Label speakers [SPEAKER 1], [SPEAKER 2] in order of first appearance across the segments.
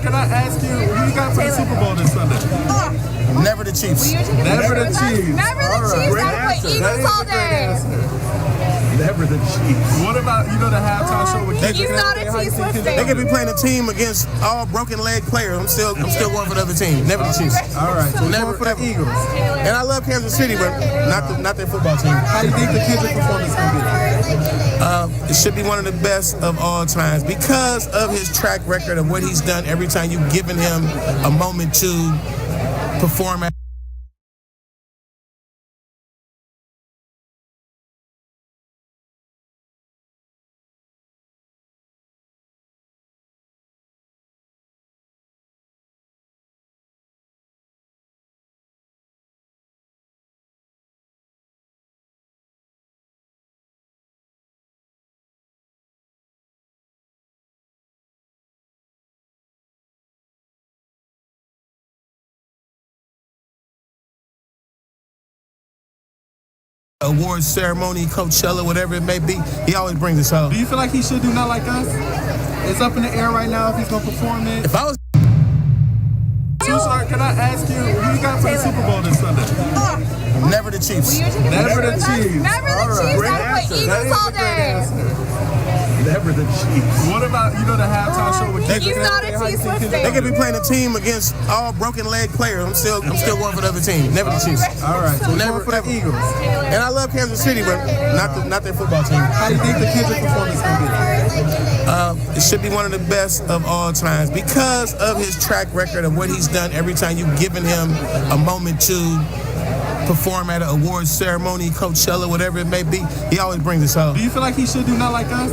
[SPEAKER 1] Can I ask you, who you got for the Super Bowl this Sunday?
[SPEAKER 2] Never the Chiefs.
[SPEAKER 1] Never the Chiefs.
[SPEAKER 3] Never the Chiefs. I would put Eagles all day.
[SPEAKER 1] Never the Chiefs. What about, the halftime show with Kendrick?
[SPEAKER 3] He's not a Chiefs fan.
[SPEAKER 2] They could be playing a team against all broken leg players. I'm still going for the other team. Never the Chiefs.
[SPEAKER 1] All right, so
[SPEAKER 2] never
[SPEAKER 1] for the Eagles.
[SPEAKER 2] And I love Kansas City, but not their football team.
[SPEAKER 1] How do you think the Kendrick performance going to be?
[SPEAKER 2] It should be one of the best of all times because of his track record of what he's done every time you've given him a moment to perform at. Awards ceremony, Coachella, whatever it may be, he always brings us home.
[SPEAKER 1] Do you feel like he should do Not Like Us? It's up in the air right now if he's going to perform it.
[SPEAKER 2] If I was...
[SPEAKER 1] Can I ask you, who you got for the Super Bowl this Sunday?
[SPEAKER 2] Never the Chiefs.
[SPEAKER 1] Never the Chiefs.
[SPEAKER 3] Never the Chiefs. I would put Eagles all day.
[SPEAKER 1] Never the Chiefs. What about, the halftime show with Kendrick?
[SPEAKER 3] He's not a Chiefs fan.
[SPEAKER 2] They could be playing a team against all broken leg players. I'm still going for the other team. Never the Chiefs.
[SPEAKER 1] All right, so
[SPEAKER 2] never
[SPEAKER 1] for the Eagles.
[SPEAKER 2] And I love Kansas City, but not their football team.
[SPEAKER 1] How do you think the Kendrick performance going to be?
[SPEAKER 2] It should be one of the best of all times because of his track record of what he's done every time you've given him a moment to perform at an awards ceremony, Coachella, whatever it may be. He always brings us home.
[SPEAKER 1] Do you feel like he should do Not Like Us?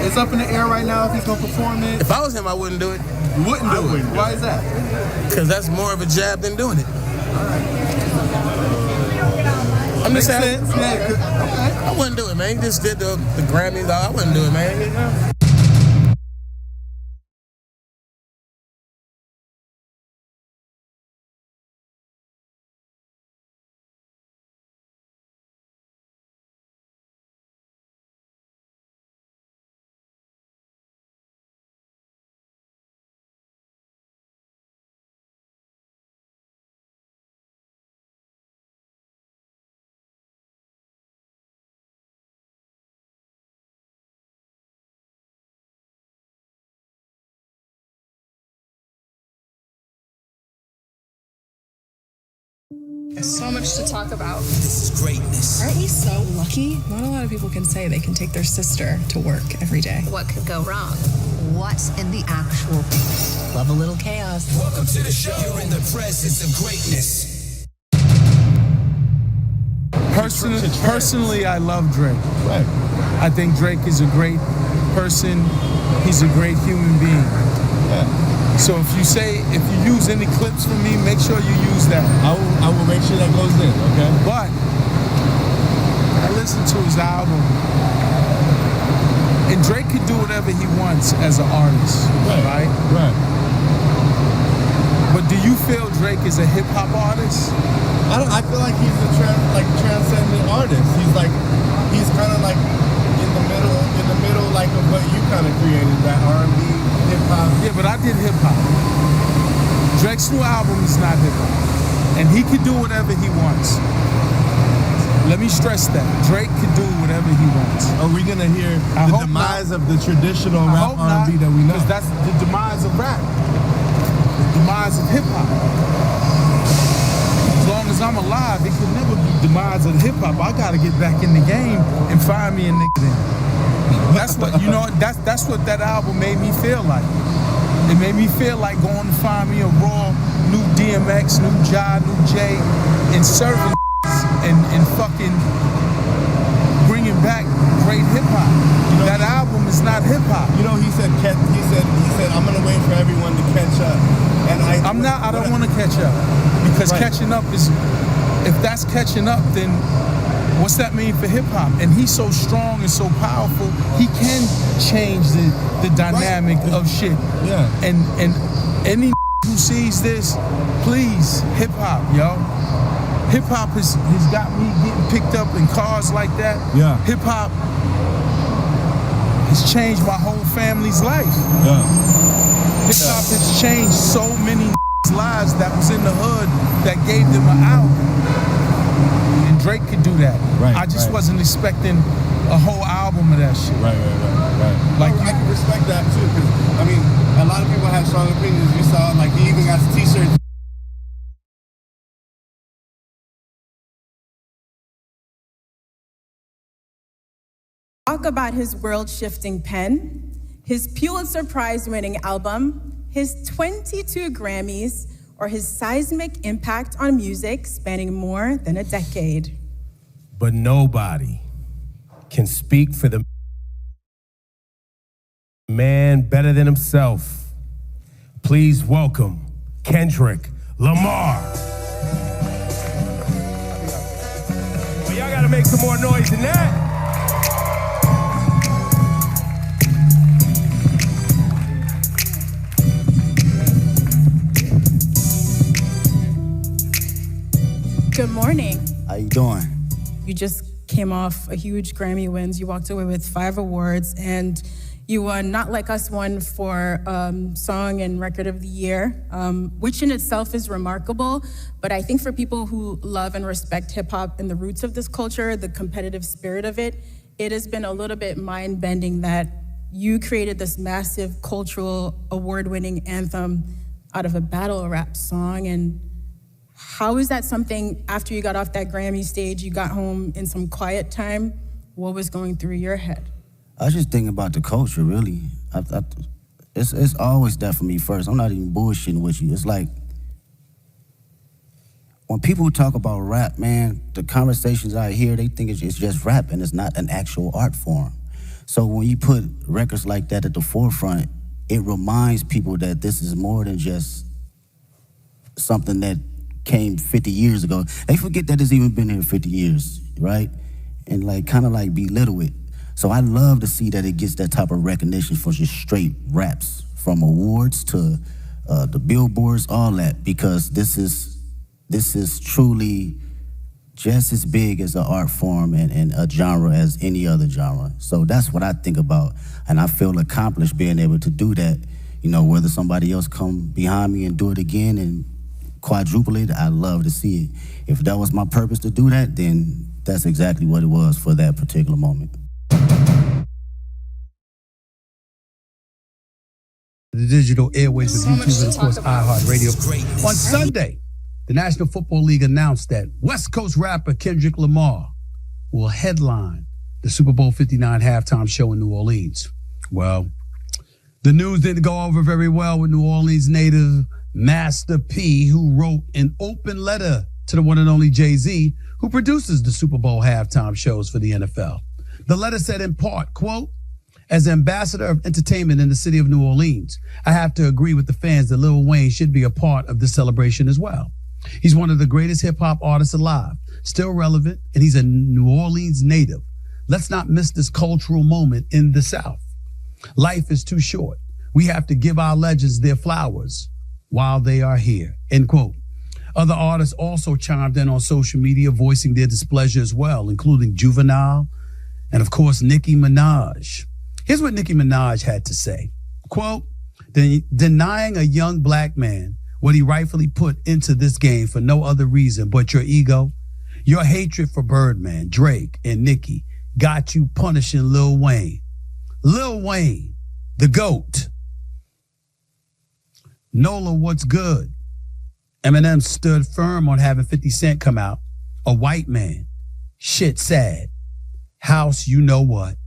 [SPEAKER 1] It's up in the air right now if he's going to perform it.
[SPEAKER 2] If I was him, I wouldn't do it.
[SPEAKER 1] You wouldn't do it? Why is that?
[SPEAKER 2] Because that's more of a jab than doing it. I'm just saying.
[SPEAKER 1] Okay.
[SPEAKER 2] I wouldn't do it, man. He just did the Grammys. I wouldn't do it, man.
[SPEAKER 3] So much to talk about.
[SPEAKER 2] This is greatness.
[SPEAKER 4] Aren't we so lucky? Not a lot of people can say they can take their sister to work every day.
[SPEAKER 3] What could go wrong?
[SPEAKER 5] What's in the actual? Love a little chaos.
[SPEAKER 6] Welcome to the show. You're in the presence of greatness.
[SPEAKER 1] Personally, I love Drake.
[SPEAKER 2] Right.
[SPEAKER 1] I think Drake is a great person. He's a great human being.
[SPEAKER 2] Yeah.
[SPEAKER 1] So if you use any clips from me, make sure you use that.
[SPEAKER 2] I will make sure that goes in, okay?
[SPEAKER 1] But I listened to his album, and Drake could do whatever he wants as an artist, right?
[SPEAKER 2] Right.
[SPEAKER 1] But do you feel Drake is a hip hop artist?
[SPEAKER 2] I feel like he's a transcendent artist. He's kind of like in the middle, like of what you kind of created, that R&B, hip hop.
[SPEAKER 1] Yeah, but I did hip hop. Drake's new album is not hip hop, and he could do whatever he wants. Let me stress that Drake can do whatever he wants.
[SPEAKER 2] Are we gonna hear the demise of the traditional rap R&B that we know?
[SPEAKER 1] Because that's the demise of rap, the demise of hip hop. As long as I'm alive, it can never be demise of hip hop. I gotta get back in the game and find me a nigga then. That's what That's what that album made me feel like. It made me feel like going to find me a raw, new DMX, new Ja, new J, and serving and fucking bringing back great hip hop. That album is not hip hop.
[SPEAKER 2] He said I'm gonna wait for everyone to catch up. And
[SPEAKER 1] I don't want to catch up because catching up is, if that's catching up, then what's that mean for hip hop? And he's so strong and so powerful, he can change the dynamic of shit.
[SPEAKER 2] Yeah.
[SPEAKER 1] And any who sees this, please, hip hop, yo. Hip hop has got me getting picked up in cars like that.
[SPEAKER 2] Yeah.
[SPEAKER 1] Hip hop It's changed my whole family's life.
[SPEAKER 7] Yeah.
[SPEAKER 1] Hip hop has changed so many lives that was in the hood that gave them an out. And Drake could do that.
[SPEAKER 7] Right,
[SPEAKER 1] I just
[SPEAKER 7] right.
[SPEAKER 1] wasn't expecting a whole album of that shit.
[SPEAKER 7] Right.
[SPEAKER 1] Like
[SPEAKER 8] I can respect that too, because I mean, a lot of people have strong opinions. You saw, like, he even got t-shirts.
[SPEAKER 9] Talk about his world-shifting pen, his Pulitzer Prize-winning album, his 22 Grammys, or his seismic impact on music spanning more than a decade.
[SPEAKER 10] But nobody can speak for the man better than himself. Please welcome Kendrick Lamar. Well, y'all gotta make some more noise than that.
[SPEAKER 9] Good morning.
[SPEAKER 11] How you doing?
[SPEAKER 9] You just came off a huge Grammy wins. You walked away with 5 awards, and you won Not Like Us won for Song and Record of the Year, which in itself is remarkable. But I think for people who love and respect hip hop and the roots of this culture, the competitive spirit of it, it has been a little bit mind-bending that you created this massive cultural award-winning anthem out of a battle rap song. And how is that something, after you got off that Grammy stage, you got home in some quiet time, what was going through your head?
[SPEAKER 11] I was just thinking about the culture, really. It's always that for me first. I'm not even bullshitting with you. It's like, when people talk about rap, man, the conversations I hear, they think it's just rap and it's not an actual art form. So when you put records like that at the forefront, it reminds people that this is more than just something that came 50 years ago. They forget that it's even been here 50 years, right? And like kind of like belittle it. So I love to see that it gets that type of recognition for just straight raps, from awards to the billboards, all that, because this is truly just as big as an art form and a genre as any other genre. So that's what I think about, and I feel accomplished being able to do that. You know, whether somebody else come behind me and do it again and quadruple it, I love to see it. If that was my purpose to do that, then that's exactly what it was for that particular moment.
[SPEAKER 12] The digital airways of YouTube and, of course, iHeartRadio. On Sunday, the National Football League announced that West Coast rapper Kendrick Lamar will headline the Super Bowl 59 halftime show in New Orleans. Well, the news didn't go over very well with New Orleans native Master P, who wrote an open letter to the one and only Jay-Z, who produces the Super Bowl halftime shows for the NFL. The letter said in part, quote, "As ambassador of entertainment in the city of New Orleans, I have to agree with the fans that Lil Wayne should be a part of this celebration as well. He's one of the greatest hip-hop artists alive, still relevant, and he's a New Orleans native. Let's not miss this cultural moment in the South. Life is too short. We have to give our legends their flowers while they are here," end quote. Other artists also chimed in on social media, voicing their displeasure as well, including Juvenile and, of course, Nicki Minaj. Here's what Nicki Minaj had to say. Quote, "Denying a young black man what he rightfully put into this game for no other reason but your ego, your hatred for Birdman, Drake, and Nicki got you punishing Lil Wayne. Lil Wayne, the GOAT. Nola, what's good? Eminem stood firm on having 50 Cent come out. A white man. Shit sad. House, you know what.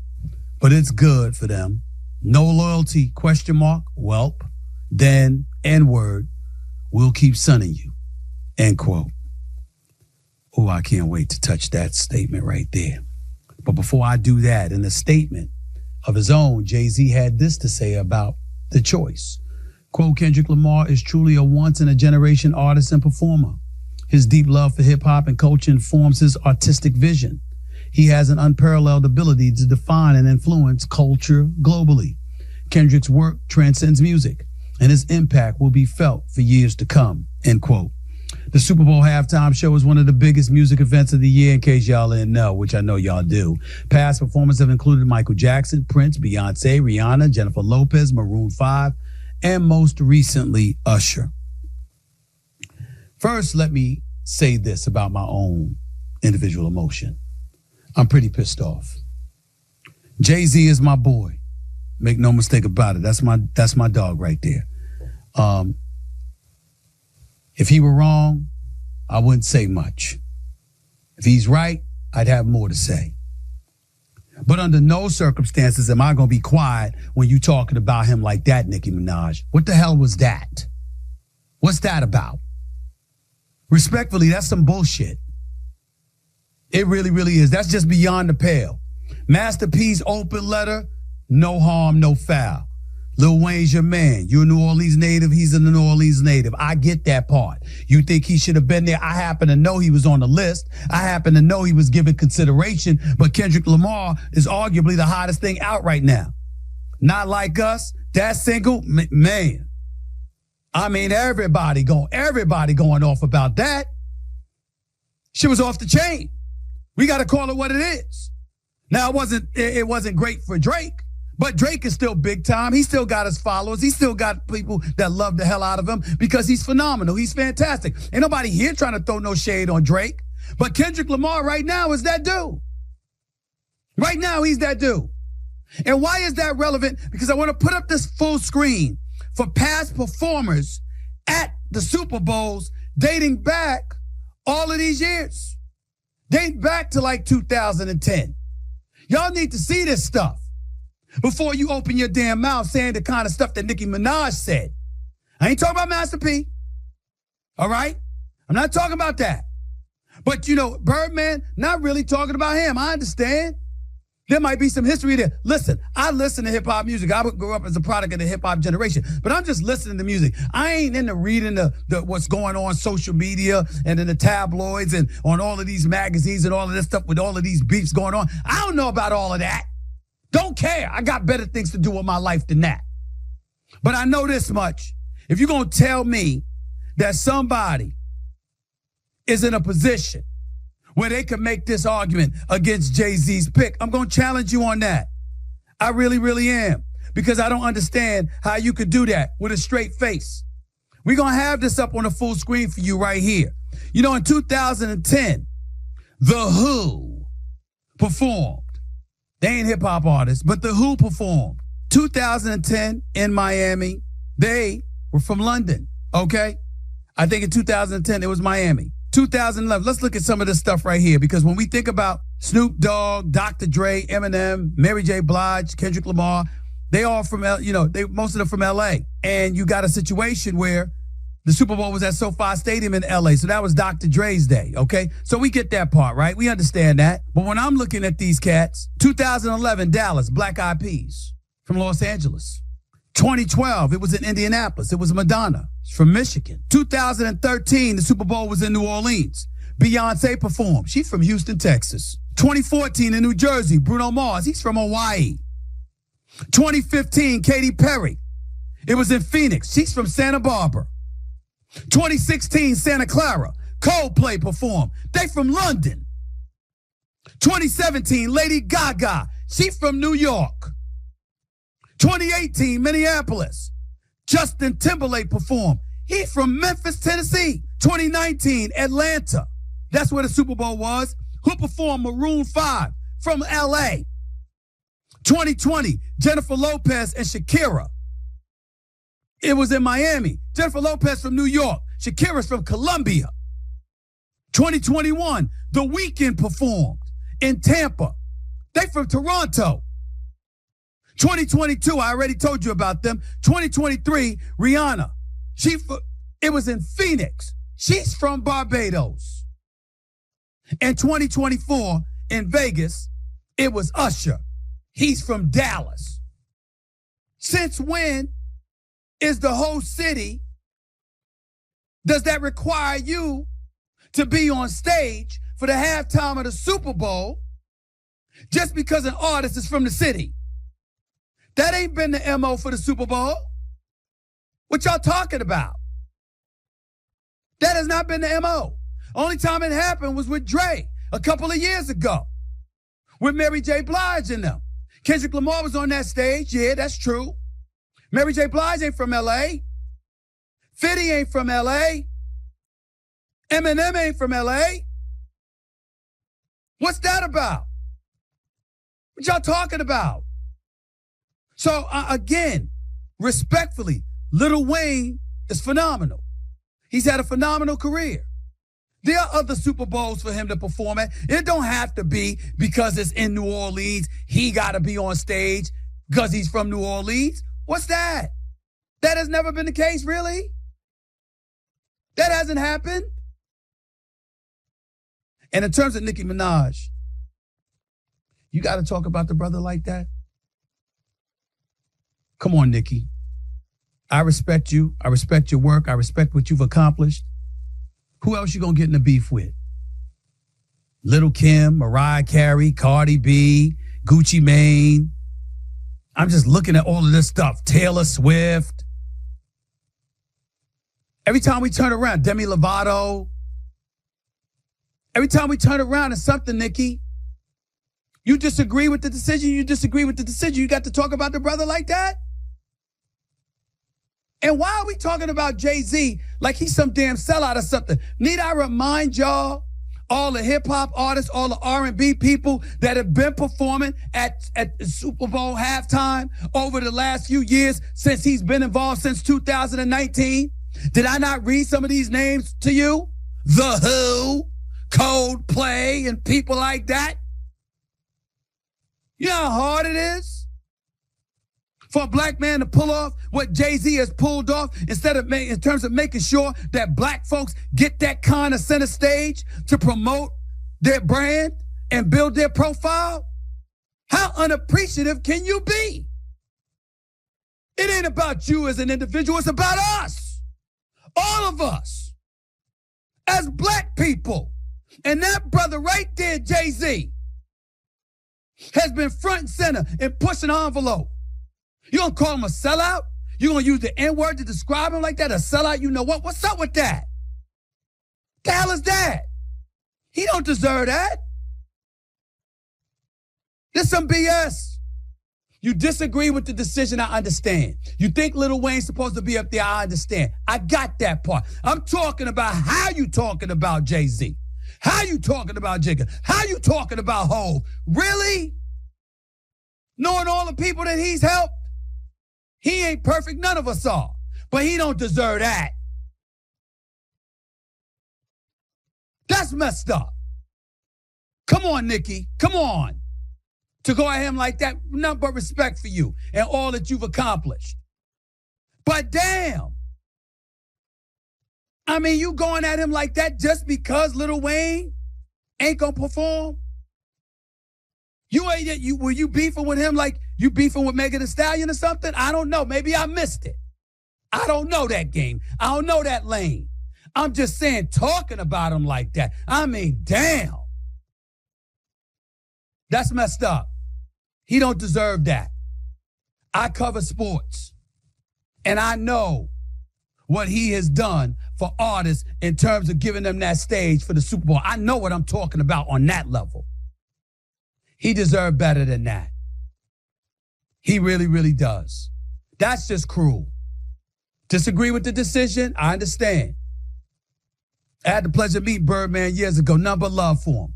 [SPEAKER 12] But it's good for them. No loyalty, question mark, welp. Then, N-word, we'll keep sunning you," end quote. Oh, I can't wait to touch that statement right there. But before I do that, in a statement of his own, Jay-Z had this to say about the choice. Quote, "Kendrick Lamar is truly a once-in-a-generation artist and performer. His deep love for hip-hop and culture informs his artistic vision. He has an unparalleled ability to define and influence culture globally. Kendrick's work transcends music, and his impact will be felt for years to come," end quote. The Super Bowl halftime show is one of the biggest music events of the year, in case y'all didn't know, which I know y'all do. Past performances have included Michael Jackson, Prince, Beyonce, Rihanna, Jennifer Lopez, Maroon 5, and most recently, Usher. First, let me say this about my own individual emotion. I'm pretty pissed off. Jay-Z is my boy. Make no mistake about it. That's my dog right there. If he were wrong, I wouldn't say much. If he's right, I'd have more to say. But under no circumstances am I going to be quiet when you talking about him like that, Nicki Minaj. What the hell was that? What's that about? Respectfully, that's some bullshit. It really, really is. That's just beyond the pale. Master P's open letter, no harm, no foul. Lil Wayne's your man. You're a New Orleans native. He's a New Orleans native. I get that part. You think he should have been there? I happen to know he was on the list. I happen to know he was given consideration. But Kendrick Lamar is arguably the hottest thing out right now. Not Like Us. That single, man. I mean, everybody going off about that. Shit was off the chain. We got to call it what it is. Now, it wasn't great for Drake. But Drake is still big time. He still got his followers. He still got people that love the hell out of him because he's phenomenal. He's fantastic. Ain't nobody here trying to throw no shade on Drake. But Kendrick Lamar right now is that dude. Right now, he's that dude. And why is that relevant? Because I want to put up this full screen for past performers at the Super Bowls dating back all of these years. Dating back to like 2010. Y'all need to see this stuff before you open your damn mouth saying the kind of stuff that Nicki Minaj said. I ain't talking about Master P. All right? I'm not talking about that. But, you know, Birdman, not really talking about him. I understand. There might be some history there. Listen, I listen to hip-hop music. I grew up as a product of the hip-hop generation. But I'm just listening to music. I ain't into reading the what's going on social media and in the tabloids and on all of these magazines and all of this stuff with all of these beefs going on. I don't know about all of that. Don't care. I got better things to do with my life than that. But I know this much. If you're going to tell me that somebody is in a position where they can make this argument against Jay-Z's pick, I'm going to challenge you on that. I really, really am. Because I don't understand how you could do that with a straight face. We're going to have this up on the full screen for you right here. You know, in 2010, The Who performed. They ain't hip-hop artists, but The Who performed. 2010 in Miami. They were from London, okay? I think in 2010 it was Miami. 2011, let's look at some of this stuff right here, because when we think about Snoop Dogg, Dr. Dre, Eminem, Mary J. Blige, Kendrick Lamar, they all from, most of them from L.A. And you got a situation where the Super Bowl was at SoFi Stadium in L.A., so that was Dr. Dre's day, okay? So we get that part, right? We understand that. But when I'm looking at these cats, 2011, Dallas, Black Eyed Peas from Los Angeles. 2012, it was in Indianapolis. It was Madonna from Michigan. 2013, the Super Bowl was in New Orleans. Beyonce performed. She's from Houston, Texas. 2014 in New Jersey, Bruno Mars. He's from Hawaii. 2015, Katy Perry. It was in Phoenix. She's from Santa Barbara. 2016, Santa Clara. Coldplay performed. They from London. 2017, Lady Gaga. She's from New York. 2018, Minneapolis. Justin Timberlake performed. He's from Memphis, Tennessee. 2019, Atlanta. That's where the Super Bowl was. Who performed? Maroon 5 from L.A. 2020, Jennifer Lopez and Shakira. It was in Miami. Jennifer Lopez from New York. Shakira's from Colombia. 2021, The Weeknd performed in Tampa. They from Toronto. 2022, I already told you about them. 2023, Rihanna. It was in Phoenix. She's from Barbados. And 2024, in Vegas, it was Usher. He's from Dallas. Since when is the whole city, does that require you to be on stage for the halftime of the Super Bowl just because an artist is from the city? That ain't been the MO for the Super Bowl. What y'all talking about? That has not been the MO. Only time it happened was with Dre a couple of years ago with Mary J. Blige and them. Kendrick Lamar was on that stage. Yeah, that's true. Mary J. Blige ain't from L.A. 50 ain't from L.A. Eminem ain't from L.A. What's that about? What y'all talking about? So, again, respectfully, Lil Wayne is phenomenal. He's had a phenomenal career. There are other Super Bowls for him to perform at. It don't have to be because it's in New Orleans. He got to be on stage because he's from New Orleans. What's that? That has never been the case, really. That hasn't happened. And in terms of Nicki Minaj, you got to talk about the brother like that? Come on, Nicki. I respect you. I respect your work. I respect what you've accomplished. Who else you gonna get in the beef with? Lil' Kim, Mariah Carey, Cardi B, Gucci Mane. I'm just looking at all of this stuff. Taylor Swift. Every time we turn around, Demi Lovato. Every time we turn around, it's something, Nicki. You disagree with the decision, you got to talk about the brother like that? And why are we talking about Jay-Z like he's some damn sellout or something? Need I remind y'all, all the hip-hop artists, all the R&B people that have been performing at the Super Bowl halftime over the last few years since he's been involved since 2019? Did I not read some of these names to you? The Who, Coldplay, and people like that? You know how hard it is for a black man to pull off what Jay-Z has pulled off in terms of making sure that black folks get that kind of center stage to promote their brand and build their profile? How unappreciative can you be? It ain't about you as an individual. It's about us. All of us. As black people. And that brother right there, Jay-Z, has been front and center and pushing the envelope. You gonna call him a sellout? You gonna use the N-word to describe him like that? A sellout, you know what? What's up with that? The hell is that? He don't deserve that. This some BS. You disagree with the decision, I understand. You think Lil Wayne's supposed to be up there, I understand. I got that part. I'm talking about how you talking about Jay-Z. How you talking about Jigga? How you talking about Hov? Really? Knowing all the people that he's helped? He ain't perfect, none of us are. But he don't deserve that. That's messed up. Come on, Nicki. Come on. To go at him like that, nothing but respect for you and all that you've accomplished. But damn. I mean, you going at him like that just because Lil Wayne ain't gonna perform? Were you beefing with him like you beefing with Megan Thee Stallion or something? I don't know. Maybe I missed it. I don't know that game. I don't know that lane. I'm just saying, talking about him like that. I mean, damn. That's messed up. He don't deserve that. I cover sports. And I know what he has done for artists in terms of giving them that stage for the Super Bowl. I know what I'm talking about on that level. He deserved better than that. He really, really does. That's just cruel. Disagree with the decision? I understand. I had the pleasure of meeting Birdman years ago. Nothing but love for him.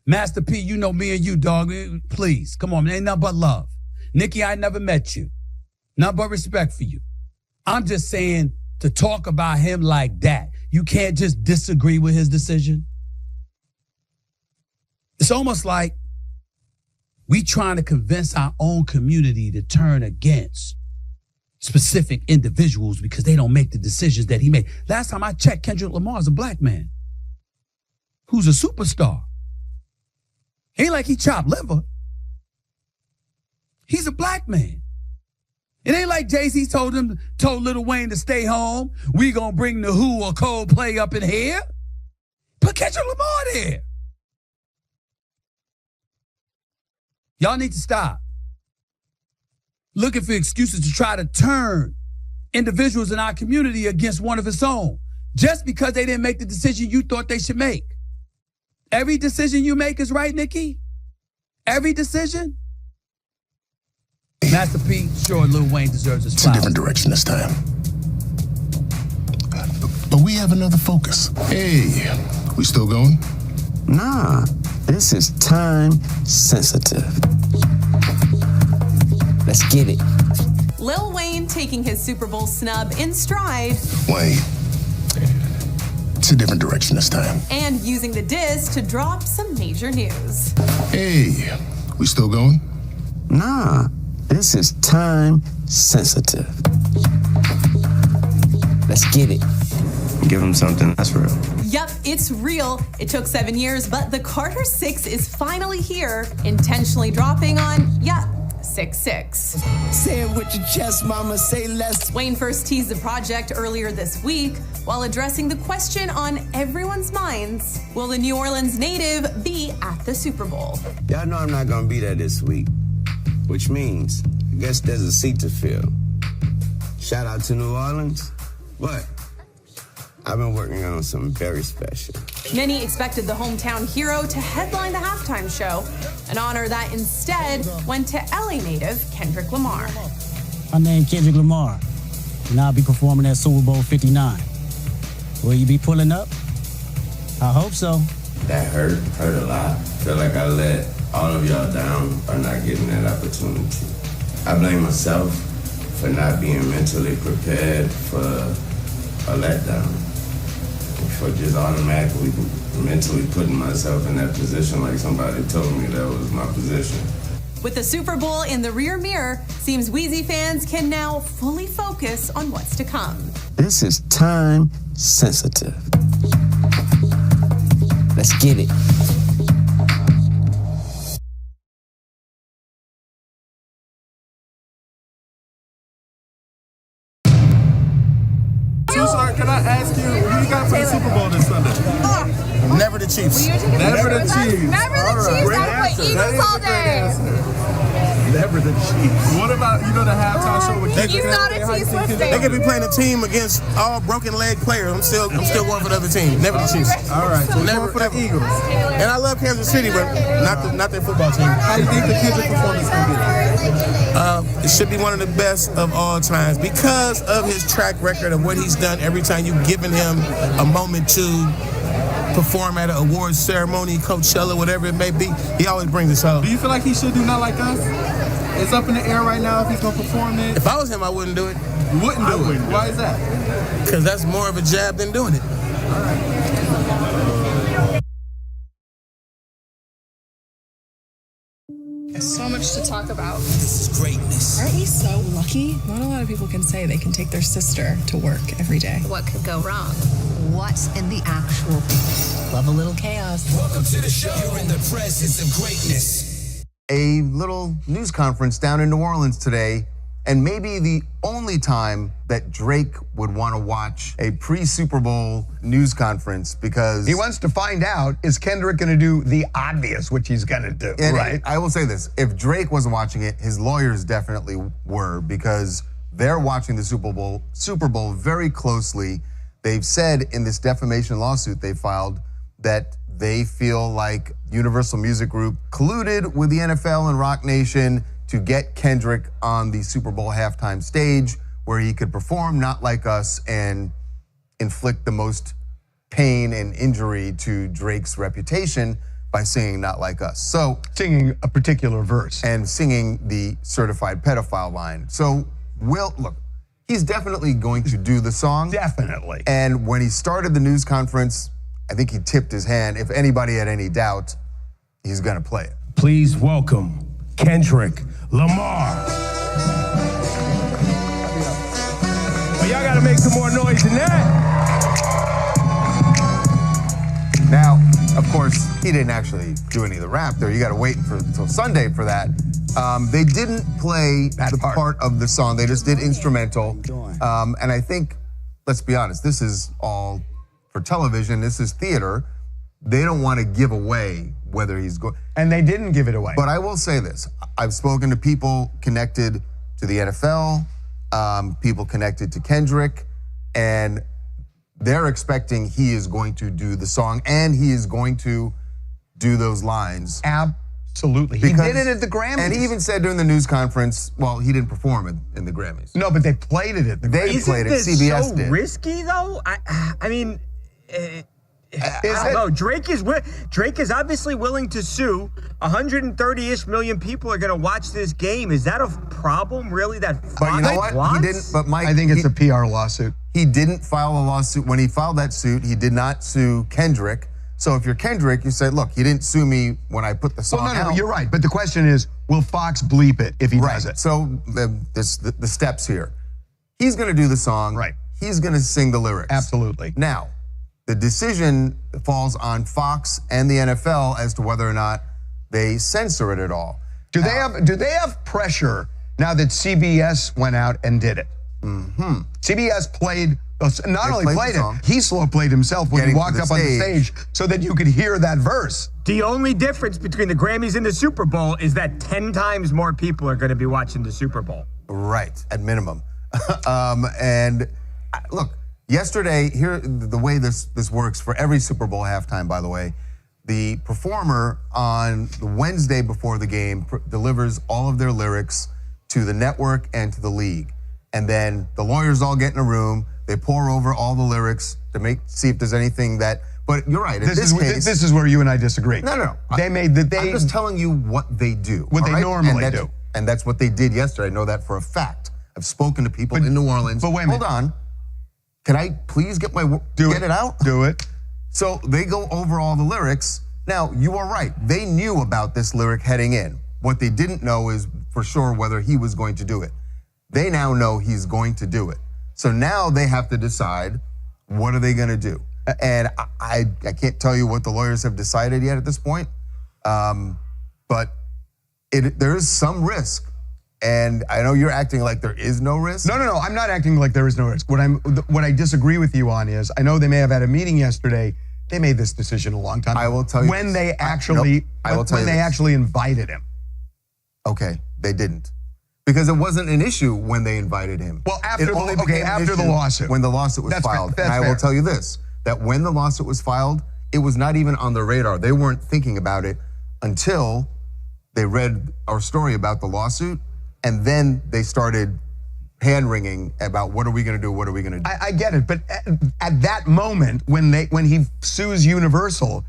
[SPEAKER 12] Master P, you know me and you, dog. Please, come on, man. Ain't nothing but love. Nicki, I never met you. Nothing but respect for you. I'm just saying, to talk about him like that, you can't just disagree with his decision. It's almost like we trying to convince our own community to turn against specific individuals because they don't make the decisions that he made. Last time I checked, Kendrick Lamar is a black man who's a superstar. Ain't like he chopped liver. He's a black man. It ain't like Jay-Z told Lil Wayne to stay home. We gonna bring the Who or Coldplay up in here. Put Kendrick Lamar there. Y'all need to stop looking for excuses to try to turn individuals in our community against one of its own. just because they didn't make the decision you thought they should make. Every decision you make is right, Nikki? Every decision? Master P, sure, Lil Wayne deserves his
[SPEAKER 2] It's
[SPEAKER 12] flowers.
[SPEAKER 2] a different direction this time. But we have another focus. Hey, we still going?
[SPEAKER 6] Nah, this is time sensitive. Let's get it.
[SPEAKER 7] Lil Wayne taking his Super Bowl snub in stride
[SPEAKER 2] Wayne, it's a different direction this time.
[SPEAKER 7] and using the diss to drop some major news.
[SPEAKER 2] Hey, we still going?
[SPEAKER 6] Nah, this is time sensitive. Let's get it. Give him something that's real.
[SPEAKER 7] Yup, it's real. It took 7 years, but the Carter 6 is finally here, intentionally dropping on, 6-6.
[SPEAKER 6] Say it with your chest, mama, say less.
[SPEAKER 7] Wayne first teased the project earlier this week while addressing the question on everyone's minds: will the New Orleans native be at the Super Bowl?
[SPEAKER 6] Y'all know I'm not gonna be there this week, which means I guess there's a seat to fill. Shout out to New Orleans, but I've been working on something very special.
[SPEAKER 7] Many expected the hometown hero to headline the halftime show, an honor that instead went to LA native Kendrick Lamar.
[SPEAKER 11] My name's Kendrick Lamar, and I'll be performing at Super Bowl 59. Will you be pulling up? I hope so.
[SPEAKER 13] That hurt a lot. Feel like I let all of y'all down by not getting that opportunity. I blame myself for not being mentally prepared for a letdown. For just automatically mentally putting myself in that position like somebody told me that was my position.
[SPEAKER 7] With the Super Bowl in the rear mirror, seems Wheezy fans can now fully focus on what's to come.
[SPEAKER 6] This is time sensitive. Let's get it.
[SPEAKER 8] Tucson, can I ask you, who you got for the Super Bowl this Sunday?
[SPEAKER 2] Never the Chiefs.
[SPEAKER 8] Never the Chiefs.
[SPEAKER 3] Never the Chiefs. Gotta put Eagles all day.
[SPEAKER 8] Never the Chiefs. What about, the halftime show with Kendrick?
[SPEAKER 3] He's not a Chiefs listening.
[SPEAKER 2] They could be playing a team against all broken leg players. I'm still going for the other team. Never the Chiefs.
[SPEAKER 8] All right, so
[SPEAKER 2] Never
[SPEAKER 8] for the Eagles.
[SPEAKER 2] And I love Kansas City, but not their football team.
[SPEAKER 8] How do you think the Kendrick performance will be?
[SPEAKER 2] It should be one of the best of all times because of his track record of what he's done every time you've given him a moment to perform at an awards ceremony, Coachella, whatever it may be. He always brings us home.
[SPEAKER 8] Do you feel like he should do Not Like Us? It's up in the air right now if he's going to perform it.
[SPEAKER 2] If I was him, I wouldn't do it.
[SPEAKER 8] You wouldn't do it? Why is that?
[SPEAKER 2] Because that's more of a jab than doing it.
[SPEAKER 4] So much to talk about.
[SPEAKER 6] This is greatness.
[SPEAKER 4] Aren't we so lucky? Not a lot of people can say they can take their sister to work every day.
[SPEAKER 5] What could go wrong? What's in the actual? Love a little chaos.
[SPEAKER 6] Welcome to the show. You're in the presence of greatness.
[SPEAKER 14] A little news conference down in New Orleans today, and maybe the only time that Drake would want to watch a pre-Super Bowl news conference because
[SPEAKER 15] he wants to find out, is Kendrick going to do the obvious, which he's going to do,
[SPEAKER 14] and
[SPEAKER 15] right?
[SPEAKER 14] I will say this, if Drake wasn't watching it, his lawyers definitely were because they're watching the Super Bowl very closely. They've said in this defamation lawsuit they filed that they feel like Universal Music Group colluded with the NFL and Rock Nation to get Kendrick on the Super Bowl halftime stage where he could perform Not Like Us and inflict the most pain and injury to Drake's reputation by singing Not Like Us. So
[SPEAKER 15] singing a particular verse.
[SPEAKER 14] And singing the certified pedophile line. So look, he's definitely going to do the song.
[SPEAKER 15] Definitely.
[SPEAKER 14] And when he started the news conference, I think he tipped his hand. If anybody had any doubt, he's gonna play it.
[SPEAKER 10] Please welcome Kendrick Lamar. Well, y'all gotta make some more noise than that.
[SPEAKER 14] Now, of course, he didn't actually do any of the rap there. You gotta wait until Sunday for that. They didn't play the part of the song. They just did instrumental. And I think, let's be honest, this is all for television. This is theater. They don't want to give away whether he's going.
[SPEAKER 15] And they didn't give it away.
[SPEAKER 14] But I will say this. I've spoken to people connected to the NFL, people connected to Kendrick, and they're expecting he is going to do the song and he is going to do those lines.
[SPEAKER 15] Absolutely. He did it at the Grammys.
[SPEAKER 14] And he even said during the news conference, well, he didn't perform in the Grammys.
[SPEAKER 15] No, but they played it at the Grammys.
[SPEAKER 14] They played it. CBS
[SPEAKER 16] so
[SPEAKER 14] did.
[SPEAKER 16] Risky though? I mean, I don't know. Drake is obviously willing to sue. 130-ish million people are going to watch this game. Is that a problem, really? That
[SPEAKER 14] But you know what?
[SPEAKER 16] wants?
[SPEAKER 14] He didn't. But Mike,
[SPEAKER 15] I think it's a PR lawsuit.
[SPEAKER 14] He didn't file a lawsuit. When he filed that suit, he did not sue Kendrick. So if you're Kendrick, you say, look, he didn't sue me when I put the song
[SPEAKER 15] Well, no,
[SPEAKER 14] out.
[SPEAKER 15] you're right. But the question is, will Fox bleep it if he does it?
[SPEAKER 14] So the steps here. He's going to do the song. Right. He's going to sing the lyrics.
[SPEAKER 15] Absolutely.
[SPEAKER 14] Now, the decision falls on Fox and the NFL as to whether or not they censor it at all.
[SPEAKER 15] Do they have pressure now that CBS went out and did it?
[SPEAKER 14] Mm-hmm.
[SPEAKER 15] CBS played, not only played
[SPEAKER 14] the
[SPEAKER 15] it, he slow played himself when he walked up on the stage so that you could hear that verse.
[SPEAKER 16] The only difference between the Grammys and the Super Bowl is that 10 times more people are going to be watching the Super Bowl.
[SPEAKER 14] Right, at minimum. And look, yesterday, here the way this works for every Super Bowl halftime, by the way, the performer on the Wednesday before the game delivers all of their lyrics to the network and to the league. And then the lawyers all get in a room, they pour over all the lyrics to see if there's anything that, but you're right, in this case.
[SPEAKER 15] This is where you and I disagree.
[SPEAKER 14] No.
[SPEAKER 15] I'm
[SPEAKER 14] just telling you what they do.
[SPEAKER 15] What they normally do.
[SPEAKER 14] And that's what they did yesterday. I know that for a fact. I've spoken to people in New Orleans.
[SPEAKER 15] But wait a minute.
[SPEAKER 14] Hold on. Can I please get it out?
[SPEAKER 15] Do it.
[SPEAKER 14] So they go over all the lyrics. Now, you are right. They knew about this lyric heading in. What they didn't know is for sure whether he was going to do it. They now know he's going to do it. So now they have to decide, what are they going to do? And I can't tell you what the lawyers have decided yet at this point. But there is some risk. And I know you're acting like there is no risk.
[SPEAKER 15] No, I'm not acting like there is no risk. What I disagree with you on is, I know they may have had a meeting yesterday. They made this decision a long time ago.
[SPEAKER 14] I will tell you
[SPEAKER 15] when
[SPEAKER 14] this.
[SPEAKER 15] they actually actually invited him.
[SPEAKER 14] Okay, they didn't. Because it wasn't an issue when they invited him.
[SPEAKER 15] Well, after the lawsuit.
[SPEAKER 14] When the lawsuit was filed. And I will tell you this, that when the lawsuit was filed, it was not even on their radar. They weren't thinking about it until they read our story about the lawsuit, and then they started hand-wringing about what are we going to do, what are we going to do.
[SPEAKER 15] I get it, but at that moment, when he sues Universal,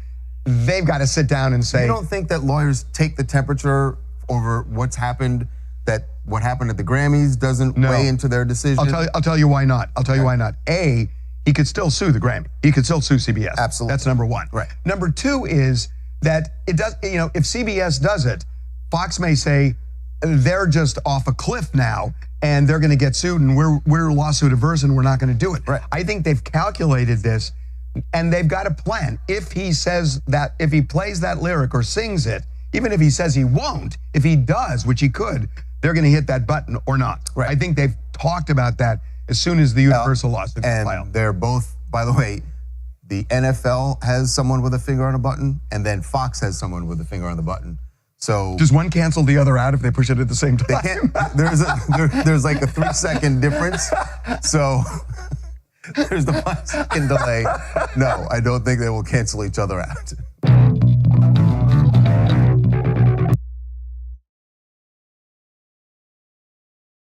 [SPEAKER 15] they've got to sit down and say...
[SPEAKER 14] You don't think that lawyers take the temperature over what's happened, that what happened at the Grammys doesn't weigh into their decision?
[SPEAKER 15] I'll tell you why not. I'll tell you why not. A, he could still sue the Grammy. He could still sue CBS.
[SPEAKER 14] Absolutely.
[SPEAKER 15] That's number one.
[SPEAKER 14] Right.
[SPEAKER 15] Number two is that it does, if CBS does it, Fox may say they're just off a cliff now and they're going to get sued and we're lawsuit averse and we're not going to do it.
[SPEAKER 14] Right.
[SPEAKER 15] I think they've calculated this and they've got a plan. If he says that, if he plays that lyric or sings it, even if he says he won't, if he does, which he could, they're going to hit that button or not.
[SPEAKER 14] Right.
[SPEAKER 15] I think they've talked about that as soon as the Universal lawsuit is filed.
[SPEAKER 14] And they're both, by the way, the NFL has someone with a finger on a button, and then Fox has someone with a finger on the button. So
[SPEAKER 15] does one cancel the other out if they push it at the same time?
[SPEAKER 14] They can't. There's like a 3-second difference. So there's the 5-second delay. No, I don't think they will cancel each other out.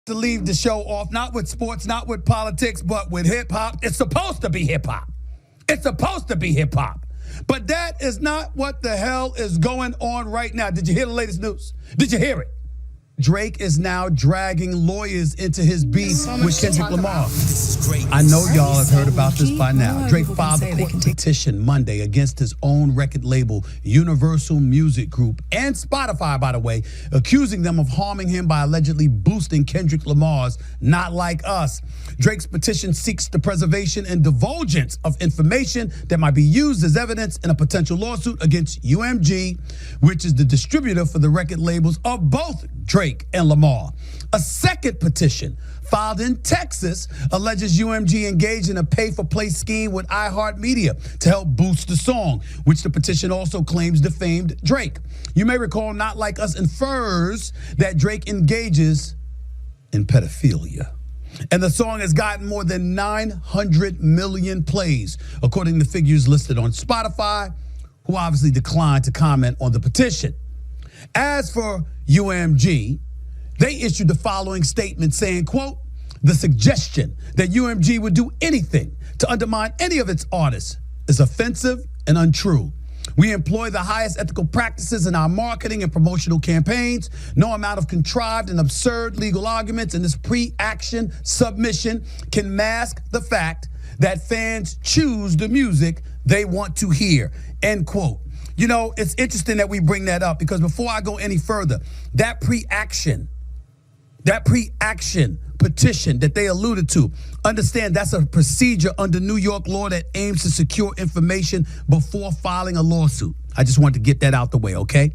[SPEAKER 12] To leave the show off, not with sports, not with politics, but with hip hop. It's supposed to be hip hop. It's supposed to be hip hop. But that is not what the hell is going on right now. Did you hear the latest news? Did you hear it? Drake is now dragging lawyers into his beef with Kendrick Lamar. I know y'all have heard about this by now. Drake filed a court petition Monday against his own record label, Universal Music Group, and Spotify, by the way, accusing them of harming him by allegedly boosting Kendrick Lamar's Not Like Us. Drake's petition seeks the preservation and divulgence of information that might be used as evidence in a potential lawsuit against UMG, which is the distributor for the record labels of both Drake and Lamar. A second petition filed in Texas alleges UMG engaged in a pay-for-play scheme with iHeartMedia to help boost the song, which the petition also claims defamed Drake. You may recall Not Like Us infers that Drake engages in pedophilia. And the song has gotten more than 900 million plays, according to figures listed on Spotify, who obviously declined to comment on the petition. As for UMG, they issued the following statement saying, quote, "The suggestion that UMG would do anything to undermine any of its artists is offensive and untrue. We employ the highest ethical practices in our marketing and promotional campaigns. No amount of contrived and absurd legal arguments in this pre-action submission can mask the fact that fans choose the music they want to hear," end quote. You know, it's interesting that we bring that up because before I go any further, that pre-action petition that they alluded to, understand that's a procedure under New York law that aims to secure information before filing a lawsuit. I just wanted to get that out the way, okay?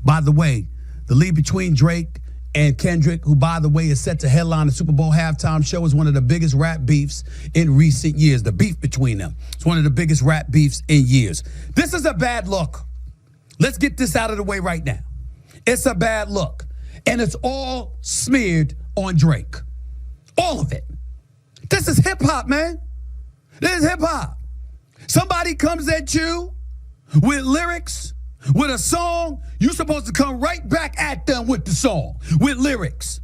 [SPEAKER 12] By the way, the lead between Drake and Kendrick, who, by the way, is set to headline the Super Bowl halftime show, is one of the biggest rap beefs in recent years. The beef between them. It's one of the biggest rap beefs in years. This is a bad look. Let's get this out of the way right now. It's a bad look. And it's all smeared on Drake. All of it. This is hip hop, man. This is hip hop. Somebody comes at you with lyrics, with a song, you're supposed to come right back at them with the song, with lyrics.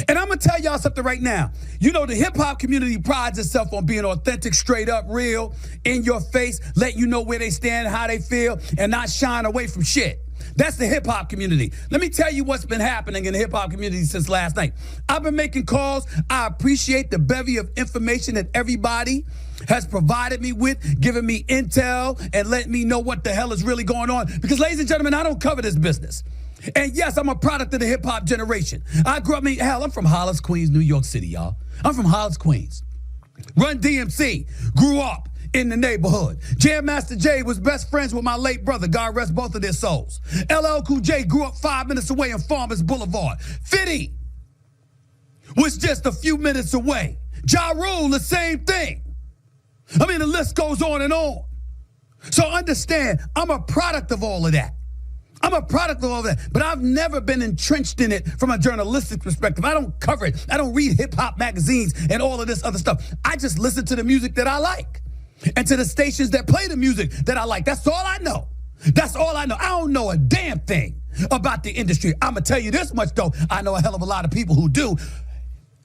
[SPEAKER 12] And I'm going to tell y'all something right now. You know, the hip-hop community prides itself on being authentic, straight up, real, in your face, let you know where they stand, how they feel, and not shying away from shit. That's the hip-hop community. Let me tell you what's been happening in the hip-hop community since last night. I've been making calls. I appreciate the bevy of information that everybody has provided me with, giving me intel and letting me know what the hell is really going on. Because, ladies and gentlemen, I don't cover this business. And yes, I'm a product of the hip-hop generation. I grew up, I'm from Hollis, Queens, New York City, y'all. I'm from Hollis, Queens. Run DMC, grew up in the neighborhood. Jam Master Jay was best friends with my late brother, God rest both of their souls. LL Cool J grew up 5 minutes away in Farmers Boulevard. 50 was just a few minutes away. Ja Rule, the same thing. I mean, the list goes on and on. So understand, I'm a product of all of that. I'm a product of all that, but I've never been entrenched in it from a journalistic perspective. I don't cover it. I don't read hip-hop magazines and all of this other stuff. I just listen to the music that I like and to the stations that play the music that I like. That's all I know. That's all I know. I don't know a damn thing about the industry. I'm going to tell you this much, though. I know a hell of a lot of people who do.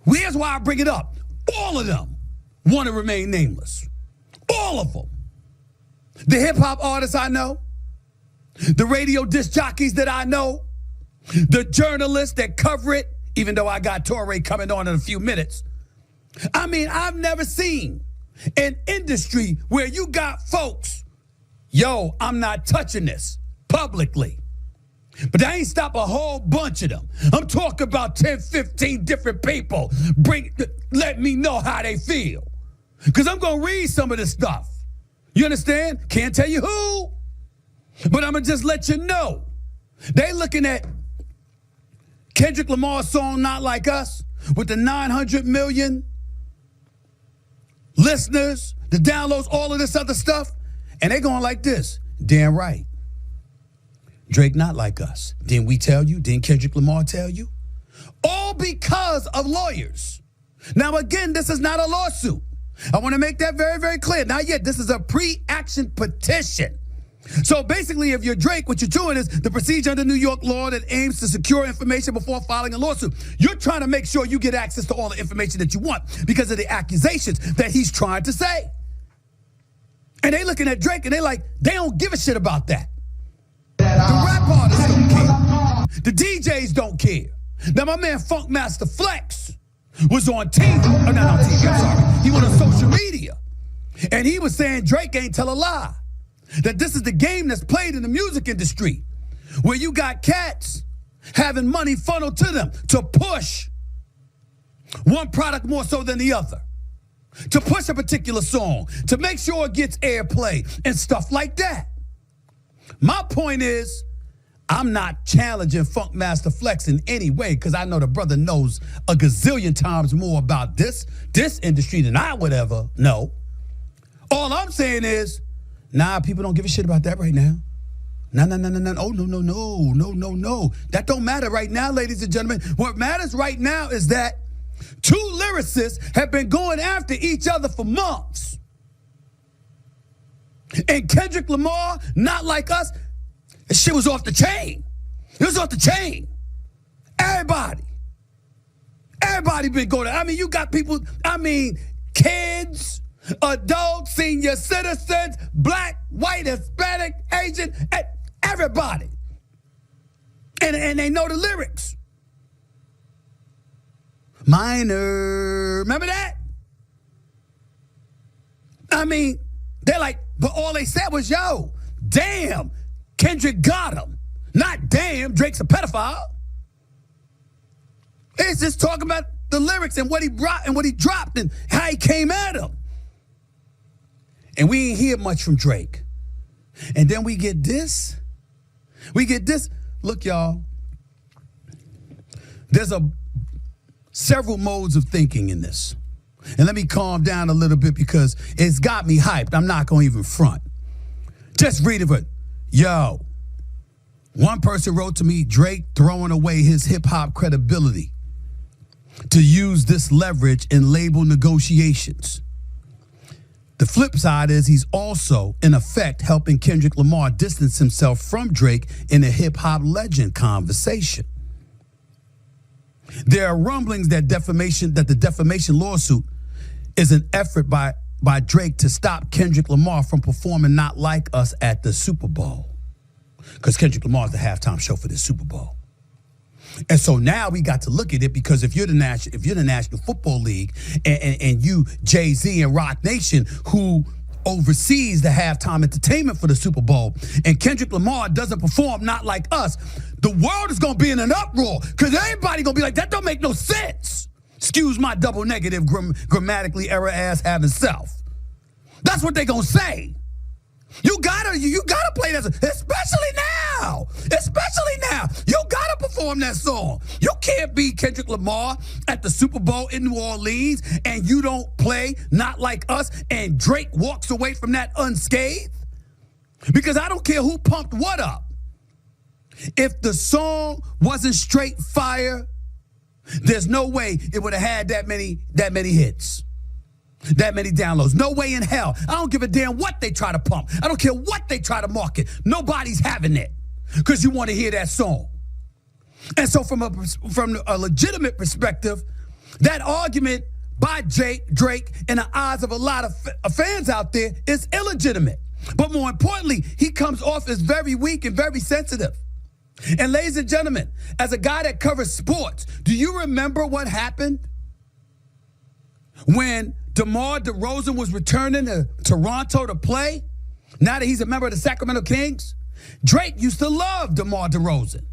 [SPEAKER 12] Here's why I bring it up. All of them want to remain nameless. All of them. The hip-hop artists I know, the radio disc jockeys that I know, the journalists that cover it, even though I got Torre coming on in a few minutes. I mean, I've never seen an industry where you got folks, yo, I'm not touching this publicly. But that ain't stop a whole bunch of them. I'm talking about 10, 15 different people. Let me know how they feel. Because I'm going to read some of this stuff. You understand? Can't tell you who. But I'm going to just let you know. They looking at Kendrick Lamar's song, Not Like Us, with the 900 million listeners, the downloads, all of this other stuff, and they going like this. Damn right. Drake not like us. Didn't we tell you? Didn't Kendrick Lamar tell you? All because of lawyers. Now, again, this is not a lawsuit. I want to make that very, very clear. Not yet. This is a pre-action petition. So basically, if you're Drake, what you're doing is the procedure under New York law that aims to secure information before filing a lawsuit. You're trying to make sure you get access to all the information that you want because of the accusations that he's trying to say. And they looking at Drake and they like, they don't give a shit about that. The rap artists don't care. The DJs don't care. Now, my man Funkmaster Flex was on TV. Oh, not on TV, I'm sorry. He went on social media. And he was saying Drake ain't tell a lie. That this is the game that's played in the music industry, where you got cats having money funneled to them to push one product more so than the other, to push a particular song, to make sure it gets airplay and stuff like that. My point is, I'm not challenging Funkmaster Flex in any way because I know the brother knows a gazillion times more about this industry than I would ever know. All I'm saying is, nah, people don't give a shit about that right now. No. Oh, no. That don't matter right now, ladies and gentlemen. What matters right now is that Two lyricists have been going after each other for months. And Kendrick Lamar, Not Like Us, that shit was off the chain. It was off the chain. Everybody been going. I mean, you got people, kids, adults, senior citizens, black, white, Hispanic, Asian, everybody. And they know the lyrics. Minor, remember that? I mean, they're like, but all they said was, yo, damn, Kendrick got him. Not damn, Drake's a pedophile. It's just talking about the lyrics and what he brought and what he dropped and how he came at him. And we ain't hear much from Drake. And then we get this. Look, y'all, there's several modes of thinking in this. And let me calm down a little bit because it's got me hyped. I'm not going to even front. Just read it. Yo, one person wrote to me, Drake throwing away his hip-hop credibility to use this leverage in label negotiations. The flip side is he's also, in effect, helping Kendrick Lamar distance himself from Drake in a hip-hop legend conversation. There are rumblings that the defamation lawsuit is an effort by Drake to stop Kendrick Lamar from performing Not Like Us at the Super Bowl. Because Kendrick Lamar is the halftime show for the Super Bowl. And so now we got to look at it because if you're the National Football League and you, Jay-Z and Rock Nation, who oversees the halftime entertainment for the Super Bowl, and Kendrick Lamar doesn't perform Not Like Us, the world is going to be in an uproar because everybody going to be like, that don't make no sense. Excuse my double negative grammatically error ass having self. That's what they going to say. You gotta play that, especially now. You gotta perform that song. You can't be Kendrick Lamar at the Super Bowl in New Orleans and you don't play Not Like Us and Drake walks away from that unscathed. Because I don't care who pumped what up. If the song wasn't straight fire, there's no way it would have had that many hits. That many downloads. No way in hell. I don't give a damn what they try to pump. I don't care what they try to market. Nobody's having it because you want to hear that song. And so from a legitimate perspective, that argument by Drake in the eyes of a lot of fans out there is illegitimate. But more importantly, he comes off as very weak and very sensitive. And ladies and gentlemen, as a guy that covers sports, do you remember what happened when DeMar DeRozan was returning to Toronto to play? Now that he's a member of the Sacramento Kings, Drake used to love DeMar DeRozan.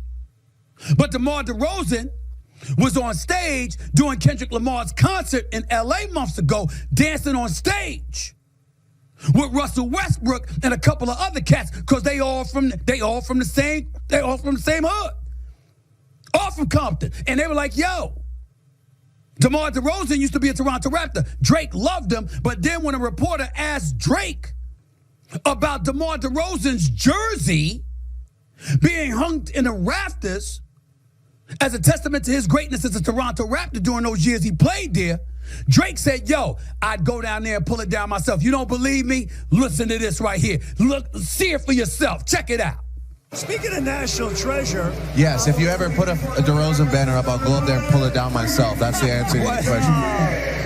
[SPEAKER 12] But DeMar DeRozan was on stage during Kendrick Lamar's concert in LA months ago, dancing on stage with Russell Westbrook and a couple of other cats, because they all from the same hood. All from Compton. And they were like, yo, DeMar DeRozan used to be a Toronto Raptor. Drake loved him, but then when a reporter asked Drake about DeMar DeRozan's jersey being hung in the rafters as a testament to his greatness as a Toronto Raptor during those years he played there, Drake said, yo, I'd go down there and pull it down myself. You don't believe me? Listen to this right here. Look, see it for yourself. Check it out.
[SPEAKER 17] Speaking of national treasure.
[SPEAKER 18] Yes, if you ever put a DeRozan banner up, I'll go up there and pull it down myself. That's the answer to your question.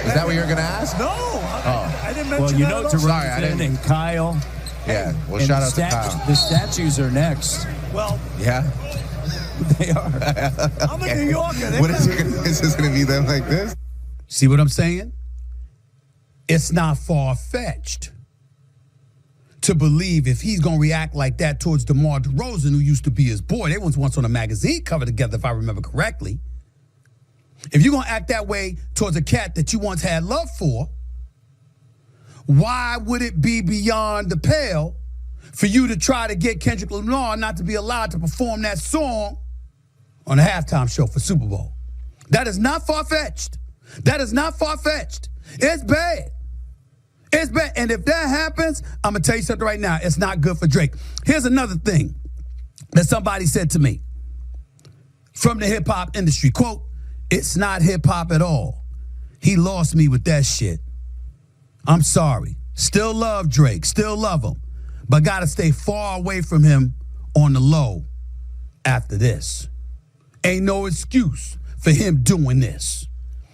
[SPEAKER 18] Is that what you're going to ask?
[SPEAKER 17] No. I didn't mention
[SPEAKER 19] that at all.
[SPEAKER 18] DeRozan
[SPEAKER 19] and Kyle.
[SPEAKER 18] Yeah, well, shout out to Kyle.
[SPEAKER 19] The statues are next.
[SPEAKER 17] Well.
[SPEAKER 18] Yeah.
[SPEAKER 19] They are.
[SPEAKER 17] I'm a New Yorker.
[SPEAKER 18] Is this going to be them like this?
[SPEAKER 12] See what I'm saying? It's not far-fetched to believe if he's going to react like that towards DeMar DeRozan, who used to be his boy. They was once on a magazine cover together, if I remember correctly. If you're going to act that way towards a cat that you once had love for, why would it be beyond the pale for you to try to get Kendrick Lamar not to be allowed to perform that song on a halftime show for Super Bowl? That is not far-fetched. It's bad. It's bad. And if that happens, I'm going to tell you something right now. It's not good for Drake. Here's another thing that somebody said to me from the hip-hop industry. Quote, it's not hip-hop at all. He lost me with that shit. I'm sorry. Still love Drake, still love him, but gotta stay far away from him on the low after this. Ain't no excuse for him doing this.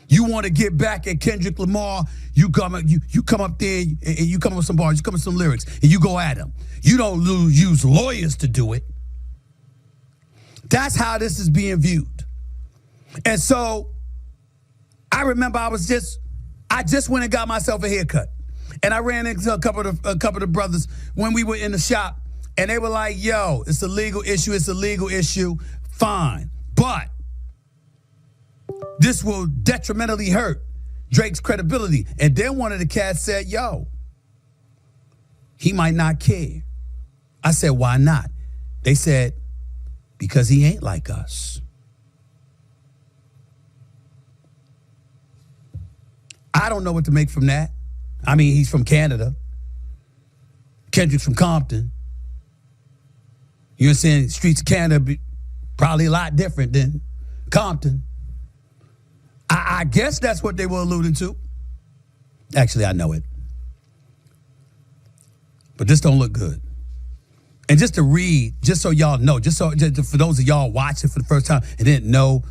[SPEAKER 12] You want to get back at Kendrick Lamar, you come up there and you come up with some bars, you come up with some lyrics, and you go at him. You don't use lawyers to do it. That's how this is being viewed. And so I remember I just went and got myself a haircut. And I ran into a couple of the brothers when we were in the shop, and they were like, yo, it's a legal issue, fine. But this will detrimentally hurt Drake's credibility. And then one of the cats said, yo, he might not care. I said, why not? They said, because he ain't like us. I don't know what to make from that. I mean, he's from Canada. Kendrick's from Compton. You know what I'm saying? Streets of Canada probably a lot different than Compton. I guess that's what they were alluding to. Actually, I know it. But this don't look good. And just to read, just so y'all know, just for those of y'all watching for the first time and didn't know,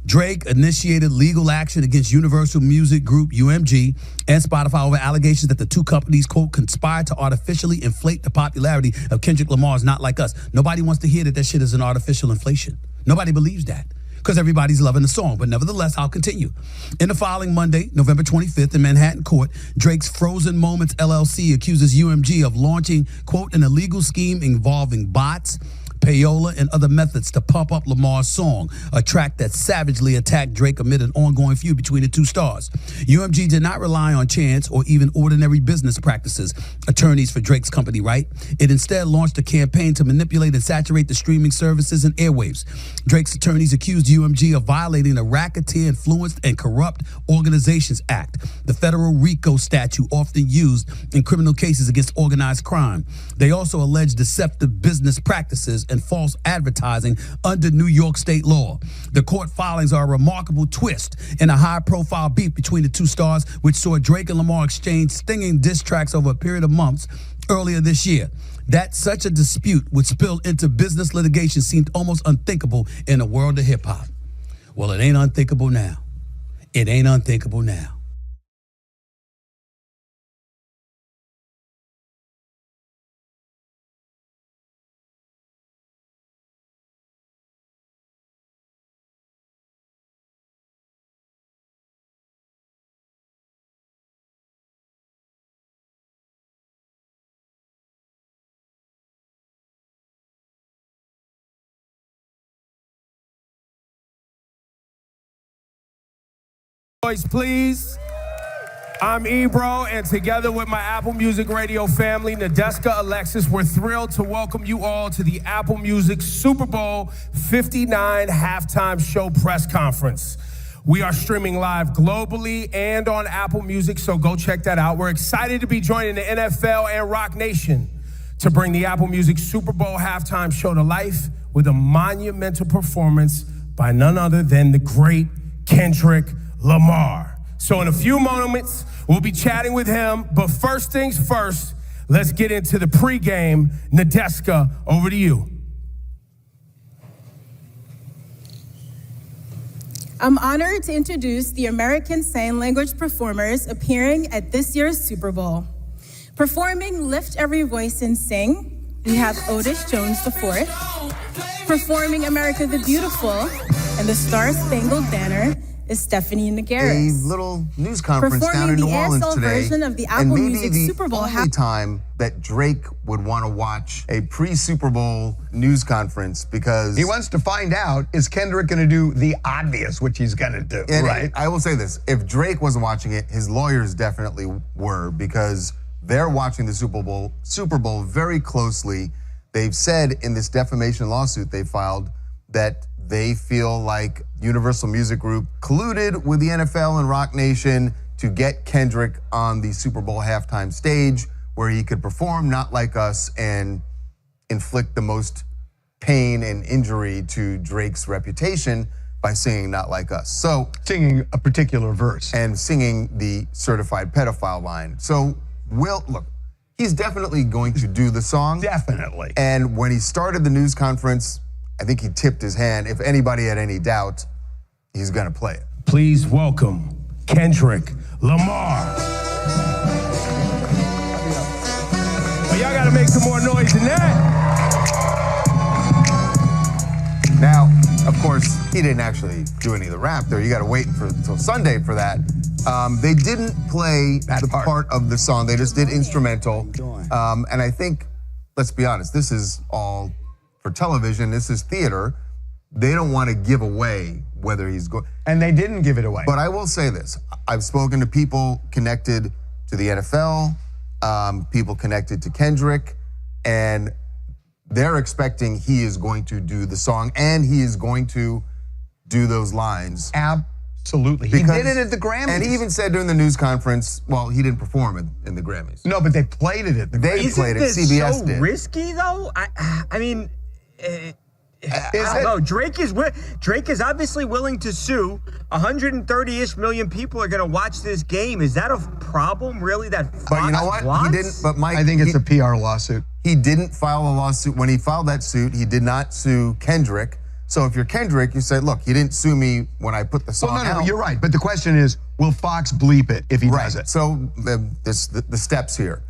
[SPEAKER 12] Drake initiated legal action against Universal Music Group, UMG, and Spotify over allegations that the two companies, quote, conspired to artificially inflate the popularity of Kendrick Lamar's Not Like Us. Nobody wants to hear that shit is an artificial inflation. Nobody believes that because everybody's loving the song. But nevertheless, I'll continue. In the following Monday, November 25th, in Manhattan court, Drake's Frozen Moments LLC accuses UMG of launching, quote, an illegal scheme involving bots, payola, and other methods to pump up Lamar's song, a track that savagely attacked Drake amid an ongoing feud between the two stars. UMG did not rely on chance or even ordinary business practices, attorneys for Drake's company, right? It instead launched a campaign to manipulate and saturate the streaming services and airwaves. Drake's attorneys accused UMG of violating the Racketeer Influenced and Corrupt Organizations Act, the federal RICO statute often used in criminal cases against organized crime. They also alleged deceptive business practices and false advertising under New York state law. The court filings are a remarkable twist in a high-profile beef between the two stars, which saw Drake and Lamar exchange stinging diss tracks over a period of months earlier this year. That such a dispute would spill into business litigation seemed almost unthinkable in the world of hip-hop. Well, it ain't unthinkable now. It ain't unthinkable now.
[SPEAKER 10] Please. I'm Ebro, and together with my Apple Music Radio family, Nadeska, Alexis, we're thrilled to welcome you all to the Apple Music Super Bowl 59 halftime show press conference. We are streaming live globally and on Apple Music, so go check that out. We're excited to be joining the NFL and Rock Nation to bring the Apple Music Super Bowl halftime show to life with a monumental performance by none other than the great Kendrick Lamar. So in a few moments, we'll be chatting with him, but first things first, let's get into the pregame. Nadeska, over to you.
[SPEAKER 9] I'm honored to introduce the American Sign Language performers appearing at this year's Super Bowl. Performing Lift Every Voice and Sing, we have Otis Jones IV. Performing America the Beautiful and the Star-Spangled Banner is Stephanie Nagaris.
[SPEAKER 14] A little news conference down in New Orleans today,
[SPEAKER 9] version of the
[SPEAKER 14] and
[SPEAKER 9] Apple
[SPEAKER 14] maybe
[SPEAKER 9] Music
[SPEAKER 14] the
[SPEAKER 9] Super Bowl
[SPEAKER 14] only time that Drake would want to watch a pre-Super Bowl news conference, because
[SPEAKER 15] he wants to find out, is Kendrick going to do the obvious, which he's going to do, right?
[SPEAKER 14] I will say this, if Drake wasn't watching it, his lawyers definitely were, because they're watching the Super Bowl very closely. They've said in this defamation lawsuit they filed that they feel like Universal Music Group colluded with the NFL and Rock Nation to get Kendrick on the Super Bowl halftime stage where he could perform Not Like Us and inflict the most pain and injury to Drake's reputation. by singing Not Like Us. So
[SPEAKER 15] singing a particular verse.
[SPEAKER 14] And singing the certified pedophile line. So look, he's definitely going to do the song.
[SPEAKER 15] Definitely.
[SPEAKER 14] And when he started the news conference, I think he tipped his hand. If anybody had any doubt, he's gonna play it.
[SPEAKER 10] Please welcome Kendrick Lamar. Well, y'all gotta make some more noise than that.
[SPEAKER 14] Now, of course, he didn't actually do any of the rap there. You gotta wait until Sunday for that. They didn't play the part of the song. They just did instrumental. And I think, let's be honest, this is all for television. This is theater. They don't want to give away whether he's going.
[SPEAKER 15] And they didn't give it away.
[SPEAKER 14] But I will say this. I've spoken to people connected to the NFL, people connected to Kendrick, and they're expecting he is going to do the song and he is going to do those lines.
[SPEAKER 15] Absolutely. He did it at the Grammys.
[SPEAKER 14] And he even said during the news conference, well, he didn't perform in the Grammys.
[SPEAKER 15] No, but they played it at the Grammys.
[SPEAKER 14] They played it, CBS
[SPEAKER 16] Isn't this so
[SPEAKER 14] did.
[SPEAKER 16] risky, though? I mean... I don't know. Drake is obviously willing to sue. 130-ish million people are going to watch this game. Is that a problem, really? But
[SPEAKER 14] you know what? He didn't. But Mike,
[SPEAKER 15] I think it's a PR lawsuit.
[SPEAKER 14] He didn't file a lawsuit. When he filed that suit, he did not sue Kendrick. So if you're Kendrick, you say, "Look, he didn't sue me when I put the song out."
[SPEAKER 15] No, you're right. But the question is, will Fox bleep it if he does it?
[SPEAKER 14] So the steps here.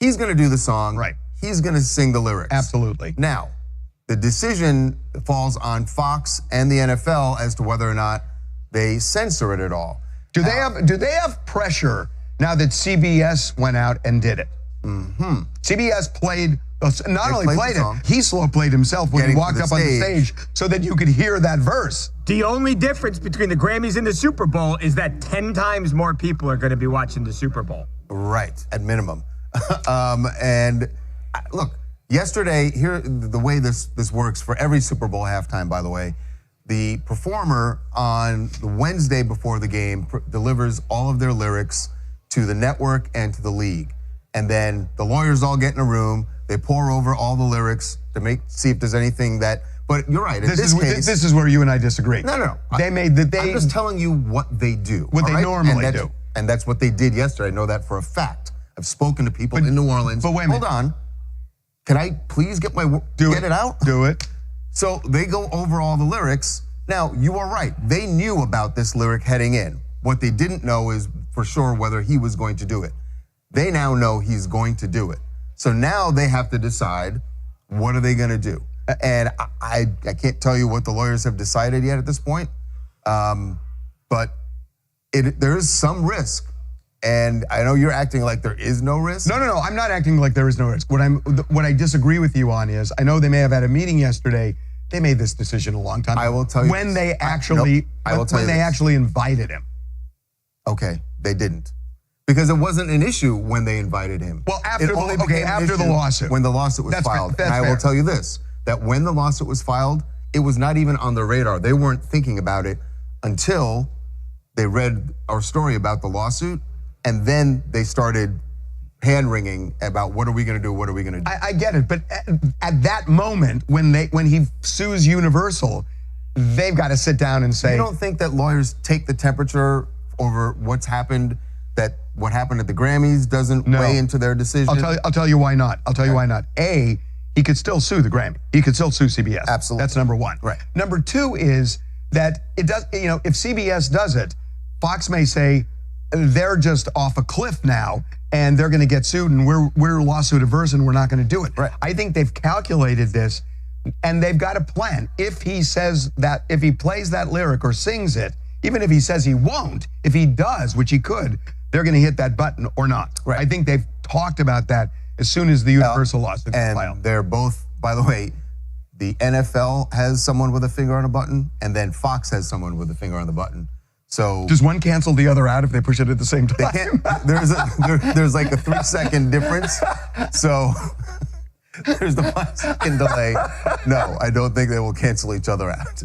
[SPEAKER 14] He's going to do the song. Right. He's going to sing the lyrics.
[SPEAKER 15] Absolutely.
[SPEAKER 14] Now, the decision falls on Fox and the NFL as to whether or not they censor it at all.
[SPEAKER 15] Do they have pressure now that CBS went out and did it?
[SPEAKER 14] Mm-hmm.
[SPEAKER 15] CBS played, not only played it, he slow played himself when he walked up on the stage so that you could hear that verse.
[SPEAKER 16] The only difference between the Grammys and the Super Bowl is that 10 times more people are going to be watching the Super Bowl.
[SPEAKER 14] Right, at minimum. And look, yesterday, here the way this works for every Super Bowl halftime, by the way, the performer on the Wednesday before the game delivers all of their lyrics to the network and to the league. And then the lawyers all get in a room, they pour over all the lyrics to see if there's anything that, but you're right, in this case.
[SPEAKER 15] This is where you and I disagree.
[SPEAKER 14] No.
[SPEAKER 15] I'm
[SPEAKER 14] just telling you what they do.
[SPEAKER 15] What they normally do.
[SPEAKER 14] And that's what they did yesterday. I know that for a fact. I've spoken to people in New Orleans.
[SPEAKER 15] But wait a minute.
[SPEAKER 14] Hold on. Can I please get it out?
[SPEAKER 15] Do it.
[SPEAKER 14] So they go over all the lyrics. Now, you are right. They knew about this lyric heading in. What they didn't know is for sure whether he was going to do it. They now know he's going to do it. So now they have to decide, what are they going to do? And I can't tell you what the lawyers have decided yet at this point. But there is some risk. And I know you're acting like there is no risk.
[SPEAKER 15] No, I'm not acting like there is no risk. What I disagree with you on is, I know they may have had a meeting yesterday. They made this decision a long time ago.
[SPEAKER 14] I will tell you
[SPEAKER 15] when they actually actually invited him.
[SPEAKER 14] Okay, they didn't, because it wasn't an issue when they invited him.
[SPEAKER 15] Well, after the lawsuit,
[SPEAKER 14] when the lawsuit was filed, and I will tell you this: that when the lawsuit was filed, it was not even on their radar. They weren't thinking about it until they read our story about the lawsuit. And then they started hand-wringing about what are we going to do, what are we going to do.
[SPEAKER 15] I get it, but at that moment, when he sues Universal, they've got to sit down and say...
[SPEAKER 14] You don't think that lawyers take the temperature over what's happened, that what happened at the Grammys doesn't weigh into their decision?
[SPEAKER 15] I'll tell you why not. I'll tell you why not. A, he could still sue the Grammy. He could still sue CBS.
[SPEAKER 14] Absolutely.
[SPEAKER 15] That's number one.
[SPEAKER 14] Right.
[SPEAKER 15] Number two is that it does, if CBS does it, Fox may say, they're just off a cliff now and they're going to get sued and we're lawsuit averse and we're not going to do it.
[SPEAKER 14] Right.
[SPEAKER 15] I think they've calculated this and they've got a plan. If he plays that lyric or sings it, even if he says he won't, if he does, which he could, they're going to hit that button or not.
[SPEAKER 14] Right.
[SPEAKER 15] I think they've talked about that as soon as the Universal lawsuit is filed.
[SPEAKER 14] And they're both, by the way, the NFL has someone with a finger on a button and then Fox has someone with a finger on the button. So
[SPEAKER 15] does one cancel the other out if they push it at the same time?
[SPEAKER 14] They can't. There's like a 3-second difference. So there's the 5-second delay. No, I don't think they will cancel each other out.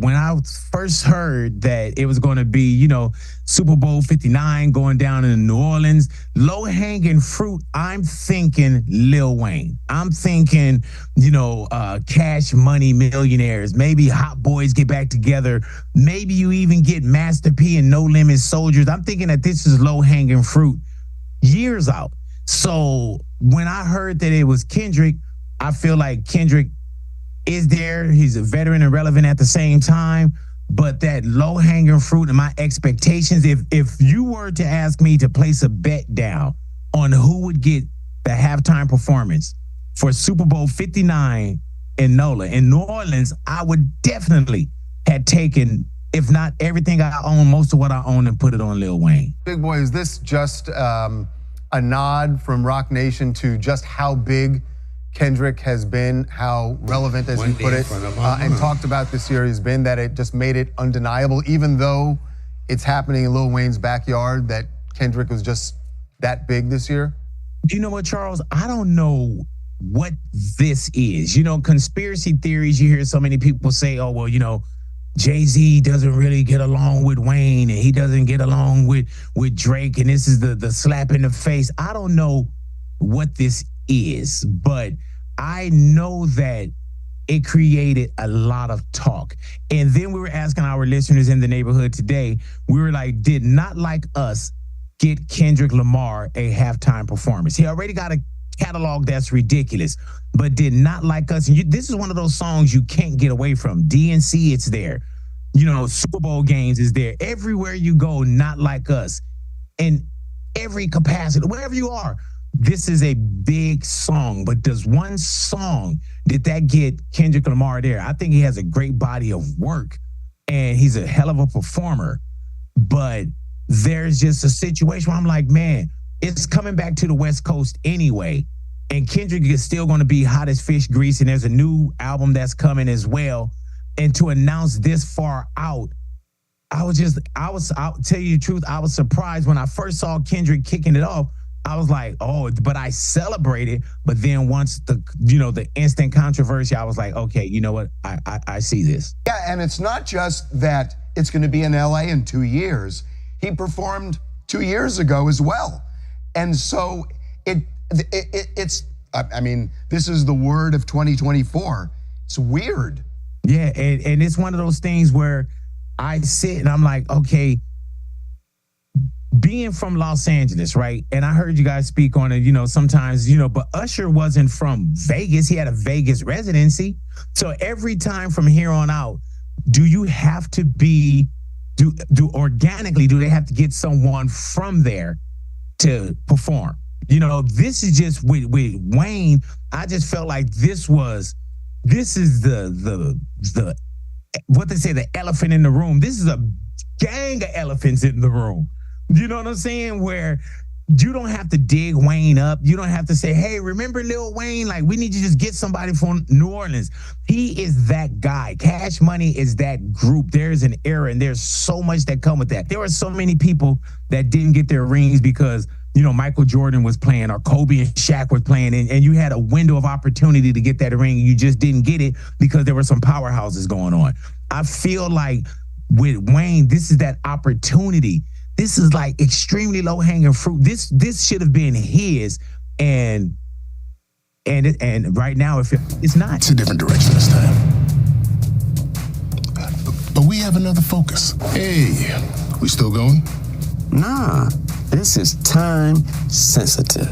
[SPEAKER 20] when I first heard that it was going to be, you know, Super Bowl 59 going down in New Orleans, low-hanging fruit, I'm thinking Lil Wayne. I'm thinking, you know, Cash Money Millionaires. Maybe Hot Boys get back together. Maybe you even get Master P and No Limit Soldiers. I'm thinking that this is low-hanging fruit years out. So when I heard that it was Kendrick, I feel like Kendrick is there. He's a veteran and relevant at the same time. But that low-hanging fruit and my expectations, if you were to ask me to place a bet down on who would get the halftime performance for Super Bowl 59 in NOLA, in New Orleans, I would definitely have taken, if not everything I own, most of what I own, and put it on Lil Wayne.
[SPEAKER 14] Big Boy, is this just a nod from Rock Nation to just how big Kendrick has been, how relevant, as you put it, and talked about this year has been, that it just made it undeniable, even though it's happening in Lil Wayne's backyard, that Kendrick was just that big this year?
[SPEAKER 20] You know what, Charles? I don't know what this is. You know, conspiracy theories, you hear so many people say, oh, well, you know, Jay-Z doesn't really get along with Wayne and he doesn't get along with Drake, and this is the slap in the face. I don't know what this is, but I know that it created a lot of talk. And then we were asking our listeners in the neighborhood today, we were like, did Not Like Us get Kendrick Lamar a halftime performance? He already got a catalog that's ridiculous, but did Not Like Us, and this is one of those songs you can't get away from. DNC, it's there. You know, Super Bowl games is there. Everywhere you go, Not Like Us. In every capacity, wherever you are, this is a big song. But does one song, did that get Kendrick Lamar there? I think he has a great body of work, and he's a hell of a performer. But there's just a situation where I'm like, man, it's coming back to the West Coast anyway, and Kendrick is still going to be hot as fish grease, and there's a new album that's coming as well. And to announce this far out, I'll tell you the truth, I was surprised when I first saw Kendrick kicking it off. I was like, oh, but I celebrated. But then once the instant controversy, I was like, okay, you know what? I see this.
[SPEAKER 15] Yeah, and it's not just that it's going to be in LA in 2 years. He performed 2 years ago as well. And so it's, I mean, this is the word of 2024. It's weird.
[SPEAKER 20] Yeah, and it's one of those things where I sit and I'm like, okay, being from Los Angeles, right? And I heard you guys speak on it, you know, sometimes, you know, but Usher wasn't from Vegas. He had a Vegas residency. So every time from here on out, do you have to do organically, do they have to get someone from there to perform? You know, this is just with Wayne, I just felt like this is the what they say, the elephant in the room. This is a gang of elephants in the room. You know what I'm saying? Where you don't have to dig Wayne up. You don't have to say, hey, remember Lil Wayne? Like, we need to just get somebody from New Orleans. He is that guy. Cash Money is that group. There's an era, and there's so much that come with that. There were so many people that didn't get their rings because, you know, Michael Jordan was playing or Kobe and Shaq were playing, and you had a window of opportunity to get that ring. You just didn't get it because there were some powerhouses going on. I feel like with Wayne, this is that opportunity. This is like extremely low-hanging fruit. This should have been his, and right now it's not.
[SPEAKER 21] It's a different direction this time. But we have another focus. Hey, we still going?
[SPEAKER 6] Nah, this is time sensitive.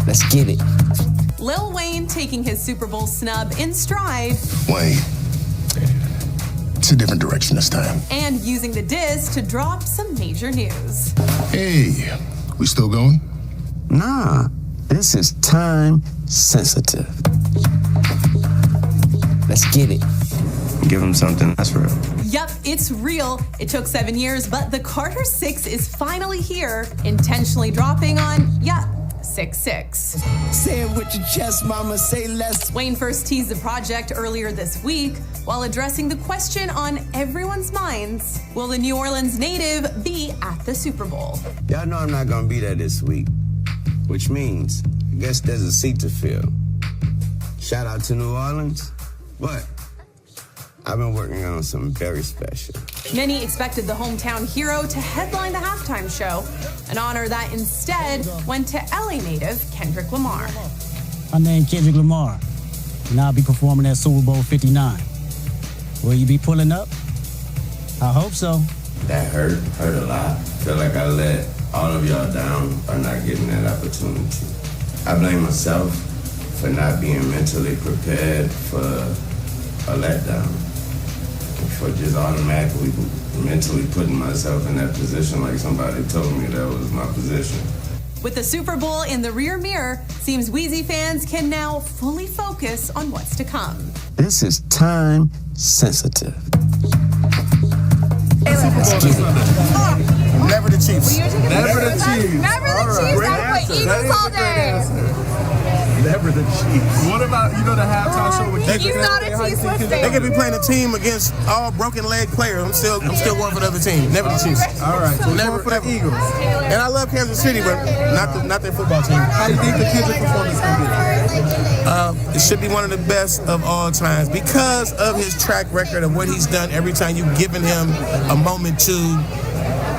[SPEAKER 6] Let's get it.
[SPEAKER 7] Lil Wayne taking his Super Bowl snub in stride.
[SPEAKER 21] Wayne, it's a different direction this time.
[SPEAKER 7] And using the diss to drop some major news.
[SPEAKER 21] Hey, we still going?
[SPEAKER 6] Nah, this is time sensitive. Let's get it. Give him something that's real.
[SPEAKER 7] Yup, it's real. It took 7 years, but the Carter 6 is finally here, intentionally dropping on, 6-6.
[SPEAKER 22] Say it with your chest, mama, say less.
[SPEAKER 7] Wayne first teased the project earlier this week while addressing the question on everyone's minds, will the New Orleans native be at the Super Bowl?
[SPEAKER 6] Y'all know I'm not gonna be there this week, which means I guess there's a seat to fill. Shout out to New Orleans, but I've been working on something very special.
[SPEAKER 7] Many expected the hometown hero to headline the halftime show, an honor that instead went to LA native Kendrick Lamar.
[SPEAKER 1] My name's Kendrick Lamar, and I'll be performing at Super Bowl 59. Will you be pulling up? I hope so.
[SPEAKER 13] That hurt a lot. Feel like I let all of y'all down by not getting that opportunity. I blame myself for not being mentally prepared for a letdown, for just automatically mentally putting myself in that position like somebody told me that was my position.
[SPEAKER 7] With the Super Bowl in the rear mirror, seems Wheezy fans can now fully focus on what's to come.
[SPEAKER 6] This is time sensitive.
[SPEAKER 2] Never the Chiefs.
[SPEAKER 8] Never the Chiefs.
[SPEAKER 3] Never the Chiefs. Gotta play Eagles all day.
[SPEAKER 8] Never the Chiefs. What about, the halftime show with
[SPEAKER 3] He's not a Chiefs fan.
[SPEAKER 2] They could be playing a team against all broken leg players. I'm still going for the other team. Never the Chiefs.
[SPEAKER 8] All right, so
[SPEAKER 2] never
[SPEAKER 8] for the Eagles.
[SPEAKER 2] And I love Kansas City, but not their football team.
[SPEAKER 8] How do you think the Kendrick performance gonna be?
[SPEAKER 2] It should be one of the best of all times because of his track record of what he's done every time you've given him a moment to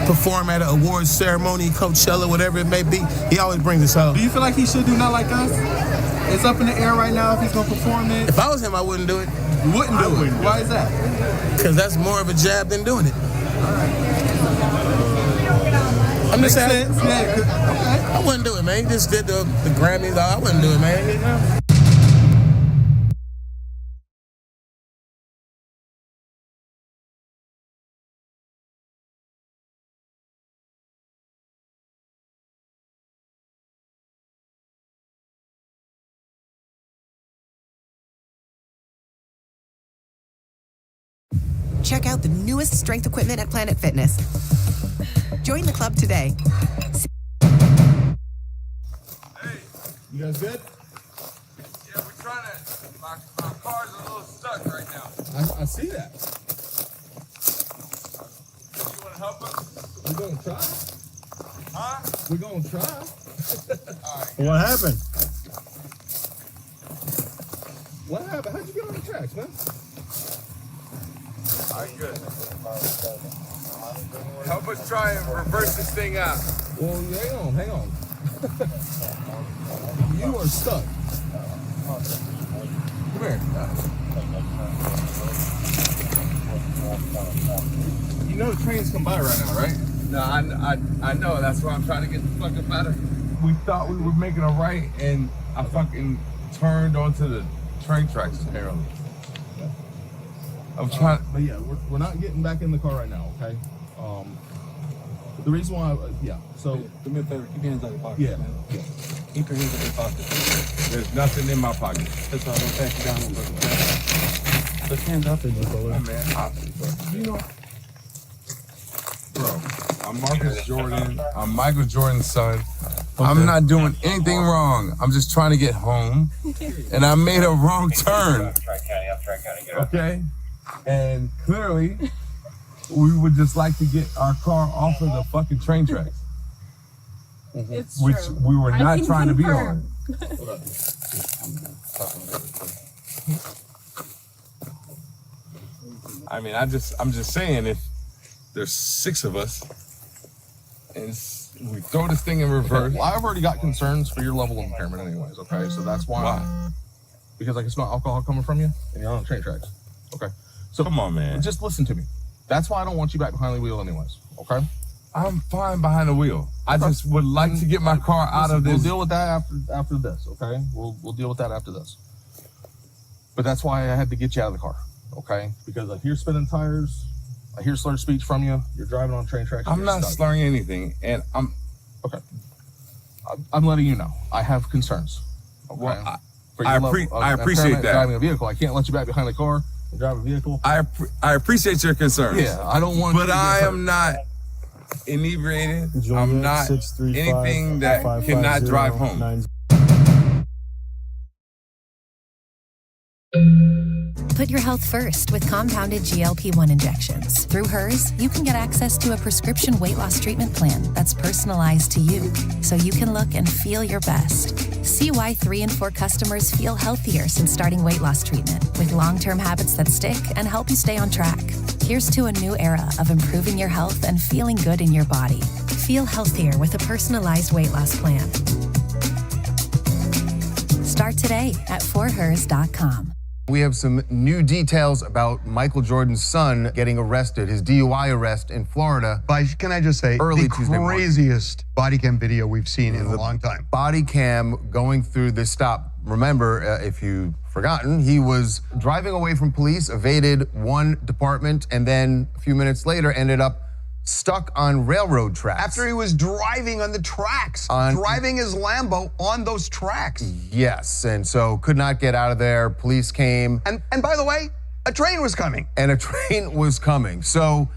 [SPEAKER 2] perform at an awards ceremony, Coachella, whatever it may be. He always brings us home.
[SPEAKER 8] Do you feel like he should do Not Like Us? It's up in the air right now if he's gonna perform it.
[SPEAKER 2] If I was him, I wouldn't do it.
[SPEAKER 8] You wouldn't do it? Why is that?
[SPEAKER 2] Because that's more of a jab than doing it. I'm just saying.
[SPEAKER 8] Yeah.
[SPEAKER 2] I wouldn't do it, man. He just did the Grammys. I wouldn't do it, man.
[SPEAKER 5] Check out the newest strength equipment at Planet Fitness. Join the club today.
[SPEAKER 8] You guys good?
[SPEAKER 10] Yeah, we're trying to. My car's a little stuck right now.
[SPEAKER 8] I see that.
[SPEAKER 10] You want to help us?
[SPEAKER 8] We're gonna try.
[SPEAKER 10] Huh?
[SPEAKER 8] We're gonna try.
[SPEAKER 10] All right.
[SPEAKER 17] What happened?
[SPEAKER 8] What happened? How'd you get on the tracks, man?
[SPEAKER 10] All right, good. Help us try and reverse this thing out.
[SPEAKER 8] Well, hang on. You are stuck. Come here. You know the trains come by right now, right?
[SPEAKER 10] No, I know. That's why I'm trying to get the fuck up out of here. We thought we were making a right, and I fucking turned onto the train tracks apparently. I'm trying.
[SPEAKER 8] But yeah, we're not getting back in the car right now, okay? The reason why, so.
[SPEAKER 19] Do me a favor, keep your hands out of your pocket.
[SPEAKER 8] Yeah.
[SPEAKER 19] Man. Keep your hands out of your pocket.
[SPEAKER 10] There's nothing in my pocket.
[SPEAKER 19] That's all. I'm gonna pat you down real quick. Put your hands out there, bro.
[SPEAKER 10] Man, bro, I'm Marcus Jordan. I'm Michael Jordan's son. Okay. I'm not doing anything wrong. I'm just trying to get home, and I made a wrong turn. Okay, and clearly, we would just like to get our car off of the fucking train tracks, which we were not trying to be on. I mean, I'm just saying, if there's 6 of us, and we throw this thing in reverse.
[SPEAKER 8] Well, I've already got concerns for your level of impairment anyways, okay? So that's why. Because I can smell alcohol coming from you, and you're on train tracks, okay? So
[SPEAKER 10] come on, man.
[SPEAKER 8] Just listen to me. That's why I don't want you back behind the wheel anyways, okay?
[SPEAKER 10] I'm fine behind the wheel. I just would like to get my car out of this.
[SPEAKER 8] We'll deal with that after this, okay? We'll deal with that after this. But that's why I had to get you out of the car, okay? Because I hear spinning tires, I hear slurred speech from you. You're driving on train tracks.
[SPEAKER 10] I'm not slurring anything, and I'm
[SPEAKER 8] okay. I'm letting you know. I have concerns. Okay?
[SPEAKER 10] Well,
[SPEAKER 8] I
[SPEAKER 10] appreciate that.
[SPEAKER 8] Driving a vehicle, I can't let you back behind the car and drive a vehicle.
[SPEAKER 10] I appreciate your concerns.
[SPEAKER 8] Yeah, I don't want.
[SPEAKER 10] But I am not inebriated. I'm not anything that cannot drive home.
[SPEAKER 4] Put your health first with compounded GLP-1 injections. Through hers, you can get access to a prescription weight loss treatment plan that's personalized to you, so you can look and feel your best. See why 3 in 4 customers feel healthier since starting weight loss treatment, with long-term habits that stick and help you stay on track. Here's to a new era of improving your health and feeling good in your body. Feel healthier with a personalized weight loss plan. Start today at forhers.com.
[SPEAKER 14] We have some new details about Michael Jordan's son getting arrested, his DUI arrest in Florida.
[SPEAKER 15] Can I just say,
[SPEAKER 14] early
[SPEAKER 15] the
[SPEAKER 14] Tuesday morning.
[SPEAKER 15] Craziest body cam video we've seen in a long time.
[SPEAKER 14] Body cam going through this stop. Remember, if you've forgotten, he was driving away from police, evaded one department, and then a few minutes later ended up stuck on railroad tracks.
[SPEAKER 15] After he was driving on the tracks, driving his Lambo on those tracks.
[SPEAKER 14] Yes, and so could not get out of there. Police came.
[SPEAKER 15] And by the way, a train was coming.
[SPEAKER 14] And a train was coming. So,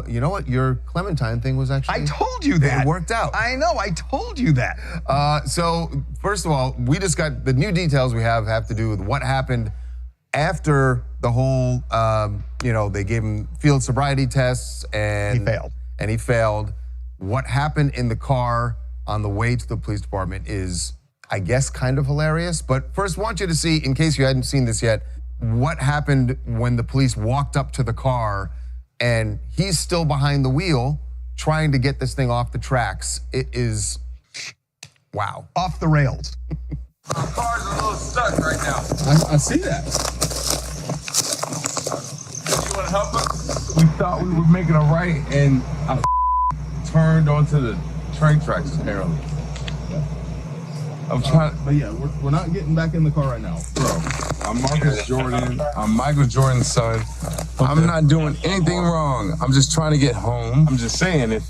[SPEAKER 14] you know what? Your Clementine thing was actually...
[SPEAKER 15] I told you that.
[SPEAKER 14] It worked out.
[SPEAKER 15] I know, I told you that.
[SPEAKER 14] So, first of all, we just got the new details we have to do with what happened after the whole, they gave him field sobriety tests and he failed. What happened in the car on the way to the police department is, I guess, kind of hilarious. But first, I want you to see, in case you hadn't seen this yet, what happened when the police walked up to the car and he's still behind the wheel trying to get this thing off the tracks. It is, wow.
[SPEAKER 15] Off the rails.
[SPEAKER 11] Our car's a little stuck right now.
[SPEAKER 8] I see that.
[SPEAKER 11] You want to help us?
[SPEAKER 8] We thought we were making a right, and I turned onto the train tracks, apparently. I'm trying, but yeah, we're not getting back in the car right now.
[SPEAKER 11] Bro, I'm Marcus Jordan. I'm Michael Jordan's son. I'm not doing anything wrong. I'm just trying to get home. I'm just saying, if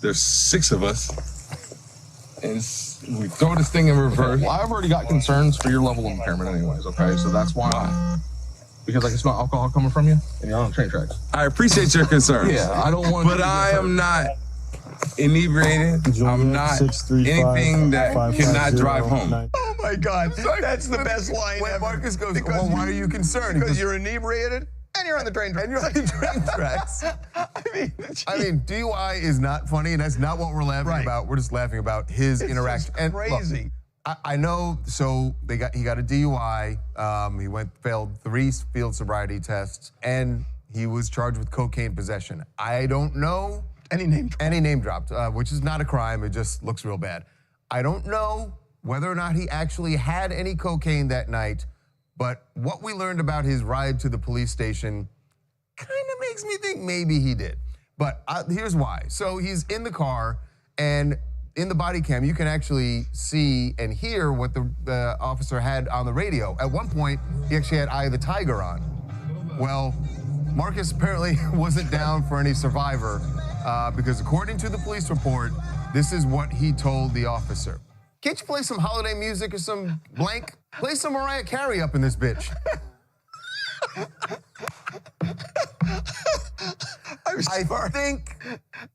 [SPEAKER 11] there's 6 of us, and we throw this thing in reverse.
[SPEAKER 8] Well, I've already got concerns for your level of impairment anyways, okay? So that's why. Because I can smell alcohol coming from you, and you're on train tracks.
[SPEAKER 11] I appreciate your concerns.
[SPEAKER 8] Yeah, I don't want
[SPEAKER 11] But I am not inebriated. I'm not anything that cannot drive home.
[SPEAKER 15] Oh my God, that's the best line ever.
[SPEAKER 14] Marcus goes, well, why are you concerned?
[SPEAKER 15] Because you're inebriated and you're on the train tracks.
[SPEAKER 14] And you're on the train tracks. I mean, DUI is not funny, and that's not what we're laughing about. We're just laughing about his interaction.
[SPEAKER 15] It's crazy.
[SPEAKER 14] Look, I know, so he got a DUI. He failed 3 field sobriety tests, and he was charged with cocaine possession. I don't know.
[SPEAKER 15] Any name dropped,
[SPEAKER 14] which is not a crime. It just looks real bad. I don't know whether or not he actually had any cocaine that night, but what we learned about his ride to the police station kind of makes me think maybe he did. But here's why. So he's in the car, and in the body cam, you can actually see and hear what the officer had on the radio. At one point, he actually had Eye of the Tiger on. Well, Marcus apparently wasn't down for any Survivor because according to the police report, this is what he told the officer. Can't you play some holiday music or some blank? Play some Mariah Carey up in this bitch. I think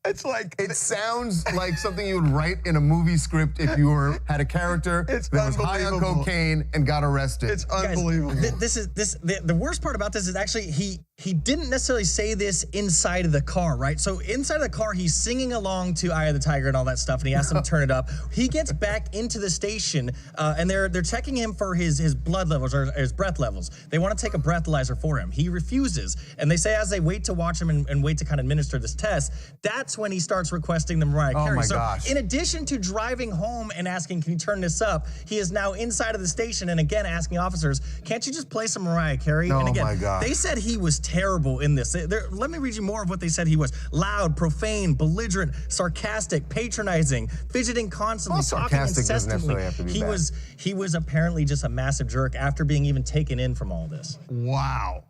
[SPEAKER 15] it's like
[SPEAKER 14] it sounds like something you would write in a movie script if you had a character that was high on cocaine and got arrested.
[SPEAKER 15] It's unbelievable.
[SPEAKER 23] The worst part about this is actually he didn't necessarily say this inside of the car, right? So inside of the car, he's singing along to Eye of the Tiger and all that stuff, and he asks him to turn it up. He gets back into the station, and they're checking him for his blood levels or his breath levels. They want to take a breathalyzer for him. He refuses, and they say as they wait to watch him and wait to kind of administer this test, that's when he starts requesting the Mariah Carey.
[SPEAKER 14] Oh my gosh.
[SPEAKER 23] In addition to driving home and asking, can you turn this up, he is now inside of the station and again asking officers, can't you just play some Mariah Carey?
[SPEAKER 14] Oh
[SPEAKER 23] and again,
[SPEAKER 14] my gosh.
[SPEAKER 23] they said he was terrible in this. Let me read you more of what they said he was. Loud, profane, belligerent, sarcastic, patronizing, fidgeting constantly,
[SPEAKER 14] Well,
[SPEAKER 23] talking
[SPEAKER 14] sarcastic doesn't
[SPEAKER 23] incessantly.
[SPEAKER 14] necessarily have to be bad.
[SPEAKER 23] He was apparently just a massive jerk after being even taken in from all this.
[SPEAKER 15] Wow.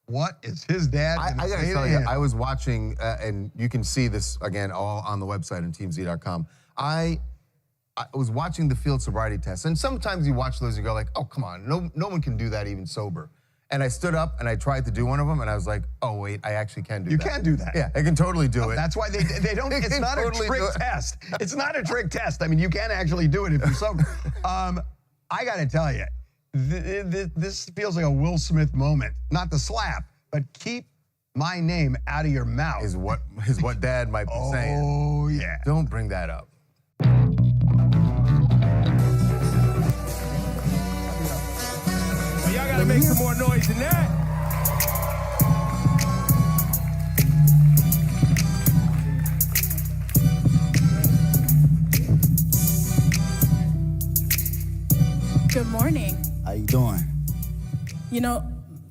[SPEAKER 15] What is his dad?
[SPEAKER 14] I gotta tell you, I was watching, and you can see this again all on the website on teamz.com. I was watching the field sobriety test, and sometimes you watch those and you go like, oh, come on, no one can do that even sober. And I stood up and I tried to do one of them, and I was like, oh wait, I actually can do that.
[SPEAKER 15] You can do that.
[SPEAKER 14] Yeah, I can totally do it.
[SPEAKER 15] That's why they don't, it's not a trick test. It's not a trick test. I mean, you can actually do it if you're sober. I gotta tell you, This feels like a Will Smith moment. Not the slap, but keep my name out of your mouth.
[SPEAKER 14] Is what Dad might be saying.
[SPEAKER 15] Oh, yeah.
[SPEAKER 14] Don't bring that up.
[SPEAKER 10] Well, y'all gotta make some more noise than that.
[SPEAKER 9] Good morning.
[SPEAKER 1] How you doing?
[SPEAKER 9] You know,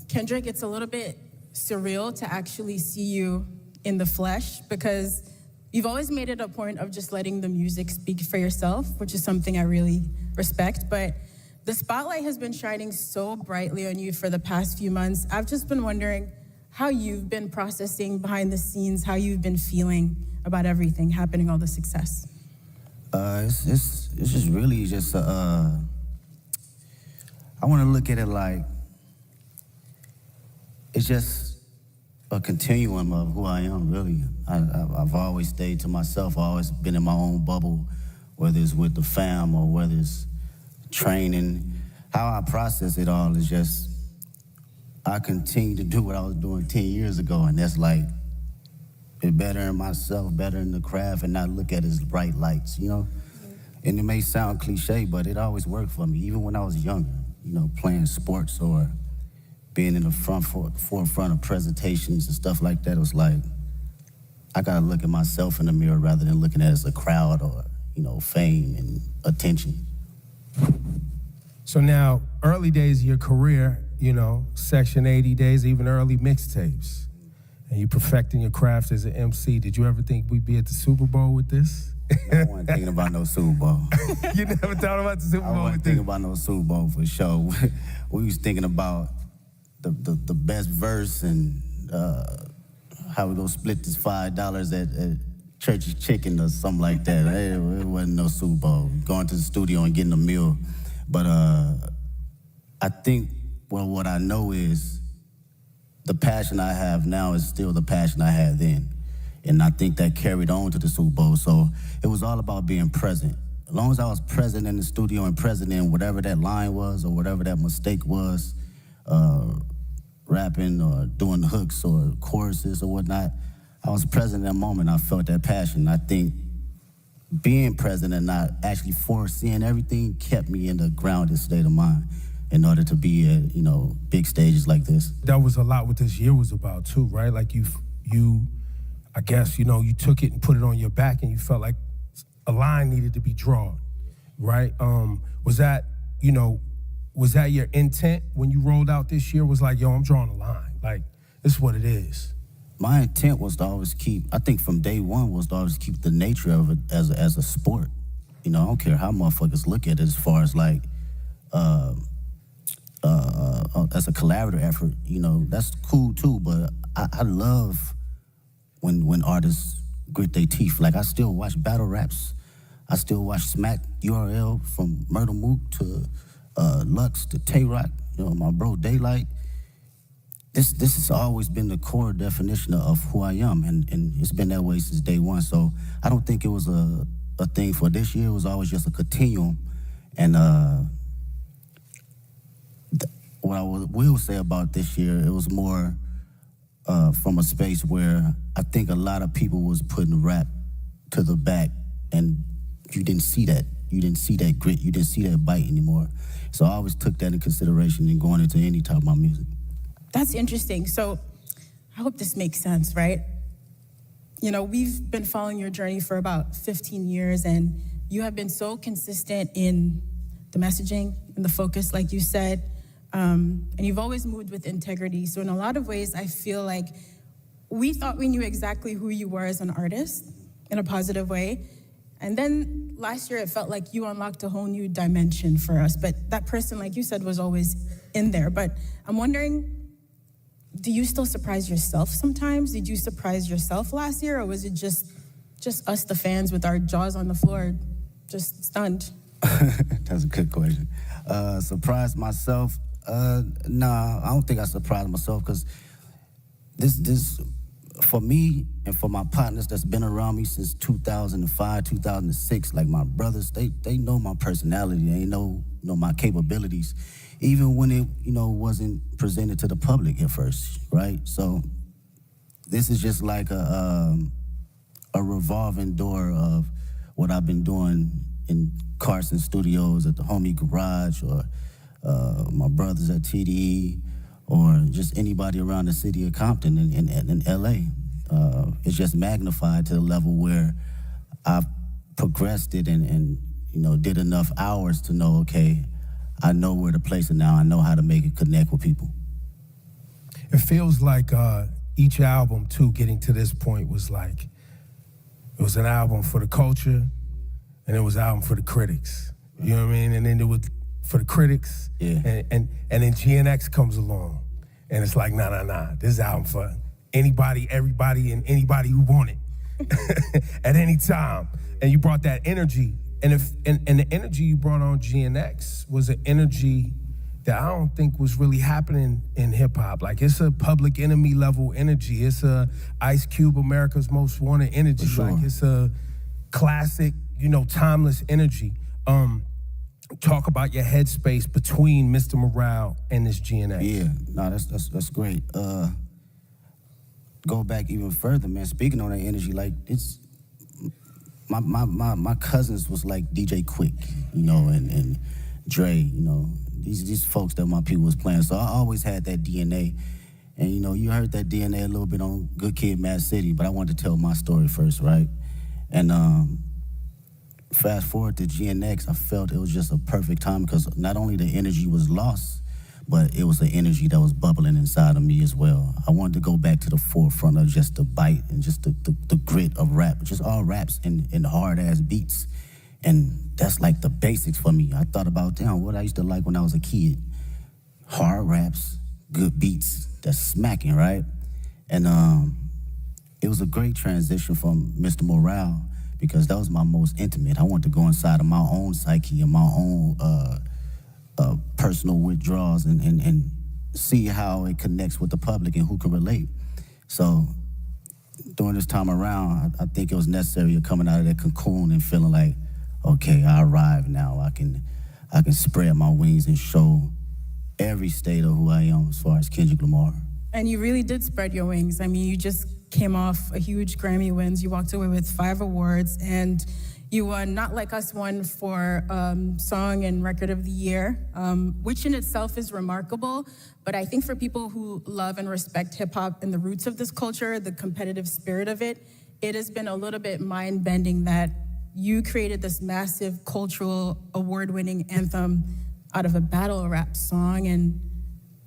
[SPEAKER 9] Kendrick, it's a little bit surreal to actually see you in the flesh because you've always made it a point of just letting the music speak for yourself, which is something I really respect. But the spotlight has been shining so brightly on you for the past few months. I've just been wondering how you've been processing behind the scenes, how you've been feeling about everything happening, all the success.
[SPEAKER 1] It's just really just I want to look at it like it's just a continuum of who I am, really. I've always stayed to myself. I've always been in my own bubble, whether it's with the fam or whether it's training. How I process it all is just I continue to do what I was doing 10 years ago, and that's like be better in myself, better in the craft, and not look at it as bright lights, you know? And it may sound cliche, but it always worked for me, even when I was younger. You know, playing sports or being in the forefront of presentations and stuff like that. It was like, I gotta look at myself in the mirror rather than looking at it as a crowd or, you know, fame and attention.
[SPEAKER 10] So now, early days of your career, you know, Section 80 days, even early mixtapes, and you perfecting your craft as an MC. Did you ever think we'd be at the Super Bowl with this?
[SPEAKER 1] I wasn't thinking about no Super Bowl.
[SPEAKER 10] You never thought about the Super Bowl?
[SPEAKER 1] I wasn't thinking about no Super Bowl for sure. We was thinking about the best verse and how we gonna split this $5 at Church's Chicken or something like that. It wasn't no Super Bowl. Going to the studio and getting a meal. But I think, well, what I know is the passion I have now is still the passion I had then. And I think that carried on to the Super Bowl. So it was all about being present. As long as I was present in the studio and present in whatever that line was or whatever that mistake was, rapping or doing hooks or choruses or whatnot, I was present in that moment. I felt that passion. I think being present and not actually foreseeing everything kept me in the grounded state of mind in order to be at, you know, big stages like this.
[SPEAKER 10] That was a lot what this year was about too, right? Like you I guess, you know, you took it and put it on your back and you felt like a line needed to be drawn, right? Was that your intent when you rolled out this year? Was like, yo, I'm drawing a line. Like, this is what it is.
[SPEAKER 1] My intent was to always keep, I think from day one, was to always keep the nature of it as a sport. You know, I don't care how motherfuckers look at it as far as like, as a collaborative effort, you know, that's cool too, but I love when artists grit their teeth. Like, I still watch battle raps. I still watch Smack URL from Murder Mook to Lux to Tay-Rock, you know, my bro Daylight. This has always been the core definition of who I am, and it's been that way since day one. So I don't think it was a thing for this year. It was always just a continuum. And what I will say about this year, it was more from a space where I think a lot of people was putting rap to the back, and you didn't see that. You didn't see that grit. You didn't see that bite anymore. So I always took that in consideration in going into any type of my music.
[SPEAKER 9] That's interesting. So I hope this makes sense, right? You know, we've been following your journey for about 15 years, and you have been so consistent in the messaging and the focus, like you said. And you've always moved with integrity. So in a lot of ways, I feel like we thought we knew exactly who you were as an artist in a positive way. And then last year, it felt like you unlocked a whole new dimension for us. But that person, like you said, was always in there. But I'm wondering, do you still surprise yourself sometimes? Did you surprise yourself last year? Or was it just us, the fans, with our jaws on the floor, just stunned?
[SPEAKER 1] That's a good question. Surprised myself? Nah, I don't think I surprised myself, because this for me and for my partners that's been around me since 2005, 2006, like my brothers, they know my personality, they know my capabilities, even when it wasn't presented to the public at first, right? So this is just like a revolving door of what I've been doing in Carson Studios, at the homie garage, or my brothers at TDE, or just anybody around the city of Compton in LA. It's just magnified to the level where I've progressed it and did enough hours to know, okay, I know where to place it now. I know how to make it connect with people.
[SPEAKER 10] It feels like each album, too, getting to this point was like, it was an album for the culture, and it was an album for the critics. You know what I mean? And then it was for the critics, and then GNX comes along, and it's like, nah. This album for anybody, everybody, and anybody who want it at any time. And you brought that energy, and the energy you brought on GNX was an energy that I don't think was really happening in hip hop. Like, it's a Public Enemy level energy. It's a Ice Cube, America's Most Wanted energy.
[SPEAKER 1] Sure.
[SPEAKER 10] Like, it's a classic, timeless energy. Talk about your headspace between Mr. Morale and this GNX.
[SPEAKER 1] Yeah, no, that's great. Go back even further, man. Speaking on that energy, like, it's my cousins was like DJ Quick, and Dre, these folks that my people was playing. So I always had that DNA. And you heard that DNA a little bit on Good Kid, Mad City, but I wanted to tell my story first, right? And fast forward to GNX, I felt it was just a perfect time because not only the energy was lost, but it was the energy that was bubbling inside of me as well. I wanted to go back to the forefront of just the bite and just the grit of rap, just all raps and hard-ass beats. And that's like the basics for me. I thought about, what I used to like when I was a kid. Hard raps, good beats, that's smacking, right? And it was a great transition from Mr. Morale because that was my most intimate. I wanted to go inside of my own psyche and my own personal withdrawals and see how it connects with the public and who can relate. So during this time around, I think it was necessary coming out of that cocoon and feeling like, okay, I arrived now. I can spread my wings and show every state of who I am as far as Kendrick Lamar.
[SPEAKER 9] And you really did spread your wings. I mean, you just came off a huge Grammy wins. You walked away with 5 awards, and you won Not Like Us won for Song and Record of the Year, which in itself is remarkable. But I think for people who love and respect hip hop and the roots of this culture, the competitive spirit of it, it has been a little bit mind-bending that you created this massive cultural award-winning anthem out of a battle rap song. And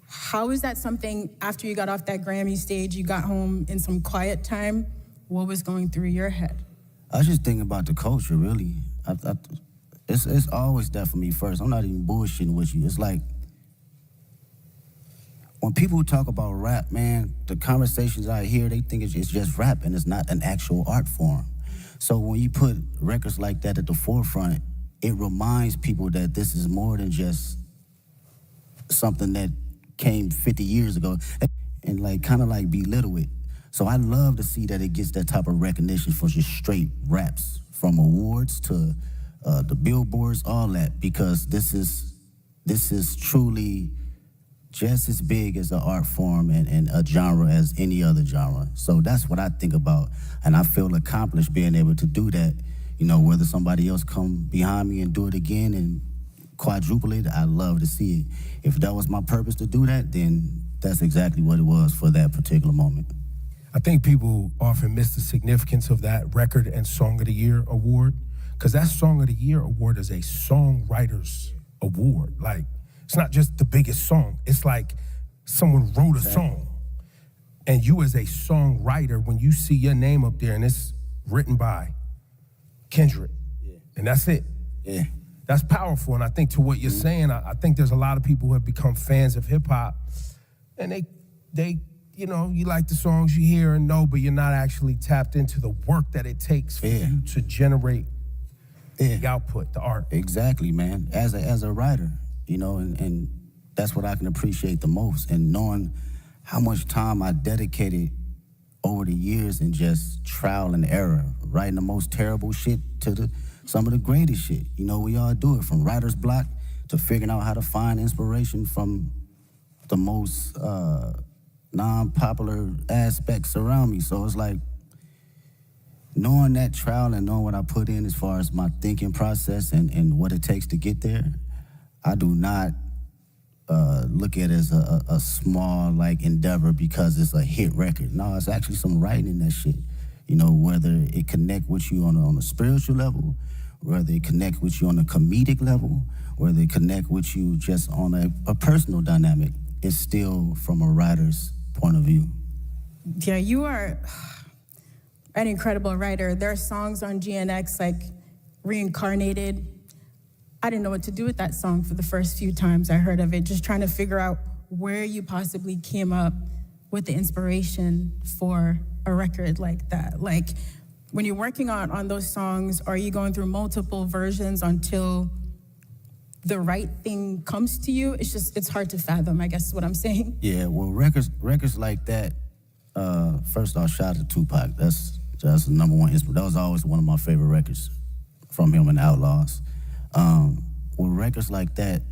[SPEAKER 9] how is that something, after you got off that Grammy stage, you got home in some quiet time, what was going through your head?
[SPEAKER 1] I was just thinking about the culture, really. It's always that for me first. I'm not even bullshitting with you. It's like, when people talk about rap, man, the conversations I hear, they think it's just rap and it's not an actual art form. So when you put records like that at the forefront, it reminds people that this is more than just something that came 50 years ago and kind of belittle it. So I love to see that it gets that type of recognition for just straight raps, from awards to the billboards, all that, because this is truly just as big as an art form and a genre as any other genre. So that's what I think about, and I feel accomplished being able to do that. Whether somebody else come behind me and do it again and quadruple it, I love to see it. If that was my purpose to do that, then that's exactly what it was for that particular moment.
[SPEAKER 10] I think people often miss the significance of that Record and Song of the Year award, because that Song of the Year award is a songwriter's award. Like, it's not just the biggest song. It's like someone wrote a song. And you as a songwriter, when you see your name up there and it's written by Kendrick, and that's it.
[SPEAKER 1] Yeah.
[SPEAKER 10] That's powerful. And I think to what you're saying, I think there's a lot of people who have become fans of hip hop, and they you like the songs you hear and know, but you're not actually tapped into the work that it takes for you to generate the output, the art.
[SPEAKER 1] Exactly, man. As a writer, and that's what I can appreciate the most. And knowing how much time I dedicated over the years and just trial and error, writing the most terrible shit to some of the greatest shit. You know, we all do it, from writer's block to figuring out how to find inspiration from the most non-popular aspects around me. So it's like, knowing that trial and knowing what I put in as far as my thinking process and what it takes to get there, I do not look at it as a small like endeavor because it's a hit record. No, it's actually some writing in that shit. You know, whether it connect with you on a spiritual level, whether it connect with you on a comedic level, whether it connect with you just on a personal dynamic, it's still from a writer's point of view.
[SPEAKER 9] Yeah, you are an incredible writer. There are songs on GNX like Reincarnated. I didn't know what to do with that song for the first few times I heard of it, just trying to figure out where you possibly came up with the inspiration for a record like that. Like, when you're working on those songs, are you going through multiple versions until the right thing comes to you? It's hard to fathom, I guess is what I'm saying.
[SPEAKER 1] Yeah, well, records like that, first off, shout out to Tupac. That's the number one inspiration. That was always one of my favorite records from him and Outlaws. With records like that,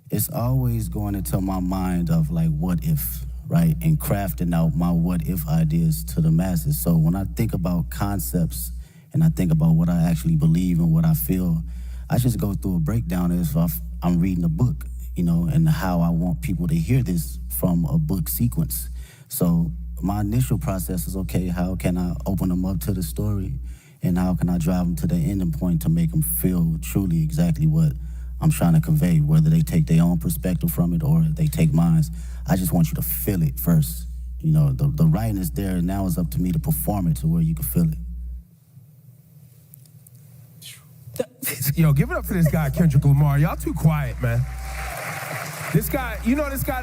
[SPEAKER 1] it's always going into my mind of like, what if, right? And crafting out my what if ideas to the masses. So when I think about concepts and I think about what I actually believe and what I feel, I just go through a breakdown as if I'm reading a book, you know, and how I want people to hear this from a book sequence. So my initial process is, okay, how can I open them up to the story? And how can I drive them to the ending point to make them feel truly exactly what I'm trying to convey, whether they take their own perspective from it or they take mine. I just want you to feel it first. You know, the writing is there, and now it's up to me to perform it to where you can feel it.
[SPEAKER 10] Yo, give it up for this guy, Kendrick Lamar. Y'all too quiet, man. This guy, you know, this guy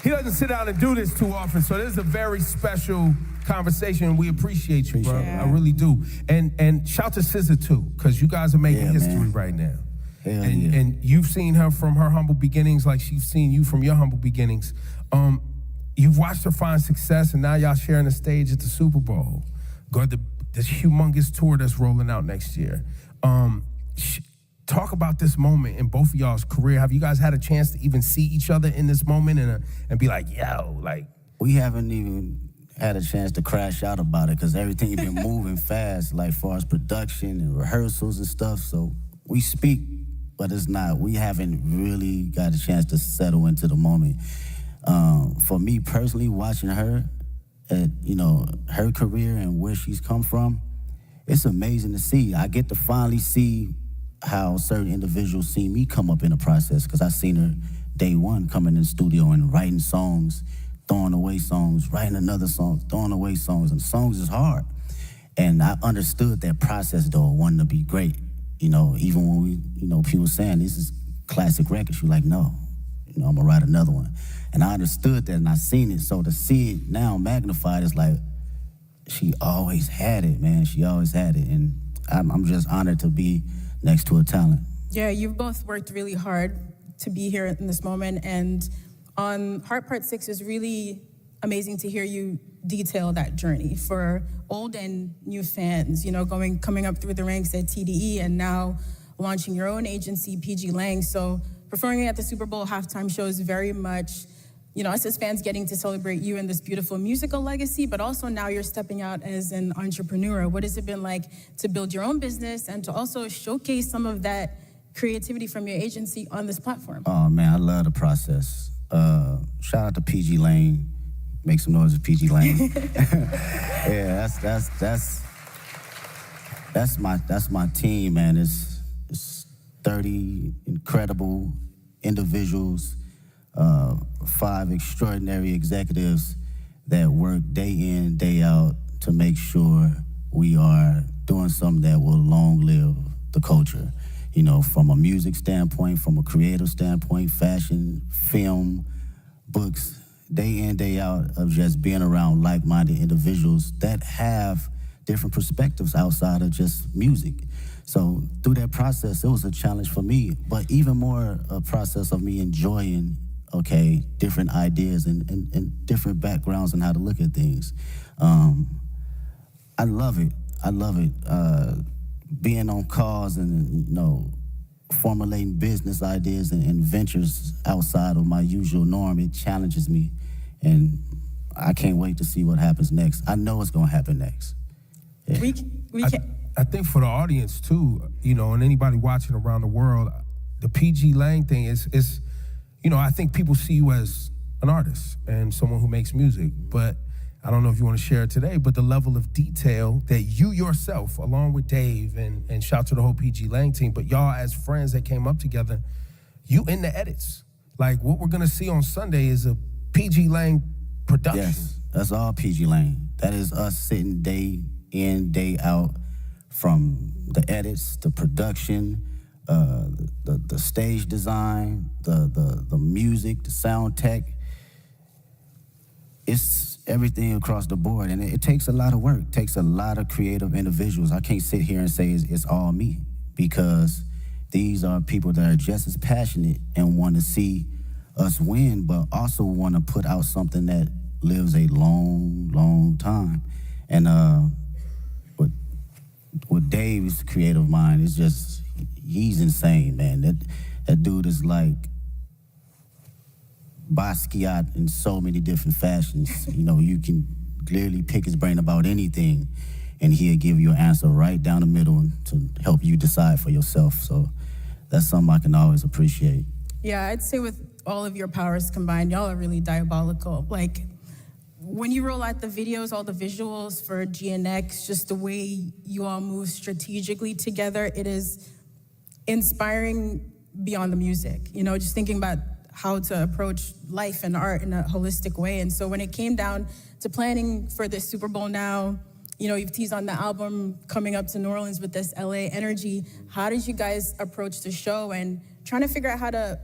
[SPEAKER 10] he doesn't sit down and do this too often, so this is a very special conversation. We appreciate you, bro. I really do. And shout to SZA too, because you guys are making history right now. And you've seen her from her humble beginnings like she's seen you from your humble beginnings. You've watched her find success, and now y'all sharing the stage at the Super Bowl. Got this humongous tour that's rolling out next year. Talk about this moment in both of y'all's career. Have you guys had a chance to even see each other in this moment and be like, yo, like?
[SPEAKER 1] We haven't even had a chance to crash out about it because everything been moving fast, like far as production and rehearsals and stuff. So we speak, but we haven't really got a chance to settle into the moment. For me personally, watching her, you know, her career and where she's come from, it's amazing to see. I get to finally see how certain individuals see me come up in the process, because I seen her day one coming in the studio and writing songs, throwing away songs, writing another song, throwing away songs, and songs is hard. And I understood that process though, wanting to be great. You know, even when we, you know, people saying this is classic records, you're like, no, you know, I'm gonna write another one. And I understood that and I seen it. So to see it now magnified is like, she always had it, man. She always had it. And I'm just honored to be next to a talent.
[SPEAKER 9] Yeah, you've both worked really hard to be here in this moment. And on Heart Part 6 is really amazing to hear you detail that journey for old and new fans, you know, coming up through the ranks at TDE and now launching your own agency, PG Lang. So performing at the Super Bowl halftime show is very much, you know, us as fans getting to celebrate you and this beautiful musical legacy, but also now you're stepping out as an entrepreneur. What has it been like to build your own business and to also showcase some of that creativity from your agency on this platform?
[SPEAKER 1] Oh man, I love the process. Shout out to PG Lang. Make some noise with PG Lang. Yeah, that's my team, man. It's 30 incredible individuals, 5 extraordinary executives that work day in, day out to make sure we are doing something that will long live the culture. You know, from a music standpoint, from a creative standpoint, fashion, film, books, day in, day out of just being around like-minded individuals that have different perspectives outside of just music. So through that process, it was a challenge for me, but even more a process of me enjoying okay, different ideas and different backgrounds on how to look at things. I love it. I love it. Being on calls and, you know, formulating business ideas and ventures outside of my usual norm, it challenges me. And I can't wait to see what happens next. I know it's gonna happen next. Yeah.
[SPEAKER 10] I think for the audience too, you know, and anybody watching around the world, the PG Lang thing is, you know, I think people see you as an artist and someone who makes music, but I don't know if you want to share it today, but the level of detail that you yourself, along with Dave and shout to the whole PG Lang team, but y'all as friends that came up together, you in the edits. Like what we're gonna see on Sunday is a PG Lang production.
[SPEAKER 1] Yes, that's all PG Lang. That is us sitting day in, day out, from the edits, the production, the stage design, the music, the sound tech. It's everything across the board, and it takes a lot of work. It takes a lot of creative individuals. I can't sit here and say it's all me, because these are people that are just as passionate and want to see us win, but also want to put out something that lives a long, long time. And with Dave's creative mind, it's just, he's insane, man. That dude is like Basquiat in so many different fashions. You know, you can clearly pick his brain about anything, and he'll give you an answer right down the middle to help you decide for yourself. So that's something I can always appreciate.
[SPEAKER 9] Yeah, I'd say with all of your powers combined, y'all are really diabolical. Like, when you roll out the videos, all the visuals for GNX, just the way you all move strategically together, it is inspiring beyond the music. You know, just thinking about how to approach life and art in a holistic way. And so when it came down to planning for this Super Bowl now, you know, you've teased on the album coming up to New Orleans with this LA energy. How did you guys approach the show and trying to figure out how to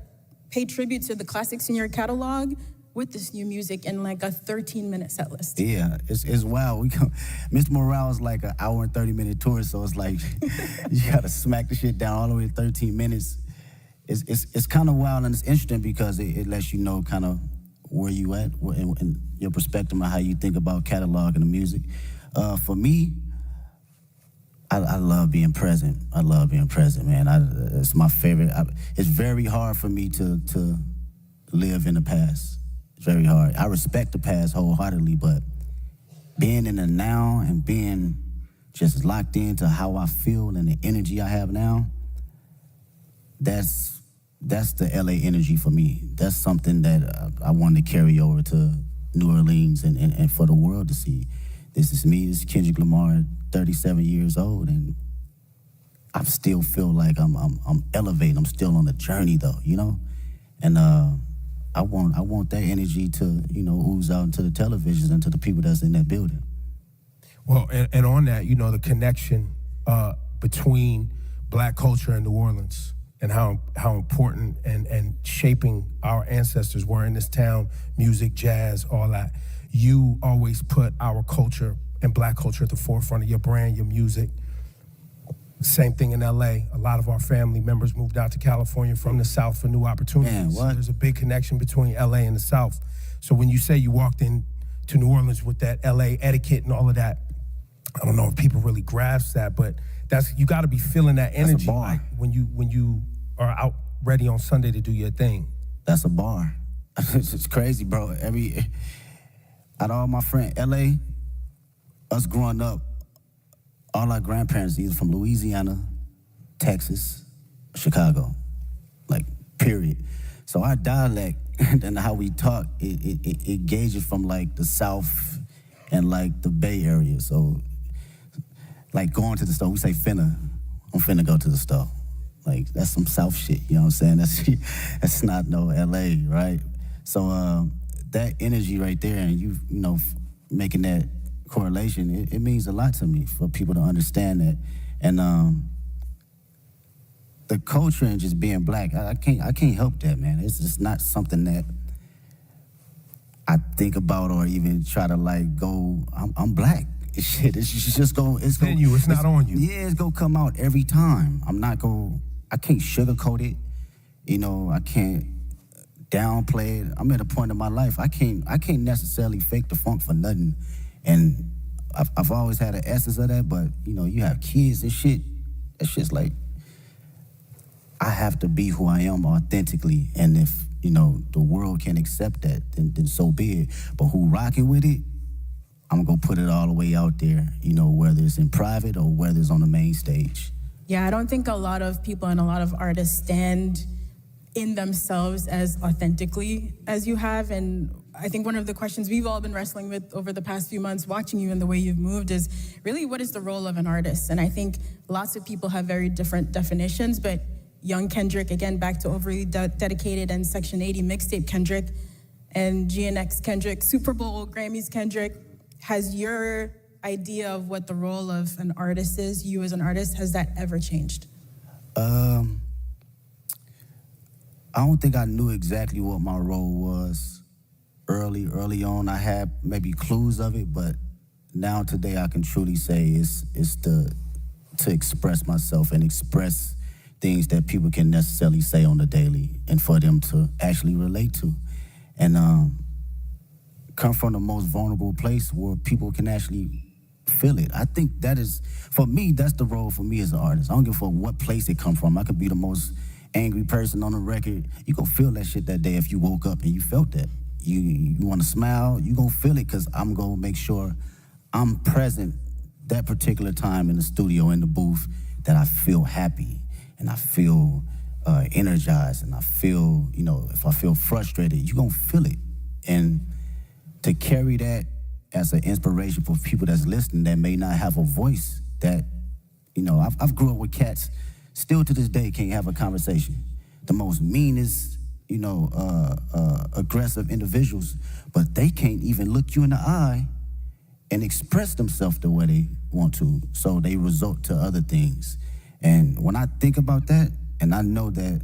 [SPEAKER 9] pay tribute to the classics in your catalog with this new music in like a 13-minute set list?
[SPEAKER 1] Yeah, it's wild. Mr. Morale is like an hour and 30-minute tour, so it's like you gotta smack the shit down all the way to 13 minutes. It's kind of wild, and it's interesting because it lets you know kind of where you at and your perspective on how you think about catalog and the music. For me, I love being present. I love being present, man. It's my favorite. It's very hard for me to live in the past. It's very hard. I respect the past wholeheartedly, but being in the now and being just locked into how I feel and the energy I have now, that's the LA energy for me. That's something that I want to carry over to New Orleans and for the world to see. This is me, this is Kendrick Lamar, 37 years old, and I still feel like I'm elevating. I'm still on the journey though, you know? And I want that energy to, you know, ooze out into the televisions and to the people that's in that building.
[SPEAKER 10] Well, and on that, you know, the connection between Black culture and New Orleans and how important and shaping our ancestors were in this town, music, jazz, all that. You always put our culture and Black culture at the forefront of your brand, your music. Same thing in LA. A lot of our family members moved out to California from the South for new opportunities.
[SPEAKER 1] Man, what?
[SPEAKER 10] So there's a big connection between LA and the South. So when you say you walked in to New Orleans with that LA etiquette and all of that, I don't know if people really grasp that, but you got to be feeling that energy.
[SPEAKER 1] That's a bar.
[SPEAKER 10] Like when you are out ready on Sunday to do your thing.
[SPEAKER 1] That's a bar. It's crazy, bro. Out of all my friends, LA, us growing up, all our grandparents either from Louisiana, Texas, Chicago, like, period. So our dialect and how we talk, it gauges from like the South and like the Bay Area. So like going to the store, we say finna. I'm finna go to the store. Like that's some South shit, you know what I'm saying? That's not no LA, right? So that energy right there, and you know, making that correlation, it means a lot to me for people to understand that. And the culture and just being Black, I can't help that, man. It's just not something that I think about or even try to like go, I'm Black. Shit, it's just go. It's
[SPEAKER 10] in you. It's not on you.
[SPEAKER 1] Yeah, it's gonna come out every time. I can't sugarcoat it. You know, I can't downplay it. I'm at a point in my life I can't necessarily fake the funk for nothing, and I've always had an essence of that. But you know, you have kids and shit. That shit's like, I have to be who I am authentically, and if you know the world can accept that, then so be it. But who rocking with it, I'm gonna put it all the way out there. You know, whether it's in private or whether it's on the main stage.
[SPEAKER 9] Yeah, I don't think a lot of people and a lot of artists stand in themselves as authentically as you have. And I think one of the questions we've all been wrestling with over the past few months, watching you and the way you've moved, is really, what is the role of an artist? And I think lots of people have very different definitions, but young Kendrick, again, back to overly dedicated and Section 80 mixtape Kendrick, and GNX Kendrick, Super Bowl, Grammys Kendrick, has your idea of what the role of an artist is, you as an artist, has that ever changed?
[SPEAKER 1] I don't think I knew exactly what my role was early on. I had maybe clues of it, but now today I can truly say it's to express myself and express things that people can necessarily say on the daily and for them to actually relate to. And come from the most vulnerable place where people can actually feel it. I think that is, for me, that's the role for me as an artist. I don't give a fuck what place it come from. I could be the most angry person on the record. You gonna feel that shit that day if you woke up and you felt that. You wanna smile, you gonna feel it, because I'm gonna make sure I'm present that particular time in the studio, in the booth, that I feel happy and I feel energized, and I feel, you know, if I feel frustrated, you gonna feel it. And to carry that as an inspiration for people that's listening that may not have a voice, that, you know, I've grew up with cats, still to this day can't have a conversation. The most meanest, you know, aggressive individuals, but they can't even look you in the eye and express themselves the way they want to, so they resort to other things. And when I think about that, and I know that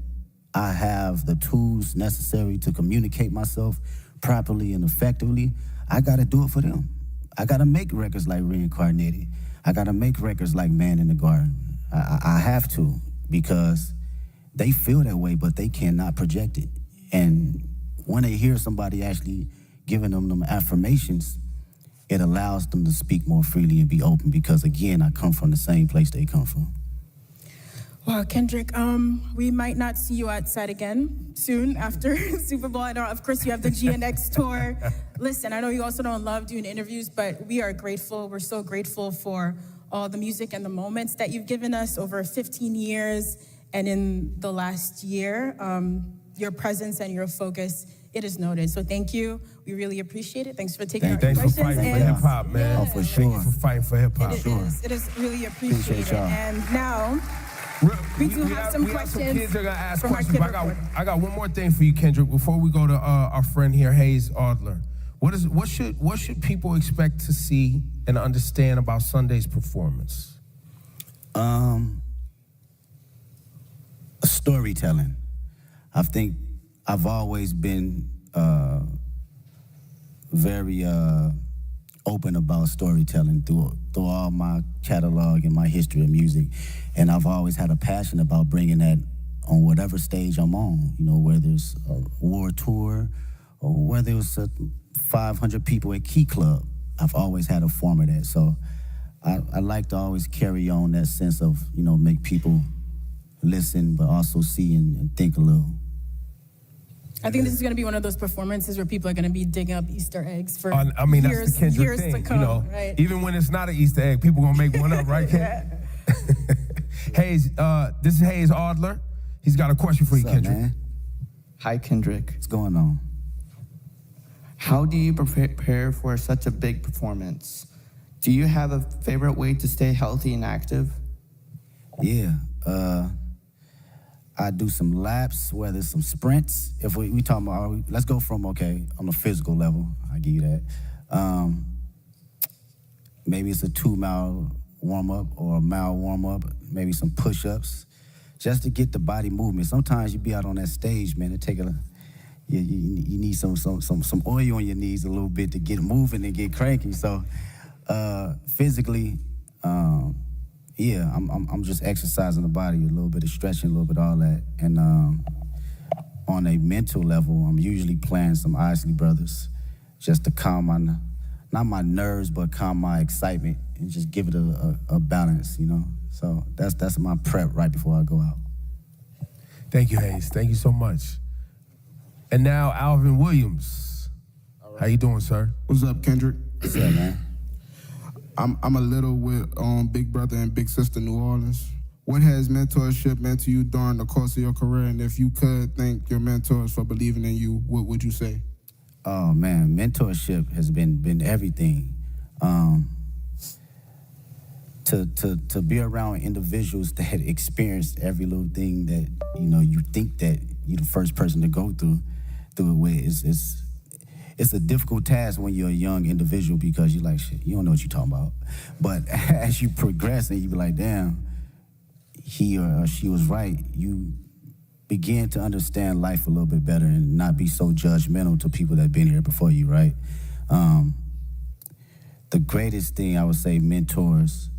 [SPEAKER 1] I have the tools necessary to communicate myself properly and effectively, I gotta do it for them. I gotta make records like Reincarnated. I gotta make records like Man in the Garden. I have to, because they feel that way, but they cannot project it. And when they hear somebody actually giving them affirmations, it allows them to speak more freely and be open, because again, I come from the same place they come from.
[SPEAKER 9] Well, Kendrick, we might not see you outside again soon after Super Bowl. I know, of course, you have the GNX tour. Listen, I know you also don't love doing interviews, but we are grateful. We're so grateful for all the music and the moments that you've given us over 15 years. And in the last year, your presence and your focus, it is noted. So thank you. We really appreciate it. Thanks for taking our questions.
[SPEAKER 10] Thanks for fighting for hip-hop, man.
[SPEAKER 1] Oh, for sure.
[SPEAKER 10] Thank you for fighting for hip-hop.
[SPEAKER 9] It is really appreciated.
[SPEAKER 1] y'all.
[SPEAKER 9] And now, we do have some questions.
[SPEAKER 10] Some kids are gonna ask
[SPEAKER 9] from our
[SPEAKER 10] questions.
[SPEAKER 9] kid
[SPEAKER 10] But I got one more thing for you, Kendrick. Before we go to our friend here, Hayes Adler. What should people expect to see and understand about Sunday's performance?
[SPEAKER 1] Storytelling. I think I've always been very open about storytelling through all my catalog and my history of music. And I've always had a passion about bringing that on whatever stage I'm on, you know, whether it's a war tour or whether it's 500 people at Key Club. I've always had a form of that. So I like to always carry on that sense of, you know, make people listen, but also see and think a little.
[SPEAKER 9] I think this is going to be one of those performances where people are going to be digging up Easter eggs for
[SPEAKER 10] I mean,
[SPEAKER 9] years,
[SPEAKER 10] that's the Kendrick
[SPEAKER 9] years
[SPEAKER 10] thing,
[SPEAKER 9] to come,
[SPEAKER 10] you know.
[SPEAKER 9] right?
[SPEAKER 10] Even when it's not an Easter egg, people gonna make one up, right, Ken? Hayes, this is Hayes Adler. He's got a question for you, Kendrick.
[SPEAKER 1] Man?
[SPEAKER 12] Hi, Kendrick.
[SPEAKER 1] What's going on?
[SPEAKER 12] How do you prepare for such a big performance? Do you have a favorite way to stay healthy and active?
[SPEAKER 1] Yeah, I do some laps, whether it's some sprints. If we talking about, let's go from, okay, on the physical level, I give you that. Maybe it's a 2-mile warm-up or a mile warm-up, maybe some push-ups, just to get the body movement. Sometimes you be out on that stage, man, it take you need some oil on your knees a little bit to get moving and get cranky. So physically, I'm just exercising the body, a little bit of stretching, a little bit of all that. And on a mental level, I'm usually playing some Isley Brothers just to calm my, not my nerves, but calm my excitement and just give it a balance, you know? So that's my prep right before I go out.
[SPEAKER 10] Thank you, Hayes. Thank you so much. And now, Alvin Williams. How you doing, sir?
[SPEAKER 16] What's up, Kendrick?
[SPEAKER 1] What's up, man?
[SPEAKER 16] I'm a little with Big Brother and Big Sister New Orleans. What has mentorship meant to you during the course of your career? And if you could thank your mentors for believing in you, what would you say?
[SPEAKER 1] Oh, man, mentorship has been everything. To be around individuals that had experienced every little thing that, you know, you think that you're the first person to go through it with, it's a difficult task when you're a young individual because you're like, shit, you don't know what you're talking about. But as you progress and you be like, damn, he or she was right, you begin to understand life a little bit better and not be so judgmental to people that have been here before you, right? The greatest thing I would say mentors,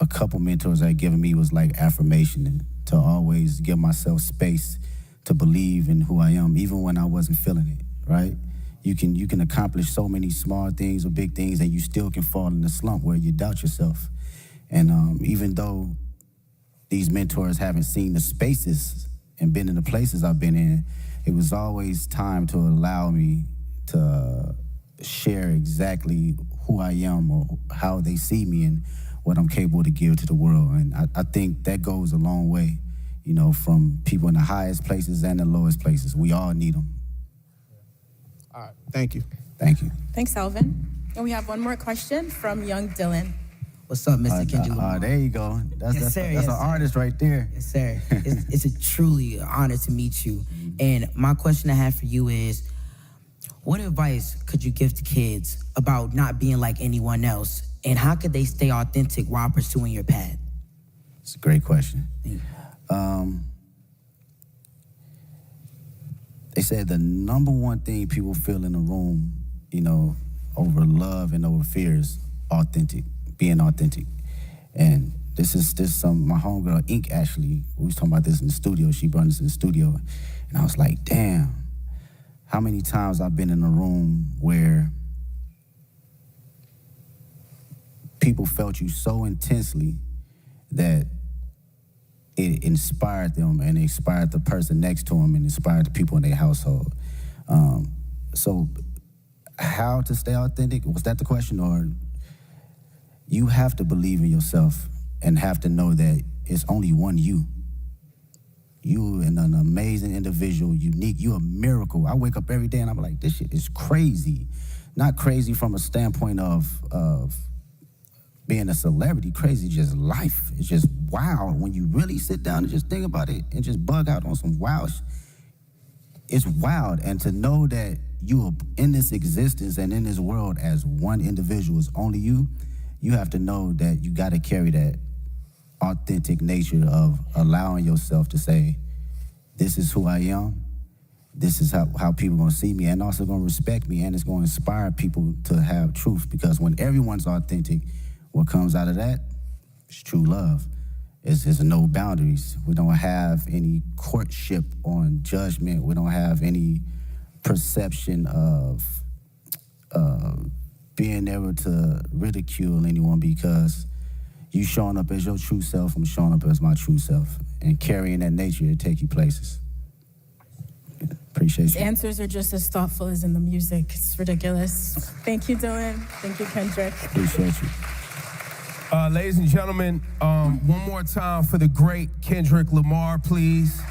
[SPEAKER 1] a couple mentors that given me was like affirmation and to always give myself space to believe in who I am, even when I wasn't feeling it, right? You can accomplish so many small things or big things and you still can fall in the slump where you doubt yourself. And even though these mentors haven't seen the spaces and been in the places I've been in, it was always time to allow me to share exactly who I am or how they see me and what I'm capable to give to the world. And I think that goes a long way, you know, from people in the highest places and the lowest places. We all need them.
[SPEAKER 16] All right, thank you.
[SPEAKER 1] Thank you.
[SPEAKER 9] Thanks, Alvin. And we have one more question from young Dylan.
[SPEAKER 18] What's up, Mr. Kendrick Lamar?
[SPEAKER 1] There you go. That's an artist right there.
[SPEAKER 18] Yes, sir. It's a truly honor to meet you. And my question I have for you is, what advice could you give to kids about not being like anyone else? And how could they stay authentic while pursuing your path?
[SPEAKER 1] It's a great question. They said the number one thing people feel in a room, you know, over love and over fear is being authentic. And this is my homegirl, Ink, actually, we was talking about this in the studio. She brought us in the studio. And I was like, damn, how many times I've been in a room where people felt you so intensely that it inspired them and it inspired the person next to them and inspired the people in their household. So how to stay authentic? Was that the question? Or you have to believe in yourself and have to know that it's only one you. You are an amazing individual, unique. You're a miracle. I wake up every day and I'm like, this shit is crazy. Not crazy from a standpoint of being a celebrity, crazy, just life. It's just wild. When you really sit down and just think about it and just bug out on some wild it's wild. And to know that you are in this existence and in this world as one individual is only you, you have to know that you got to carry that authentic nature of allowing yourself to say, this is who I am, this is how people going to see me and also going to respect me, and it's going to inspire people to have truth, because when everyone's authentic, what comes out of that is true love. It's no boundaries. We don't have any courtship on judgment. We don't have any perception of being able to ridicule anyone, because you showing up as your true self, I'm showing up as my true self, and carrying that nature to take you places. Appreciate
[SPEAKER 9] His
[SPEAKER 1] you.
[SPEAKER 9] answers are just as thoughtful as in the music. It's ridiculous. Thank you, Dylan. Thank you, Kendrick.
[SPEAKER 1] Appreciate you.
[SPEAKER 10] Ladies and gentlemen, one more time for the great Kendrick Lamar, please.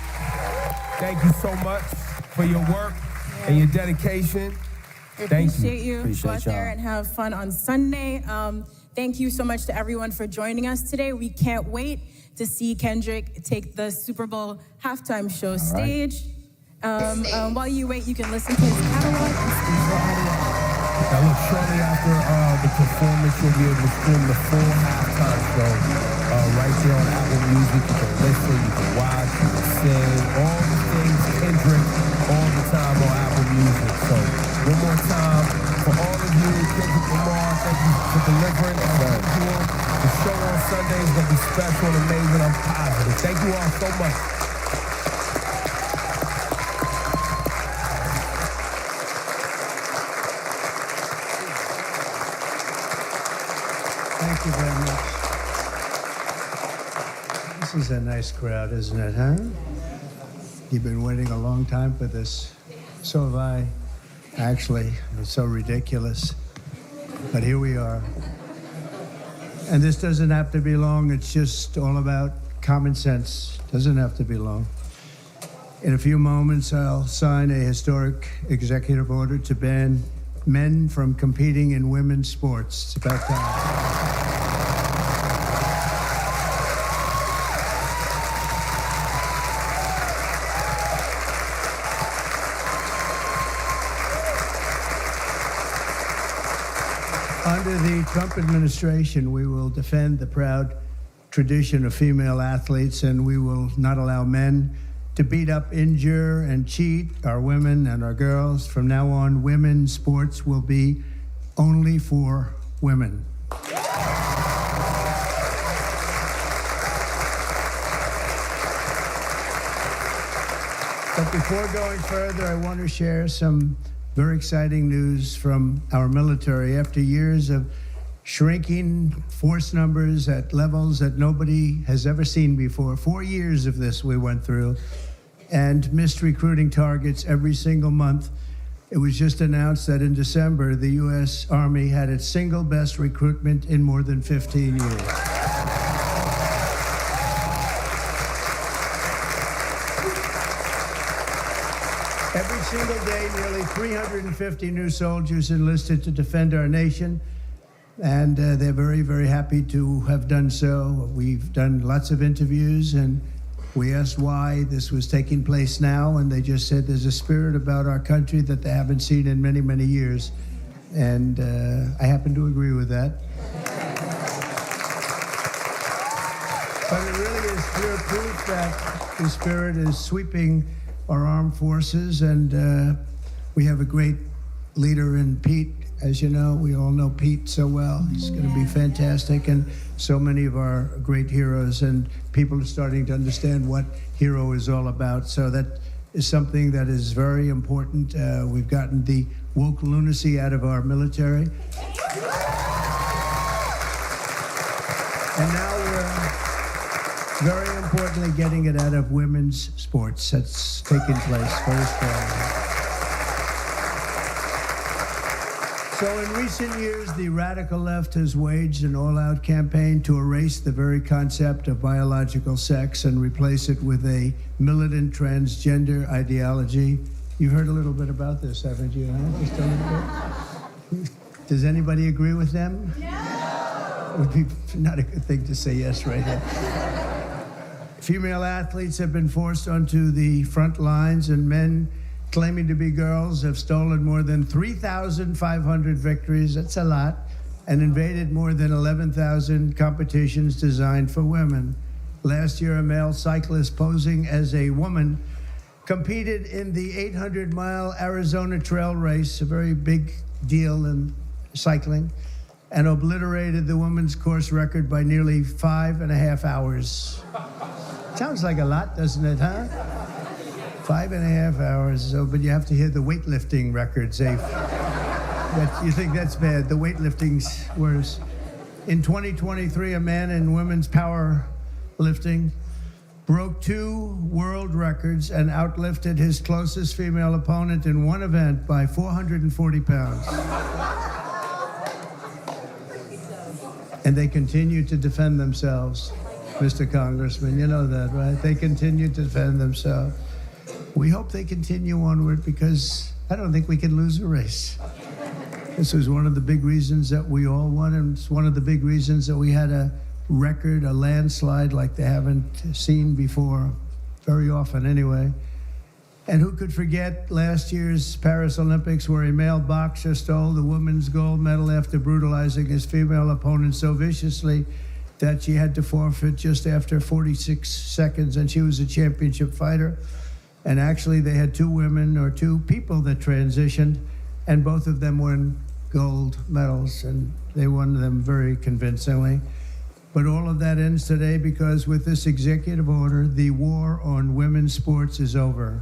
[SPEAKER 10] Thank you so much for your work and your dedication.
[SPEAKER 9] We
[SPEAKER 10] Thank
[SPEAKER 9] appreciate
[SPEAKER 10] you.
[SPEAKER 9] you.
[SPEAKER 10] Appreciate
[SPEAKER 9] Go out there
[SPEAKER 10] y'all.
[SPEAKER 9] and have fun on Sunday. Thank you so much to everyone for joining us today. We can't wait to see Kendrick take the Super Bowl halftime show stage. While you wait, you can listen to his catalog and studio audio.
[SPEAKER 10] Now look, shortly after the performance, you'll be able to stream the full halftime show right there on Apple Music. You can listen, you can watch, you can sing, all the things Kendrick all the time on Apple Music. So one more time, for all of you, Kendrick Lamar, thank you for delivering. The show on Sunday is going to be special and amazing. I'm positive. Thank you all so much.
[SPEAKER 20] This is a nice crowd, isn't it, huh? You've been waiting a long time for this. So have I. Actually, it's so ridiculous. But here we are. And this doesn't have to be long. It's just all about common sense. Doesn't have to be long. In a few moments, I'll sign a historic executive order to ban men from competing in women's sports. It's about time. Under the Trump administration, we will defend the proud tradition of female athletes, and we will not allow men to beat up, injure, and cheat our women and our girls. From now on, women's sports will be only for women. But before going further, I want to share some very exciting news from our military. After years of shrinking force numbers at levels that nobody has ever seen before, 4 years of this we went through, and missed recruiting targets every single month, it was just announced that in December, the U.S. Army had its single best recruitment in more than 15 years. Every single day, nearly 350 new soldiers enlisted to defend our nation, and they're very, very happy to have done so. We've done lots of interviews, and we asked why this was taking place now, and they just said there's a spirit about our country that they haven't seen in many, many years, and I happen to agree with that. But it really is clear proof that the spirit is sweeping our armed forces, and we have a great leader in Pete. As you know, we all know Pete so well. He's going to be fantastic, and so many of our great heroes, and people are starting to understand what hero is all about. So that is something that is very important. We've gotten the woke lunacy out of our military. And now we're very importantly getting it out of women's sports. That's taking place very strongly. So in recent years, the radical left has waged an all-out campaign to erase the very concept of biological sex and replace it with a militant transgender ideology. You've heard a little bit about this, haven't you? Huh? Just a little bit. Does anybody agree with them? No. Would be not a good thing to say yes right here. Female athletes have been forced onto the front lines, and men claiming to be girls have stolen more than 3,500 victories, that's a lot, and invaded more than 11,000 competitions designed for women. Last year, a male cyclist posing as a woman competed in the 800-mile Arizona Trail Race, a very big deal in cycling, and obliterated the women's course record by nearly 5.5 hours. Sounds like a lot, doesn't it, huh? 5.5 hours, but you have to hear the weightlifting records. You think that's bad. The weightlifting's worse. In 2023, a man in women's powerlifting broke 2 world records and outlifted his closest female opponent in one event by 440 pounds. And they continue to defend themselves, Mr. Congressman. You know that, right? They continue to defend themselves. We hope they continue onward because I don't think we can lose a race. This was one of the big reasons that we all won, and it's one of the big reasons that we had a record, a landslide like they haven't seen before, very often anyway. And who could forget last year's Paris Olympics where a male boxer stole the women's gold medal after brutalizing his female opponent so viciously that she had to forfeit just after 46 seconds, and she was a championship fighter. And actually, they had 2 women or 2 people that transitioned, and both of them won gold medals, and they won them very convincingly. But all of that ends today because with this executive order, the war on women's sports is over.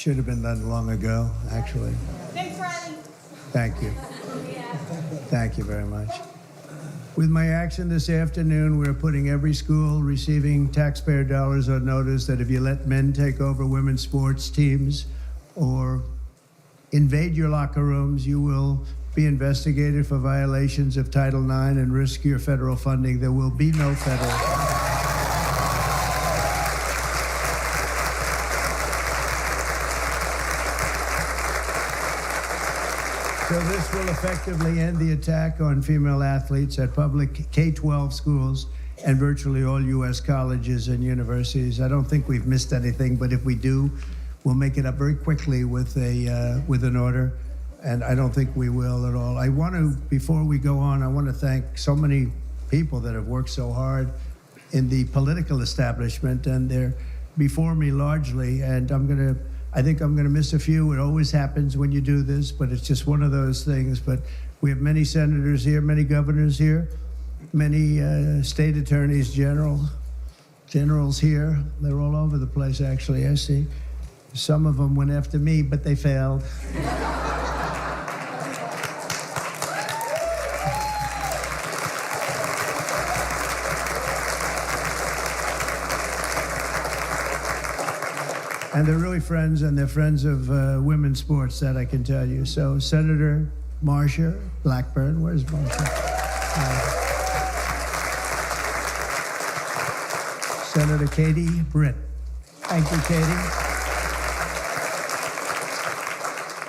[SPEAKER 20] Should have been done long ago, actually.
[SPEAKER 3] Thanks, Riley.
[SPEAKER 20] Thank you. Thank you very much. With my action this afternoon, we're putting every school receiving taxpayer dollars on notice that if you let men take over women's sports teams or invade your locker rooms, you will be investigated for violations of Title IX and risk your federal funding. There will be no federal funding. So this will effectively end the attack on female athletes at public K-12 schools and virtually all U.S. colleges and universities. I don't think we've missed anything, but if we do, we'll make it up very quickly with an order, and I don't think we will at all. I want to, before we go on, I want to thank so many people that have worked so hard in the political establishment, and they're before me largely, and I think I'm gonna miss a few. It always happens when you do this, but it's just one of those things. But we have many senators here, many governors here, many state attorneys generals here. They're all over the place, actually, I see. Some of them went after me, but they failed. And they're really friends, and they're friends of women's sports, that I can tell you. So Senator Marsha Blackburn, where's Marsha? Senator Katie Britt. Thank you, Katie.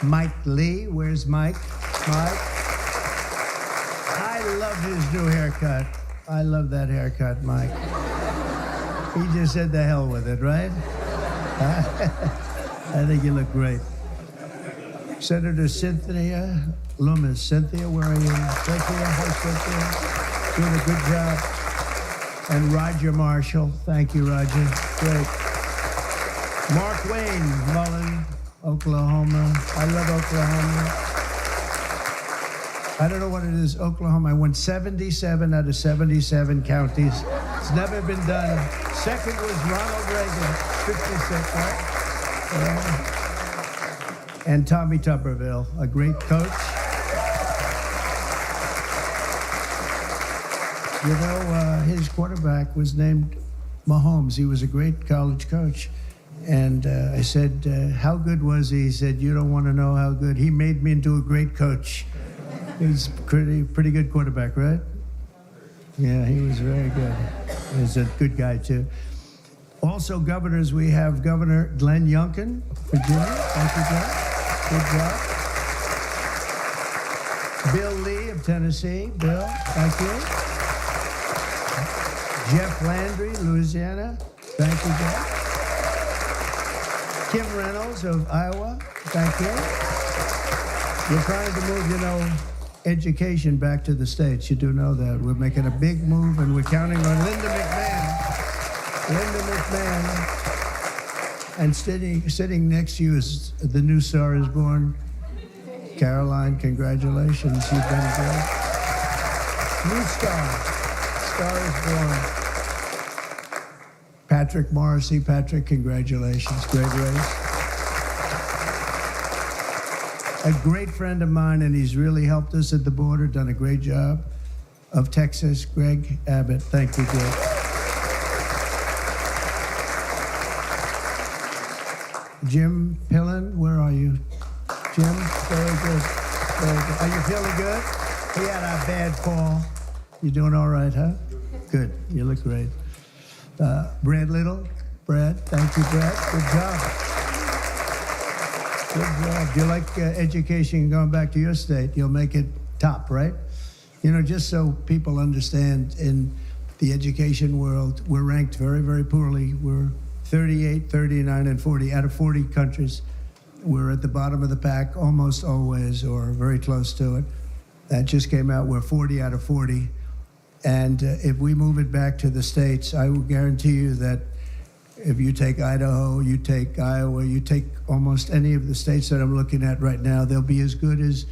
[SPEAKER 20] Mike Lee, where's Mike? Mike. I love his new haircut. I love that haircut, Mike. He just said the hell with it, right? I think you look great. Senator Cynthia Loomis. Cynthia, where are you? Cynthia, hi, Cynthia. Doing a good job. And Roger Marshall. Thank you, Roger. Great. Mark Wayne, Mullen, Oklahoma. I love Oklahoma. I don't know what it is, Oklahoma. I won 77 out of 77 counties. It's never been done. Second was Ronald Reagan, 56, right? Yeah. And Tommy Tuberville, a great coach. You know, his quarterback was named Mahomes. He was a great college coach. And I said, how good was he? He said, you don't want to know how good. He made me into a great coach. He's pretty good quarterback, right? Yeah, he was very good. He's a good guy, too. Also, governors, we have Governor Glenn Youngkin, Virginia. Thank you, Glenn. Good job. Bill Lee of Tennessee. Bill, thank you. Jeff Landry, Louisiana. Thank you, Jeff. Kim Reynolds of Iowa. Thank you. We're trying to move, you know, education back to the states. You do know that. We're making a big move, and we're counting on Linda McMahon. And sitting next to you is the new Star is Born. Caroline, congratulations. You've been great. New Star. Star is Born. Patrick Morrissey. Patrick, congratulations. Great race. A great friend of mine, and he's really helped us at the border, done a great job, of Texas, Greg Abbott. Thank you, Greg. Jim Pillen, where are you? Jim, very good. Very good. Are you feeling good? He had a bad fall. You doing all right, huh? Good. You look great. Brad Little. Brad, thank you, Brad. Good job. Good job. Do you like education going back to your state? You'll make it top, right? You know, just so people understand, in the education world, we're ranked very, very poorly. We're 38, 39, and 40 out of 40 countries. We're at the bottom of the pack almost always, or very close to it. That just came out. We're 40 out of 40. And if we move it back to the states, I will guarantee you that if you take Idaho, you take Iowa, you take almost any of the states that I'm looking at right now, they'll be as good as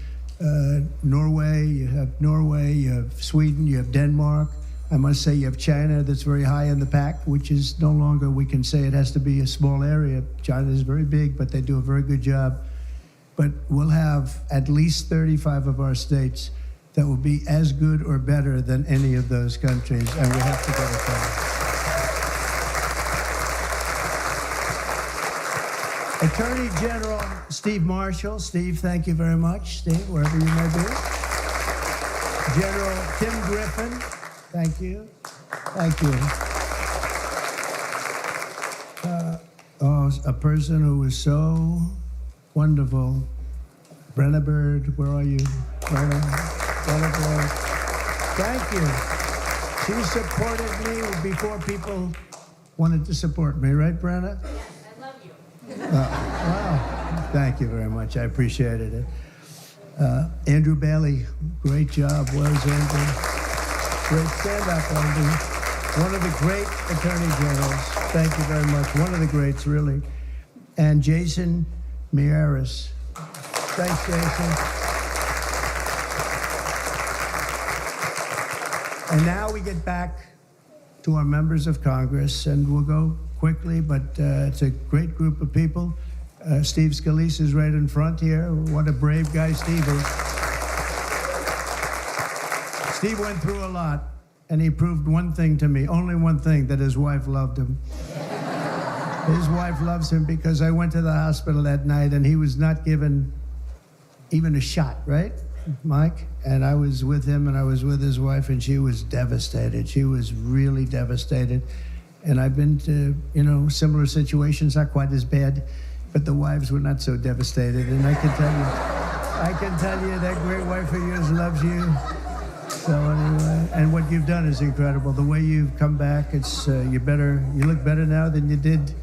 [SPEAKER 20] Norway. You have Sweden, you have Denmark, I must say you have China that's very high in the pack, which is no longer, we can say it has to be a small area. China is very big, but they do a very good job. But we'll have at least 35 of our states that will be as good or better than any of those countries, and we have to get it done. Attorney General Steve Marshall. Steve, thank you very much. Steve, wherever you may be. General Tim Griffin, thank you. Thank you. A person who was so wonderful. Brenna Bird, where are you? Brenna Bird. Thank you. She supported me before people wanted to support me, right, Brenna?
[SPEAKER 3] Yes, I love you.
[SPEAKER 20] Wow. Thank you very much. I appreciated it. Andrew Bailey, great job. Was Andrew. Great stand-up, Andrew. One of the great attorney generals. Thank you very much. One of the greats, really. And Jason Miyares. Thanks, Jason. And now we get back to our members of Congress, and we'll go quickly, but it's a great group of people. Steve Scalise is right in front here. What a brave guy Steve is. Steve went through a lot, and he proved one thing to me, only one thing, that his wife loved him. His wife loves him because I went to the hospital that night, and he was not given even a shot, right, Mike? And I was with him, and I was with his wife, and she was devastated. She was really devastated. And I've been to, similar situations, not quite as bad, but the wives were not so devastated. And I can tell you that great wife of yours loves you. So anyway, and what you've done is incredible. The way you've come back, it's you look better now than you did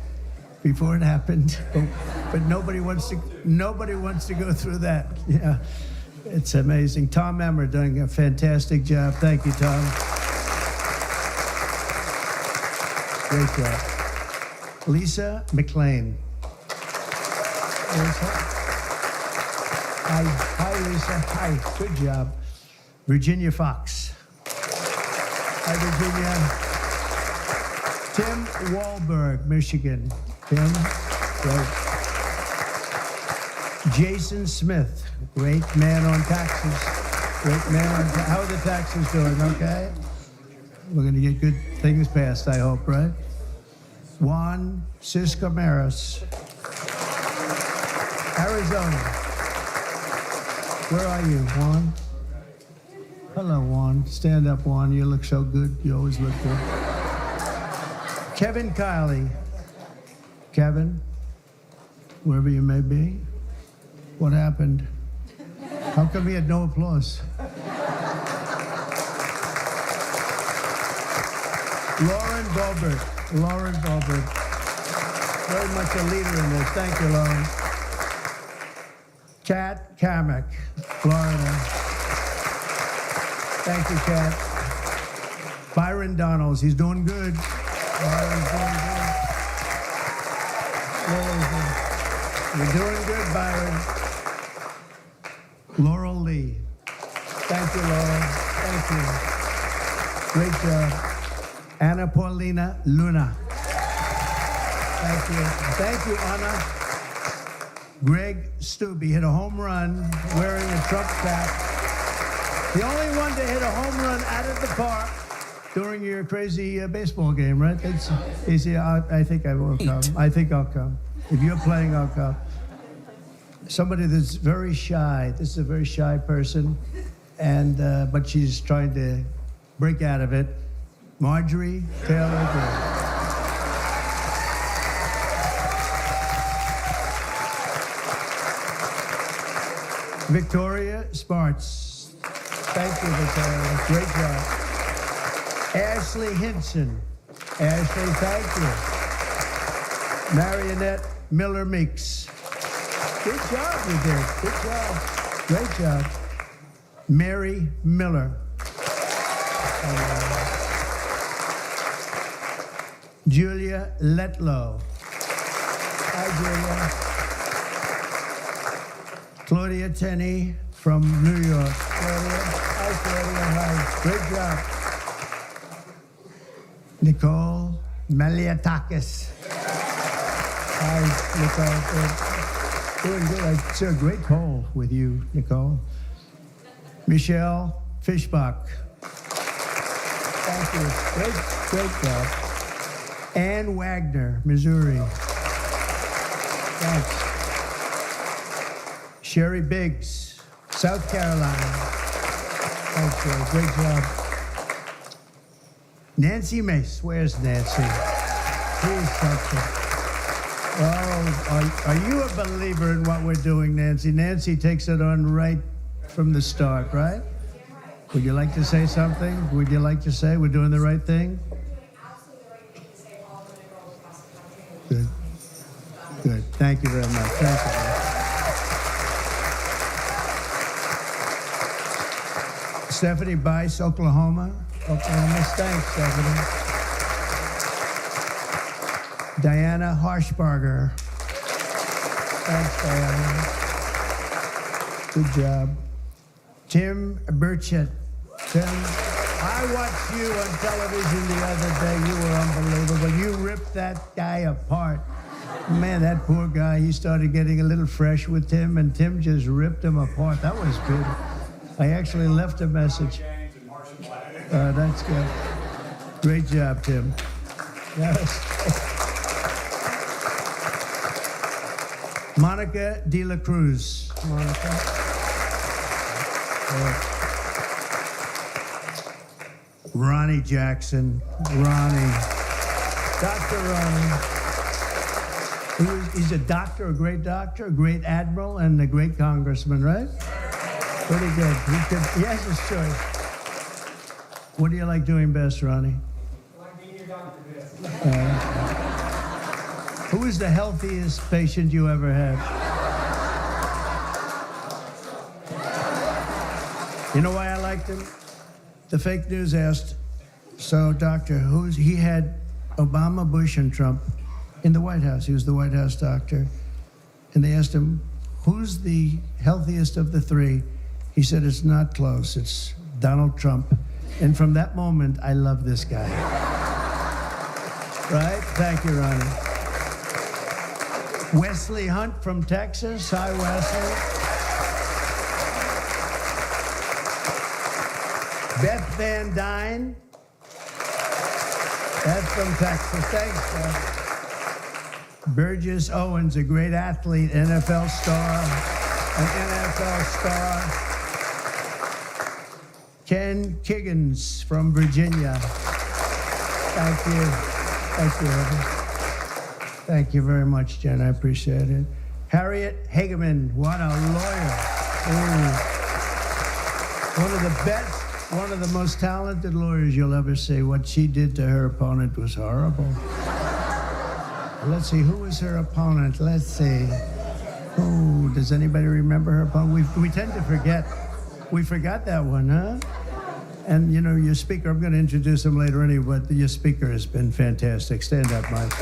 [SPEAKER 20] before it happened. But nobody wants to go through that. Yeah, it's amazing. Tom Emmer doing a fantastic job. Thank you, Tom. Great job. Lisa McLean. Lisa. Hi, Lisa. Hi. Good job. Virginia Fox. Hi, Virginia. Tim Wahlberg, Michigan. Tim, great. Jason Smith, great man on taxes. Great man on how are the taxes doing? Okay. We're going to get good things passed, I hope, right? Juan Ciscomaris, Arizona. Where are you, Juan? Hello, Juan. Stand up, Juan. You look so good. You always look good. Kevin Kiley. Kevin, wherever you may be. What happened? How come he had no applause? Lauren Goldberg. Lauren Goldberg. Very much a leader in this. Thank you, Lauren. Kat Kamek, Florida. Thank you, Kat. Byron Donalds, he's doing good. Byron's doing good. You're doing good, Byron. Laurel Lee. Thank you, Laurel. Thank you. Great job. Anna Paulina Luna. Thank you. Thank you, Anna. Greg Stubbe hit a home run wearing a Trump cap. The only one to hit a home run out of the park during your crazy baseball game, right? Easy. I think I will come. I think I'll come. If you're playing, I'll come. Somebody that's very shy. This is a very shy person, and but she's trying to break out of it. Marjorie Taylor Greene. Victoria Sparts. Thank you, Victoria. Great job. Ashley Hinson. Ashley, thank you. Marionette Miller Meeks. Good job, you did. Good job. Great job. Mary Miller. Julia Letlow. Hi, Julia. Claudia Tenney from New York. Claudia. Hi, Claudia. Hi. Great job. Nicole Maliatakis. Hi, Nicole. Doing good. It's a great poll with you, Nicole. Michelle Fishbach. Thank you. Great job. Ann Wagner, Missouri. Thanks. Sherry Biggs, South Carolina. Thanks, Sherry. Great job. Nancy Mace. Where's Nancy? Please touch it. Oh, are you a believer in what we're doing, Nancy? Nancy takes it on right from the start, right? Would you like to say something? Would you like to say we're doing the right thing? Good. Good. Thank you very much. Thank you. Stephanie Bice, Oklahoma. Thanks, Stephanie. Diana Harshbarger. Thanks, Diana. Good job. Tim Burchett. Tim, I watched you on television the other day. You were unbelievable. You ripped that guy apart. Man, that poor guy, he started getting a little fresh with Tim, and Tim just ripped him apart. That was good. I actually left a message. That's good. Great job, Tim. Yes. Monica De La Cruz. Monica. Ronnie Jackson. Ronnie. Dr. Ronnie. He's a doctor, a great admiral, and a great congressman, right? Pretty good. He has his choice. What do you like doing best, Ronnie?
[SPEAKER 13] I like being your doctor best.
[SPEAKER 20] Who is the healthiest patient you ever had? You know why I liked him? The fake news asked, so doctor, he had Obama, Bush, and Trump in the White House. He was the White House doctor. And they asked him, who's the healthiest of the three? He said, it's not close, it's Donald Trump. And from that moment, I love this guy. Right? Thank you, Ronnie. Wesley Hunt from Texas. Hi, Wesley. Beth Van Dyne. That's from Texas. Thanks, Beth. Burgess Owens, a great athlete, NFL star. An NFL star. Ken Kiggins from Virginia. Thank you. Thank you, Heather. Thank you very much, Jen. I appreciate it. Harriet Hageman, what a lawyer. Ooh. One of the best, one of the most talented lawyers you'll ever see. What she did to her opponent was horrible. Let's see, who was her opponent? Let's see. Oh, does anybody remember her opponent? We tend to forget. We forgot that one, huh? And you know, your speaker, I'm going to introduce him later anyway, but your speaker has been fantastic. Stand up, Mike.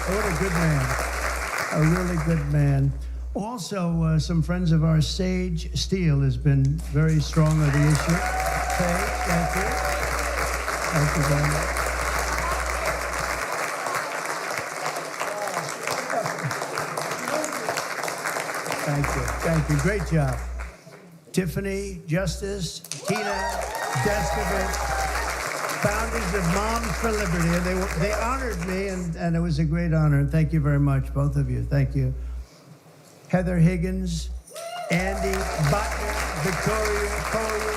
[SPEAKER 20] What a good man. A really good man. Also, some friends of ours, Sage Steele has been very strong on the issue. Sage, thank you. Thank you very much. Thank you. Thank you. Great job. Tiffany, Justice, Tina, Deskovich, founders of Moms for Liberty. And they honored me, and it was a great honor. And thank you very much, both of you. Thank you. Heather Higgins, Andy Butler, Victoria Coley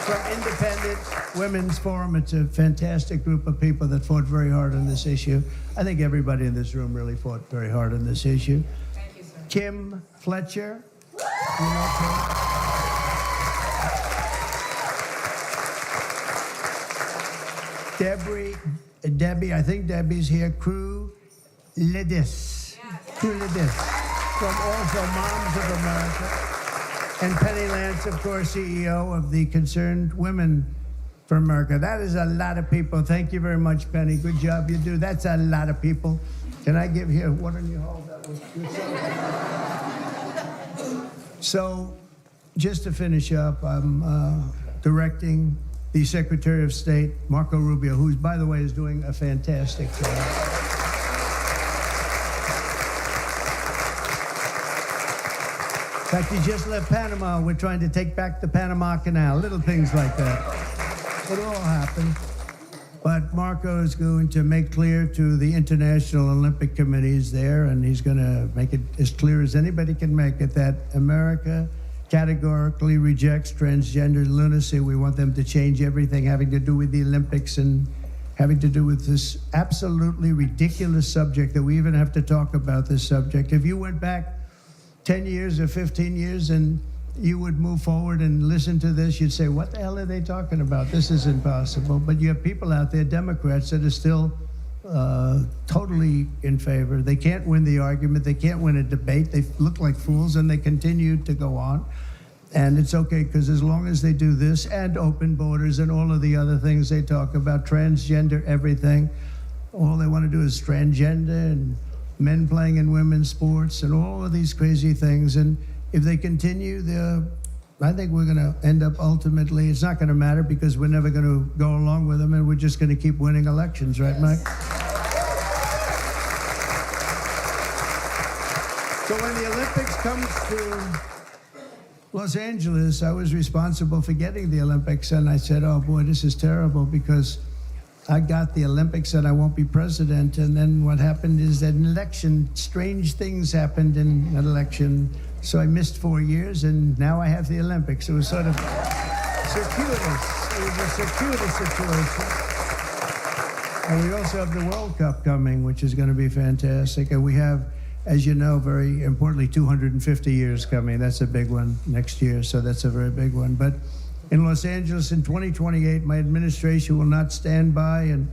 [SPEAKER 20] from Independent Women's Forum. It's a fantastic group of people that fought very hard on this issue. I think everybody in this room really fought very hard on this issue.
[SPEAKER 13] Thank you, sir.
[SPEAKER 20] Kim Fletcher. You know Kim? Debbie, I think Debbie's here. Crew Lidis. Crew Lidis. From also Moms of America. And Penny Lance, of course, CEO of the Concerned Women for America. That is a lot of people. Thank you very much, Penny. Good job you do. That's a lot of people. Can I give here? Why don't you hold that with yourself? So, just to finish up, directing the Secretary of State, Marco Rubio, who, by the way, is doing a fantastic job. In fact, he just left Panama. We're trying to take back the Panama Canal, little things like that. It'll all happen. But Marco is going to make clear to the International Olympic Committees there, and he's going to make it as clear as anybody can make it, that America categorically rejects transgender lunacy. We want them to change everything having to do with the Olympics and having to do with this absolutely ridiculous subject that we even have to talk about this subject. If you went back 10 years or 15 years and you would move forward and listen to this, you'd say, what the hell are they talking about? This is impossible. But you have people out there, Democrats, that are still totally in favor. They can't win the argument. They can't win a debate. They look like fools, and they continue to go on. And it's okay, because as long as they do this and open borders and all of the other things they talk about, transgender, everything, all they want to do is transgender and men playing in women's sports and all of these crazy things. And if they continue, I think we're going to end up ultimately, it's not going to matter because we're never going to go along with them, and we're just going to keep winning elections, right, Mike? So when the Olympics comes to Los Angeles, I was responsible for getting the Olympics, and I said, oh boy, this is terrible because I got the Olympics and I won't be president. And then what happened is that an election, strange things happened in an election. So I missed 4 years, and now I have the Olympics. It was sort of circuitous. It was a circuitous situation. And we also have the World Cup coming, which is going to be fantastic. And we have, as you know, very importantly, 250 years coming. That's a big one next year, so that's a very big one. But in Los Angeles in 2028, my administration will not stand by and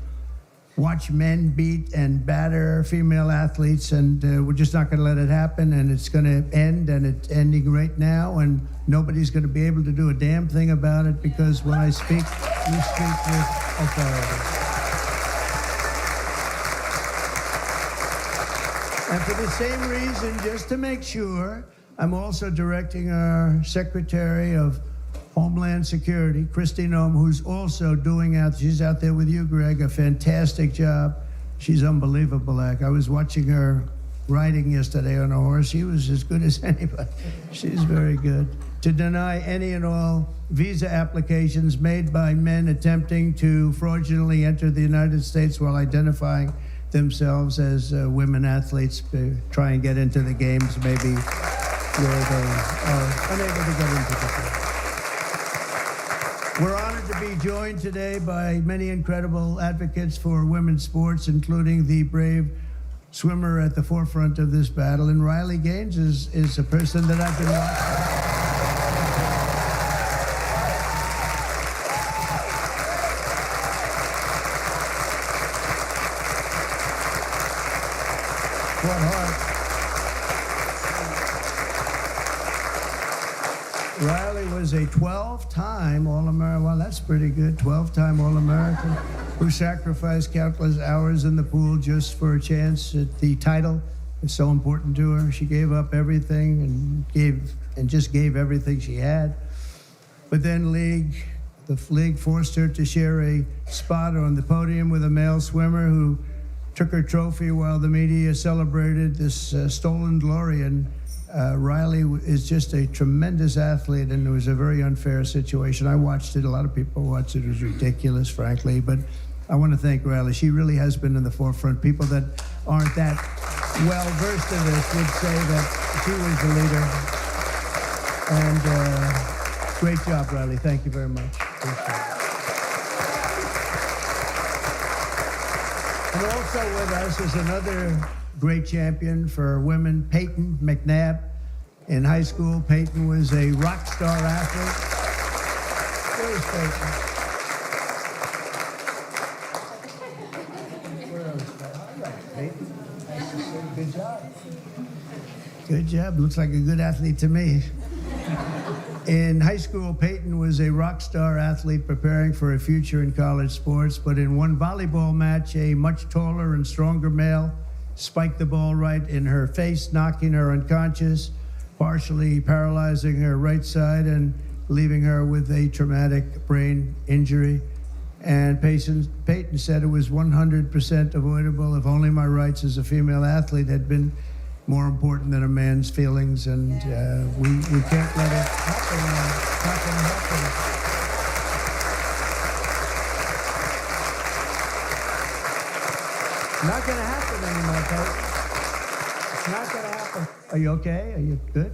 [SPEAKER 20] watch men beat and batter female athletes, and we're just not going to let it happen, and it's going to end, and it's ending right now, and nobody's going to be able to do a damn thing about it, because when I speak, you speak with authority. And for the same reason, just to make sure, I'm also directing our Secretary of Homeland Security, Kristi Noem, who's also she's out there with you, Greg, a fantastic job. She's unbelievable. I was watching her riding yesterday on a horse. She was as good as anybody. She's very good. To deny any and all visa applications made by men attempting to fraudulently enter the United States while identifying themselves as women athletes to try and get into the games, maybe where they are unable to get into the games. We're honored to be joined today by many incredible advocates for women's sports, including the brave swimmer at the forefront of this battle. And Riley Gaines is a person that I've been watching. What heart. Riley was a 12-time All-American. Well, that's pretty good. 12-time All-American who sacrificed countless hours in the pool just for a chance at the title. It's so important to her. She gave up everything and just gave everything she had. But then the league forced her to share a spot on the podium with a male swimmer who took her trophy while the media celebrated this stolen glory. And Riley is just a tremendous athlete, and it was a very unfair situation. I watched it. A lot of people watched it. It was ridiculous, frankly. But I want to thank Riley. She really has been in the forefront. People that aren't that well-versed in this would say that she was the leader. And great job, Riley. Thank you very much. And also with us is another great champion for women, Peyton McNabb. In high school, Peyton was a rock star athlete. Where's Peyton? Where else? All right, Peyton. Nice to see you. Good job. Good job. Looks like a good athlete to me. In high school, Peyton was a rock star athlete preparing for a future in college sports, but in one volleyball match, a much taller and stronger male spiked the ball right in her face, knocking her unconscious, partially paralyzing her right side, and leaving her with a traumatic brain injury. And Peyton said it was 100% avoidable if only my rights as a female athlete had been more important than a man's feelings, and we can't let it happen. It's not going to happen. Not going to happen anymore, Peyton. It's not going to happen. Are you okay? Are you good?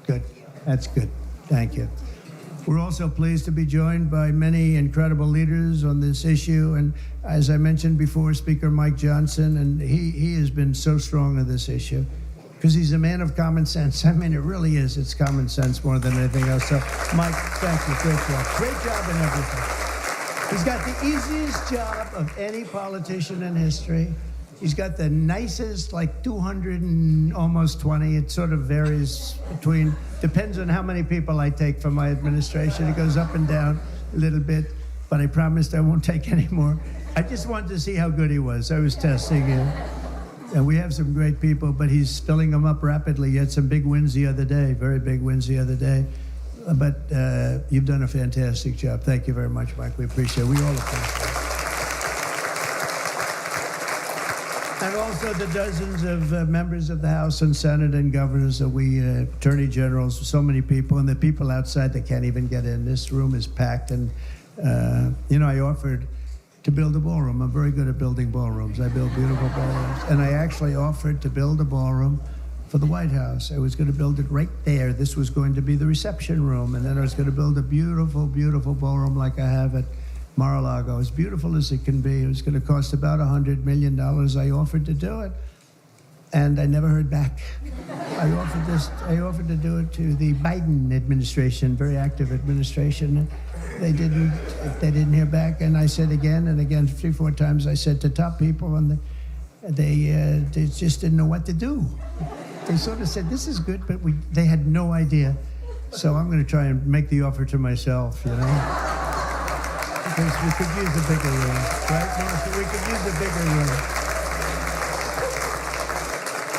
[SPEAKER 20] Good. That's good. Thank you. We're also pleased to be joined by many incredible leaders on this issue. And as I mentioned before, Speaker Mike Johnson, and he has been so strong on this issue because he's a man of common sense. I mean, it really is. It's common sense more than anything else. So, Mike, thank you. Great job. Great job in everything. He's got the easiest job of any politician in history. He's got the nicest, like 200 and almost 20. It sort of varies between, depends on how many people I take from my administration. It goes up and down a little bit, but I promised I won't take any more. I just wanted to see how good he was. I was testing him. And we have some great people, but he's filling them up rapidly. He had some big wins the other day, very big wins the other day. But you've done a fantastic job. Thank you very much, Mike. We appreciate it. We all appreciate it. And also the dozens of members of the House and Senate and governors that we, attorney generals, so many people, and the people outside that can't even get in. This room is packed, and I offered to build a ballroom. I'm very good at building ballrooms. I build beautiful ballrooms. And I actually offered to build a ballroom for the White House. I was going to build it right there. This was going to be the reception room, and then I was going to build a beautiful, beautiful ballroom like I have at Mar-a-Lago, as beautiful as it can be. It was going to cost about $100 million. I offered to do it, and I never heard back. I offered to do it to the Biden administration, very active administration. They didn't hear back, and I said again and again, 3-4 times. I said to top people, and they just didn't know what to do. They sort of said, "This is good," but they had no idea. So I'm going to try and make the offer to myself, Because we could use a bigger room, right, Marcia? We could use a bigger room.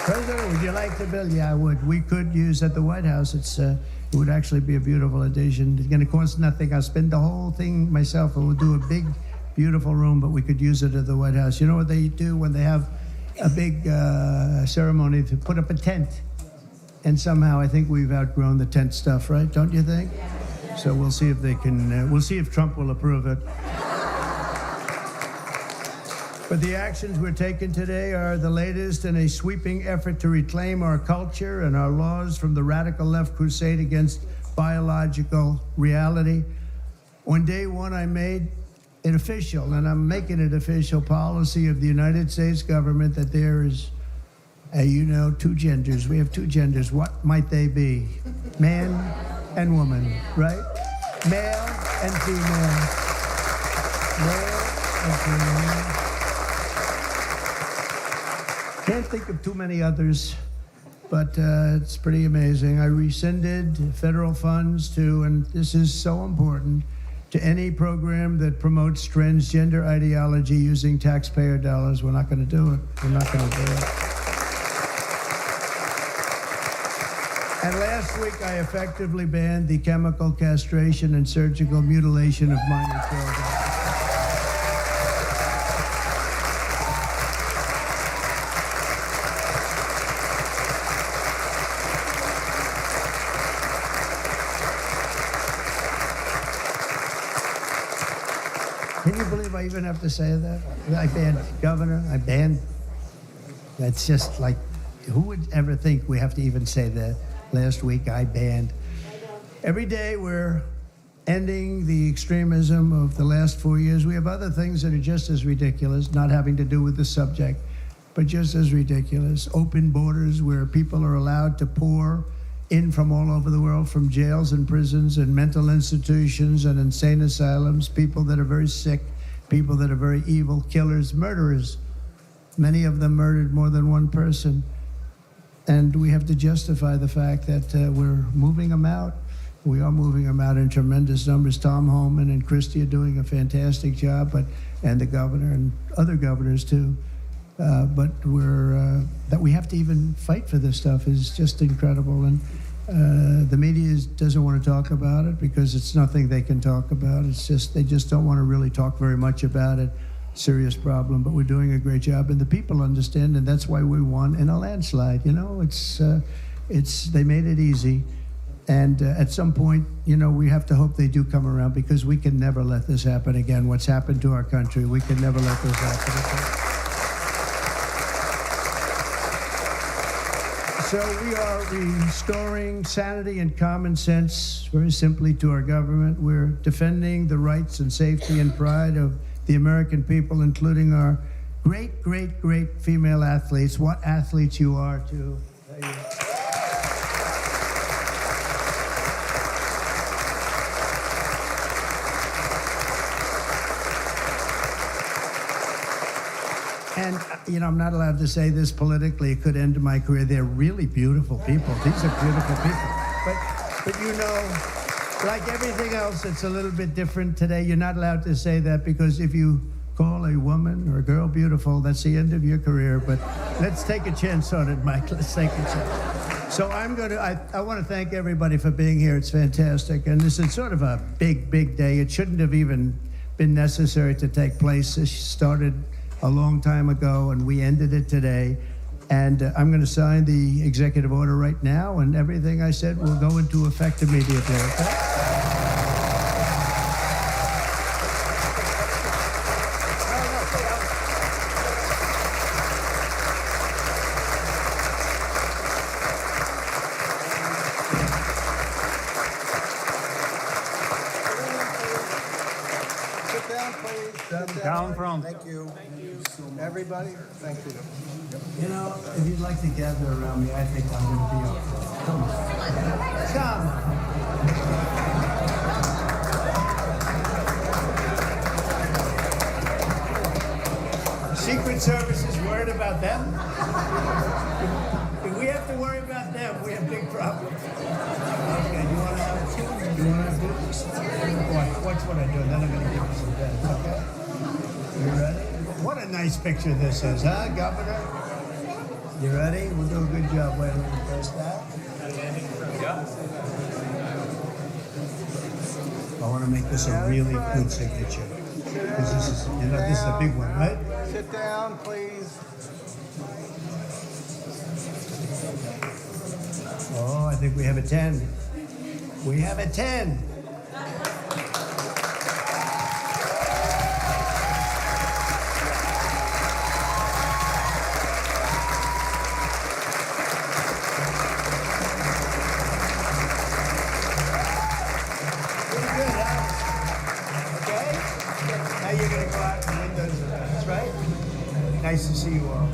[SPEAKER 20] President, would you like to build? Yeah, I would. We could use at the White House. It would actually be a beautiful addition. It's going to cost nothing. I'll spend the whole thing myself, and we'll do a big, beautiful room, but we could use it at the White House. You know what they do when they have a big ceremony to put up a tent? And somehow I think we've outgrown the tent stuff, right? Don't you think? So we'll see if they can, we'll see if Trump will approve it. But the actions we're taking today are the latest in a sweeping effort to reclaim our culture and our laws from the radical left crusade against biological reality. On day one, I made it official, and I'm making it official, policy of the United States government that there is, two genders. We have two genders. What might they be? Man and woman, right? Male and female. Male and female. Can't think of too many others, but it's pretty amazing. I rescinded federal funds to, and this is so important, to any program that promotes transgender ideology using taxpayer dollars. We're not going to do it. We're not going to do it. And last week, I effectively banned the chemical castration and surgical mutilation of minor children. Can you believe I even have to say that? I banned governor, I banned. That's just like, who would ever think we have to even say that? Last week I banned. Every day we're ending the extremism of the last 4 years. We have other things that are just as ridiculous, not having to do with the subject, but just as ridiculous. Open borders where people are allowed to pour in from all over the world, from jails and prisons and mental institutions and insane asylums, people that are very sick, people that are very evil, killers, murderers. Many of them murdered more than one person. And we have to justify the fact that we're moving them out. We are moving them out in tremendous numbers. Tom Homan and Christie are doing a fantastic job, and the governor and other governors too. But that we have to even fight for this stuff is just incredible. The media doesn't want to talk about it because it's nothing they can talk about. It's just, they just don't want to really talk very much about it. Serious problem, but we're doing a great job, and the people understand, and that's why we won in a landslide. You know, they made it easy, and at some point, you know, we have to hope they do come around because we can never let this happen again. What's happened to our country, we can never let this happen again. So we are restoring sanity and common sense very simply to our government. We're defending the rights and safety and pride of the American people, including our great, great, great female athletes. What athletes you are, too. And, you know, I'm not allowed to say this politically. It could end my career. They're really beautiful people. These are beautiful people. But you know, like everything else, it's a little bit different today. You're not allowed to say that because if you call a woman or a girl beautiful, that's the end of your career. But let's take a chance on it, Mike. Let's take a chance. So I want to thank everybody for being here. It's fantastic. And this is sort of a big, big day. It shouldn't have even been necessary to take place. This started a long time ago, and we ended it today. And I'm going to sign the executive order right now, and everything I said will go into effect immediately. Okay?
[SPEAKER 13] Down from.
[SPEAKER 20] Thank you. Everybody, thank you. You know, if you'd like to gather around me, I think I'm going to be okay. Come on. Come on. Secret Service is worried about them. If we have to worry about them, we have big problems. Okay, you want to have a tune? You want to have this? Watch what I do, and then I'm going to give you some dance, okay? You ready? What a nice picture this is, huh, Governor? You ready? We'll do a good job. Wait a minute, first that. I want to make this a really good signature. Because this is, you know, this is a big one, right?
[SPEAKER 13] Sit down, please.
[SPEAKER 20] Oh, I think we have a 10. We have a 10. Nice to see you all.